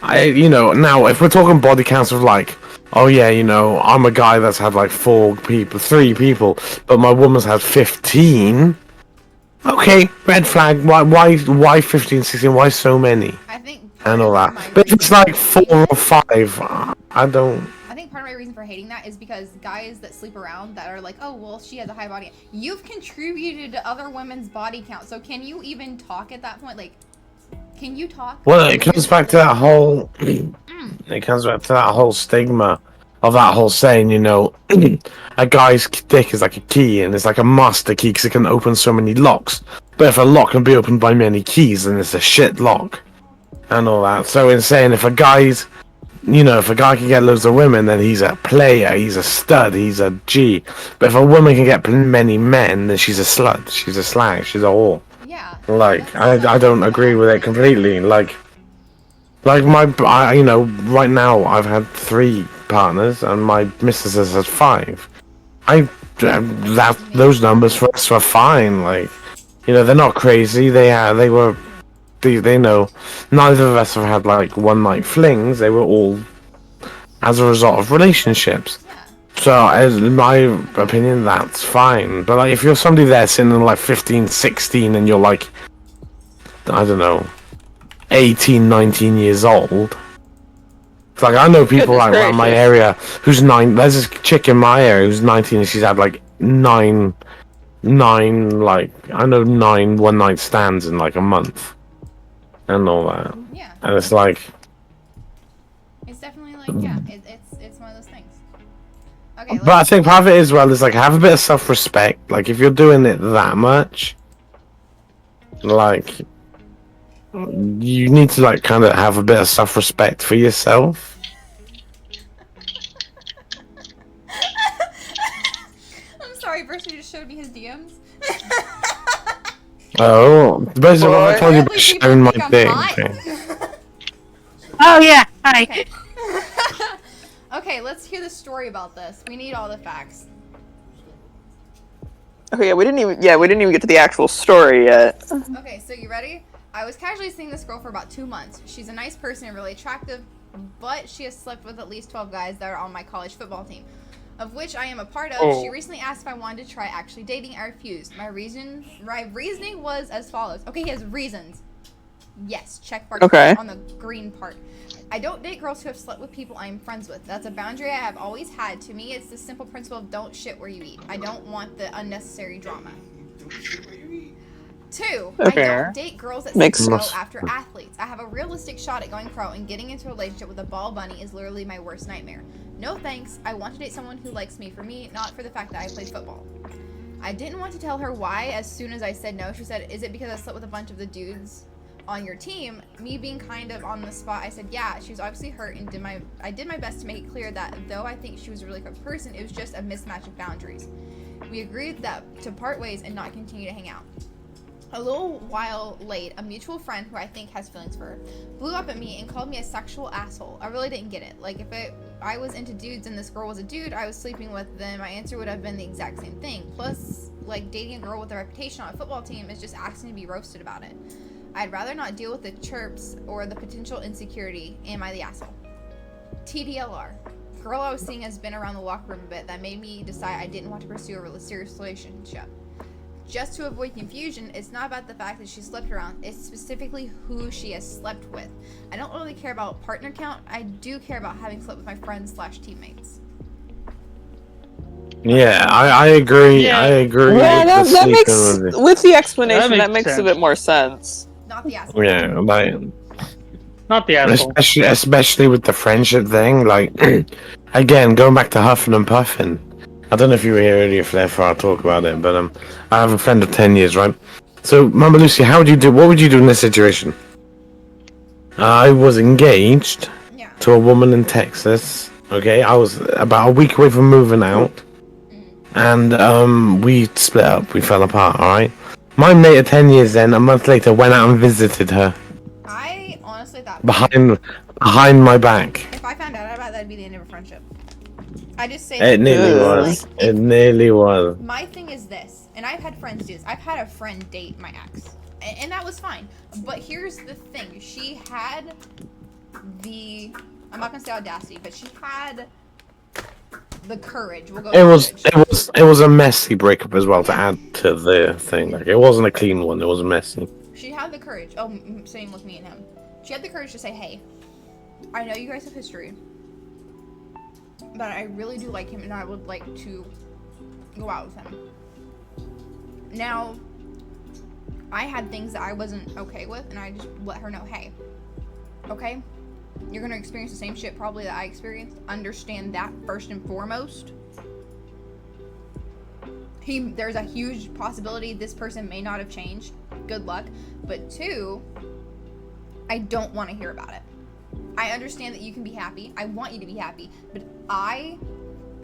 now if we're talking body counts of like, oh yeah, I'm a guy that's had like 3 people, but my woman's had 15. Okay, red flag. Why 15, 16? Why so many? I think and all that. But if it's like 4 or 5, I don't. I think part of my other reason for hating that is because guys that sleep around that are like, oh, well, she has a high body. You've contributed to other women's body count. So can you even talk at that point? Like, can you talk? Well, it comes back to that whole. It comes back to that whole stigma of that whole saying, you know, a guy's dick is like a key, and it's like a master key because it can open so many locks. But if a lock can be opened by many keys, then it's a shit lock, and all that. So in saying, if a guy's, you know, if a guy can get loads of women, then he's a player, he's a stud, he's a G. But if a woman can get many men, then she's a slut, she's a slag, she's a whore. Yeah. Like, I don't agree with it completely. Like you know, right now I've had 3 partners and my missus has had 5. Those numbers for us were fine. Like, you know, they're not crazy. They know neither of us have had like one night flings. They were all as a result of relationships. So, in my opinion, that's fine. But like, if you're somebody there sitting in like 15, 16, and you're like, I don't know, 18, 19 years old. It's like, I know people like around my area who's 9. There's this chick in my area who's 19 and she's had like 9 like, I know 9 one-night stands in like a month. And all that. Yeah. And it's like... It's definitely like, yeah, it's one of those things. Okay, but I think part of it as well is like, have a bit of self-respect. Like, if you're doing it that much, like... You need to like kind of have a bit of self-respect for yourself. I'm sorry, Bruce, you just showed me his DMs. Oh, basically what I told you about sharing my dick. Oh yeah, hi. Okay. Okay, let's hear the story about this. We need all the facts. Okay, we didn't even get to the actual story yet. Okay, so you ready? I was casually seeing this girl for about 2 months. She's a nice person and really attractive, but she has slept with at least 12 guys that are on my college football team, of which I am a part of. Oh. She recently asked if I wanted to try actually dating. I refused. My reasoning was as follows. Okay, he has reasons. Yes, check mark on the green part. I don't date girls who have slept with people I am friends with. That's a boundary I have always had. To me, it's the simple principle of don't shit where you eat. I don't want the unnecessary drama. 2, I don't date girls that go after athletes. I have a realistic shot at going pro, and getting into a relationship with a ball bunny is literally my worst nightmare. No thanks. I want to date someone who likes me for me, not for the fact that I played football. I didn't want to tell her why. As soon as I said no, she said, is it because I slept with a bunch of the dudes on your team? Me being kind of on the spot, I said yeah. She was obviously hurt, and I did my best to make it clear that though I think she was a really good person, it was just a mismatch of boundaries. We agreed that to part ways and not continue to hang out. A little while late, a mutual friend who I think has feelings for her blew up at me and called me a sexual asshole. I really didn't get it. Like, if I was into dudes and this girl was a dude I was sleeping with, then my answer would have been the exact same thing. Plus, like, dating a girl with a reputation on a football team is just asking to be roasted about it. I'd rather not deal with the chirps or the potential insecurity. Am I the asshole? TDLR. Girl I was seeing has been around the locker room a bit. That made me decide I didn't want to pursue a really serious relationship. Just to avoid confusion, it's not about the fact that she slept around, it's specifically who she has slept with. I don't really care about partner count, I do care about having slept with my friends/teammates. Yeah, I agree. I agree. Yeah, that makes, with the explanation, that makes a bit more sense. Not the asshole. Yeah, like... Not the asshole. Especially with the friendship thing, like... Again, going back to huffing and puffing. I don't know if you were here earlier, therefore I'll talk about it, but I have a friend of 10 years, right? So, Mama Lucy, what would you do in this situation? I was engaged to a woman in Texas, okay? I was about a week away from moving out, and we split up, we fell apart, alright? My mate of 10 years then, a month later, went out and visited her. I honestly thought... Behind my back. If I found out about that, that'd be the end of a friendship. I just say it nearly was. Like, it nearly was. My thing is this, and I've had friends do this. I've had a friend date my ex, and that was fine. But here's the thing: she had I'm not gonna say audacity, but she had the courage. We'll go. It was a messy breakup as well to add to the thing. Like, it wasn't a clean one. It was messy. She had the courage. Oh, same with me and him. She had the courage to say, "Hey, I know you guys have history. but I really do like him, and I would like to go out with him. Now, I had things that I wasn't okay with, and I just let her know, hey, okay, you're gonna experience the same shit probably that I experienced. Understand that first and foremost. There's a huge possibility this person may not have changed. Good luck. But 2, I don't want to hear about it. I understand that you can be happy. I want you to be happy. But I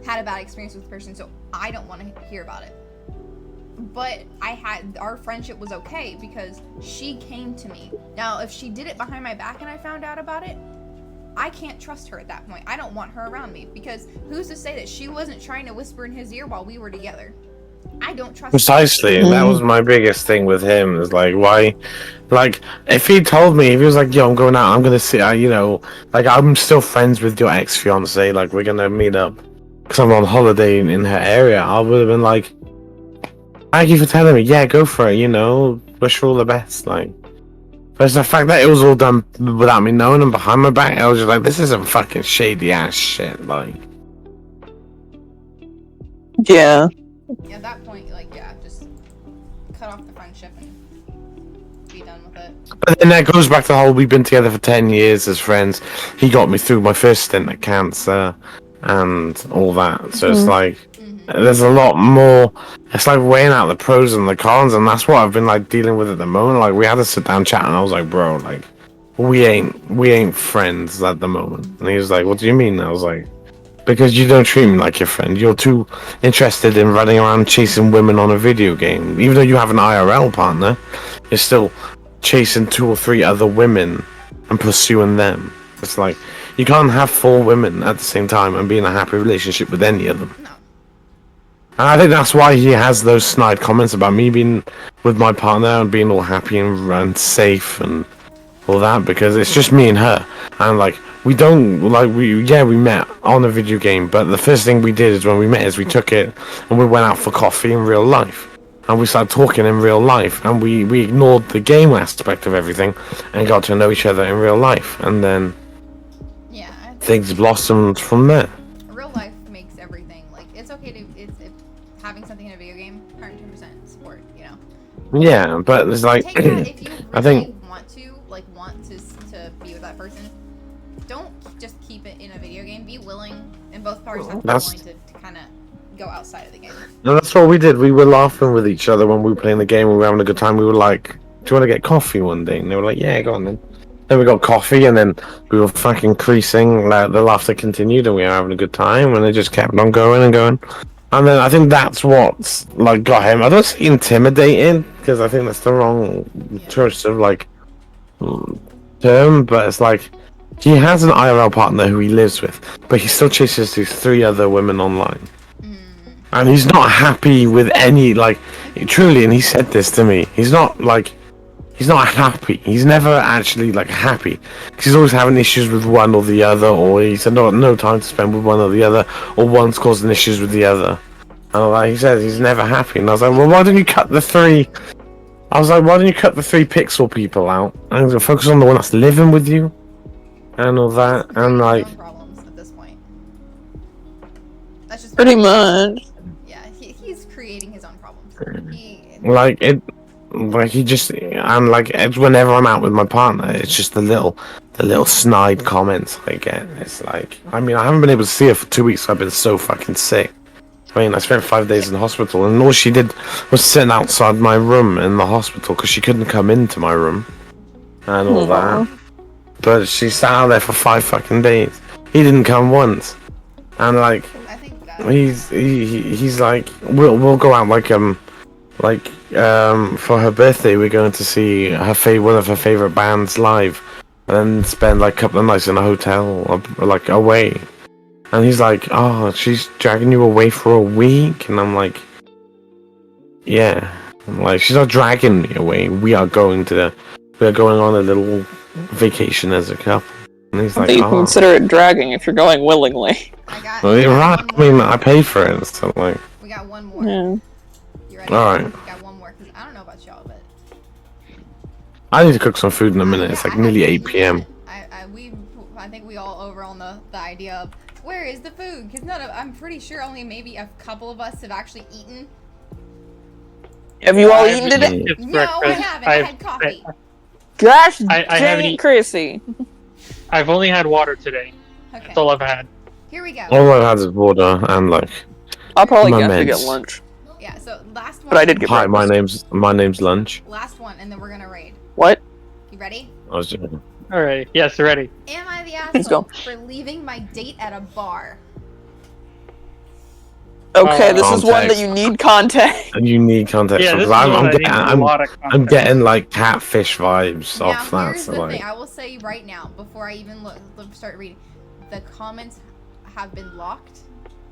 had a bad experience with the person, so I don't want to hear about it. But our friendship was okay because she came to me. Now, if she did it behind my back and I found out about it, I can't trust her at that point. I don't want her around me because who's to say that she wasn't trying to whisper in his ear while we were together? I don't trust Precisely, her. that was my biggest thing with him. Is like, why? Like, if he told me, if he was like, "Yo, I'm going out. I'm gonna see," you know, like I'm still friends with your ex fiance. Like, we're gonna meet up because I'm on holiday in her area. I would have been like, "Thank you for telling me. Yeah, go for it. You know, wish her all the best." Like, but it's the fact that it was all done without me knowing and behind my back. I was just like, "This is some fucking shady ass shit." Like, Yeah. At that point, like, yeah, just cut off the friendship and be done with it. but then that goes back to the whole we've been together for 10 years as friends. He got me through my first stint at cancer and all that. So it's like, there's a lot more. It's like weighing out the pros and the cons, and that's what I've been like dealing with at the moment. Like, we had a sit down chat, and I was like, bro, like, we ain't friends at the moment. And he was like, what do you mean? I was like, because you don't treat me like your friend. You're too interested in running around chasing women on a video game. Even though you have an IRL partner, you're still chasing 2 or 3 other women and pursuing them. It's like, you can't have 4 women at the same time and be in a happy relationship with any of them. No. And I think that's why he has those snide comments about me being with my partner and being all happy and safe and all that, because it's just me and her. And like, we met on a video game, but the first thing we did is when we met is we took it and we went out for coffee in real life. And we started talking in real life, and we ignored the game aspect of everything and got to know each other in real life. And then things blossomed from there. Real life makes everything, like, it's okay to, it's having something in a video game, 110% support, you know? Yeah, but it's like, Take that if you really I think want to be with that person. Don't just keep it in a video game. Be willing, and both parties have to be willing to kind of go outside of the game. No, that's what we did. We were laughing with each other when we were playing the game and we were having a good time. We were like, do you want to get coffee one day? And they were like, yeah, go on then. Then we got coffee, and then we were fucking creasing. Like, the laughter continued, and we were having a good time, and it just kept on going and going. And then I think that's what's like got him. I don't say intimidating, because I think that's the wrong choice of like term. But it's like, he has an IRL partner who he lives with, but he still chases these 3 other women online. And he's not happy with any, like, truly, and he said this to me, he's not happy. He's never actually, like, happy. Because he's always having issues with one or the other, or he said no time to spend with one or the other, or one's causing issues with the other. And like he says, he's never happy. And I was like, well, why don't you cut the 3... I was like, why don't you cut the 3 pixel people out and focus on the one that's living with you? And all that, and like... problems at this point. That's just pretty much. Yeah, he's creating his own problems. He just, and like, it's whenever I'm out with my partner, it's just the little snide comments I get. It's like, I mean, I haven't been able to see her for 2 weeks. I've been so fucking sick. I mean, I spent 5 days in the hospital, and all she did was sit outside my room in the hospital because she couldn't come into my room and all that. But she sat out there for 5 fucking days. He didn't come once, and like, he's like, we'll go out for her birthday. We're going to see one of her favorite bands live, and then spend like a couple of nights in a hotel, like away. And he's like, oh, she's dragging you away for a week? And I'm like, yeah. I'm like, she's not dragging me away. We are going on a little vacation as a couple. And he's like, you consider it dragging if you're going willingly. Well, you're right. I mean, I paid for it, so like. We got one more. Yeah. You ready? Alright. We got one more, because I don't know about y'all, but... I need to cook some food in a minute. It's like nearly 8 p.m. I think we all over on the idea of Where is the food? Because I'm pretty sure only maybe a couple of us have actually eaten. Have you all eaten today? It's No, breakfast. I haven't. I had coffee. Gosh I haven't dang eaten. it, Chrissy. I've only had water today. Okay. That's all I've had. Here we go. All I've had is water and like. I'll probably My guess to get meds. lunch. Yeah, so last one. But I did get Hi, breakfast. my name's Lunch. Last one, and then we're gonna raid. What? You ready? I was just, Alright, yes, ready. Am I the Let's go. asshole for leaving my date at a bar? Okay, this is one that Context. you need context. and you need context Yeah, this because is one that needs a lot of I'm context. getting like catfish vibes Now, off that. here's So the like, thing. I will say right now, before I even start reading, the comments have been locked.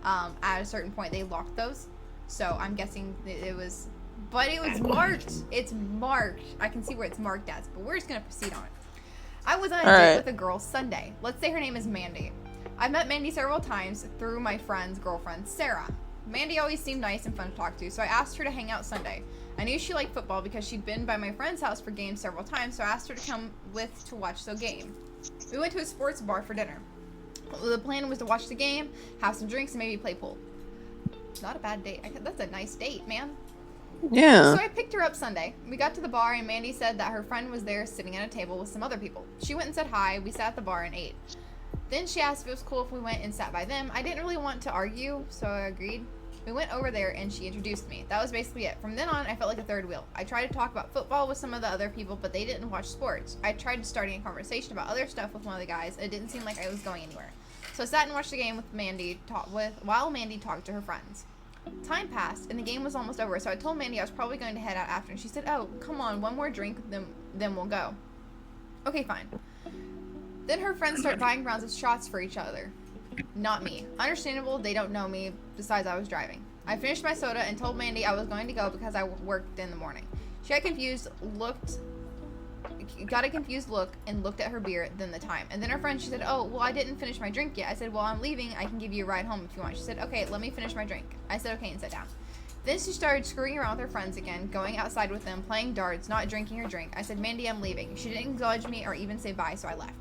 At a certain point, they locked those. So I'm guessing that it was... But it was marked. It's marked. I can see where it's marked as, but we're just going to proceed on it. I was on a date with a girl Sunday. Let's say her name is Mandy. I've met Mandy several times through my friend's girlfriend, Sarah. Mandy always seemed nice and fun to talk to, so I asked her to hang out Sunday. I knew she liked football because she'd been by my friend's house for games several times, so I asked her to come with to watch the game. We went to a sports bar for dinner. The plan was to watch the game, have some drinks, and maybe play pool. Not a bad date. That's a nice date, man. Yeah. So I picked her up Sunday. We got to the bar and Mandy said that her friend was there sitting at a table with some other people. She went and said hi. We sat at the bar and ate. Then she asked if it was cool if we went and sat by them. I didn't really want to argue, so I agreed. We went over there and she introduced me. That was basically it. From then on, I felt like a third wheel. I tried to talk about football with some of the other people, but they didn't watch sports. I tried starting a conversation about other stuff with one of the guys. It didn't seem like I was going anywhere. So I sat and watched the game with Mandy, while Mandy talked to her friends. Time passed, and the game was almost over, so I told Mandy I was probably going to head out after, and she said, oh, come on, one more drink, then we'll go. Okay, fine. Then her friends start buying rounds of shots for each other. Not me. Understandable, they don't know me, besides I was driving. I finished my soda and told Mandy I was going to go because I worked in the morning. She got a confused look and looked at her beer, then the time. And then her friend, she said, oh, well, I didn't finish my drink yet. I said, well, I'm leaving. I can give you a ride home if you want. She said, okay, let me finish my drink. I said, okay, and sat down. Then she started screwing around with her friends again, going outside with them, playing darts, not drinking her drink. I said, Mandy, I'm leaving. She didn't acknowledge me or even say bye, so I left.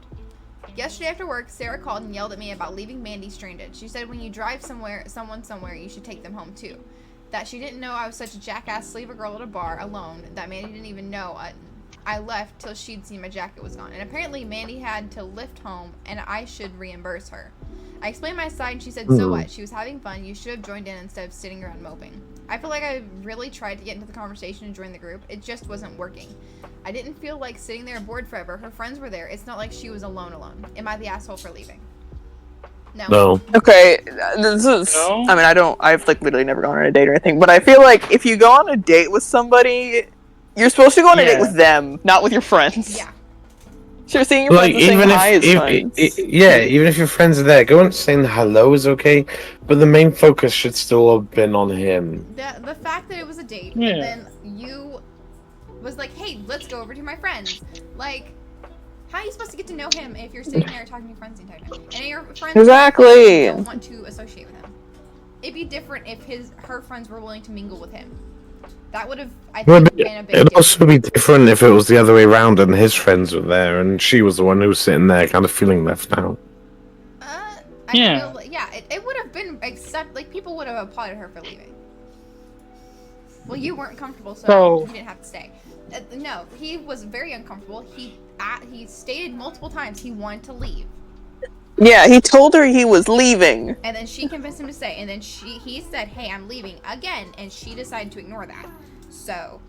Yesterday after work, Sarah called and yelled at me about leaving Mandy stranded. She said when you drive someone somewhere, you should take them home too. That she didn't know I was such a jackass to leave a girl at a bar alone, that Mandy didn't even know I left till she'd seen my jacket was gone. And apparently Mandy had to lift home and I should reimburse her. I explained my side and she said, so what? She was having fun. You should have joined in instead of sitting around moping. I feel like I really tried to get into the conversation and join the group. It just wasn't working. I didn't feel like sitting there bored forever. Her friends were there. It's not like she was alone. Am I the asshole for leaving? No. Okay, this is... No? I mean, I've like literally never gone on a date or anything, but I feel like if you go on a date with somebody, you're supposed to go on a date with them, not with your friends. Yeah. Sure, seeing your like friends and saying even hi is fine. even if your friends are there, going and saying hello is okay, but the main focus should still have been on him. The fact that it was a date, Yeah. and then you was like, hey, let's go over to my friends. Like, how are you supposed to get to know him if you're sitting there talking to your friends the entire time? And your friends Exactly. don't want to associate with him. It'd be different if her friends were willing to mingle with him. That would have, I think, been a big It'd difference. also be different if it was the other way around and his friends were there and she was the one who was sitting there kind of feeling left out. It would have been, except, like, people would have applauded her for leaving. Well, you weren't comfortable, so you didn't have to stay. No, he was very uncomfortable. He stated multiple times he wanted to leave. Yeah, he told her he was leaving. And then she convinced him to stay. And then he said, hey, I'm leaving again. And she decided to ignore that. So.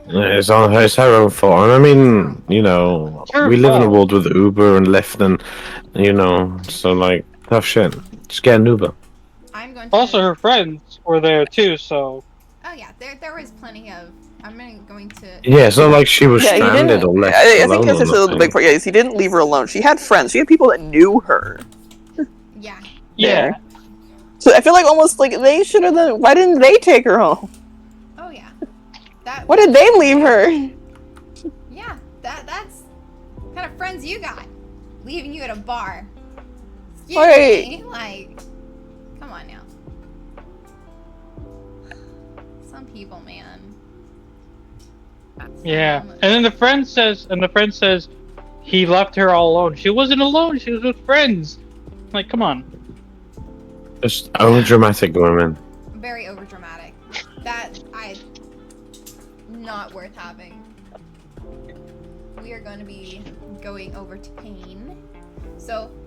It's her own fault. And I mean, you know, we live in a world with Uber and Lyft and, you know, so like, tough shit. Just get an Uber. Also, her friends were there too, so. Oh yeah, there was plenty of. I'm going to. Yeah, it's not like she was stranded or left I alone. think that's just the big part. Yeah, he didn't leave her alone. She had friends. She had people that knew her. Yeah. Yeah. So I feel like almost like they should have done. Why didn't they take her home? Oh yeah. Why did they leave her? Yeah, that's what kind of friends you got, leaving you at a bar. Excuse me, like, come on now. Some people, man. Yeah, and then the friend says he left her all alone. She wasn't alone. She was with friends. Like, come on. Just overdramatic women. Very overdramatic. Not worth having. We are going to be going over to Pain. So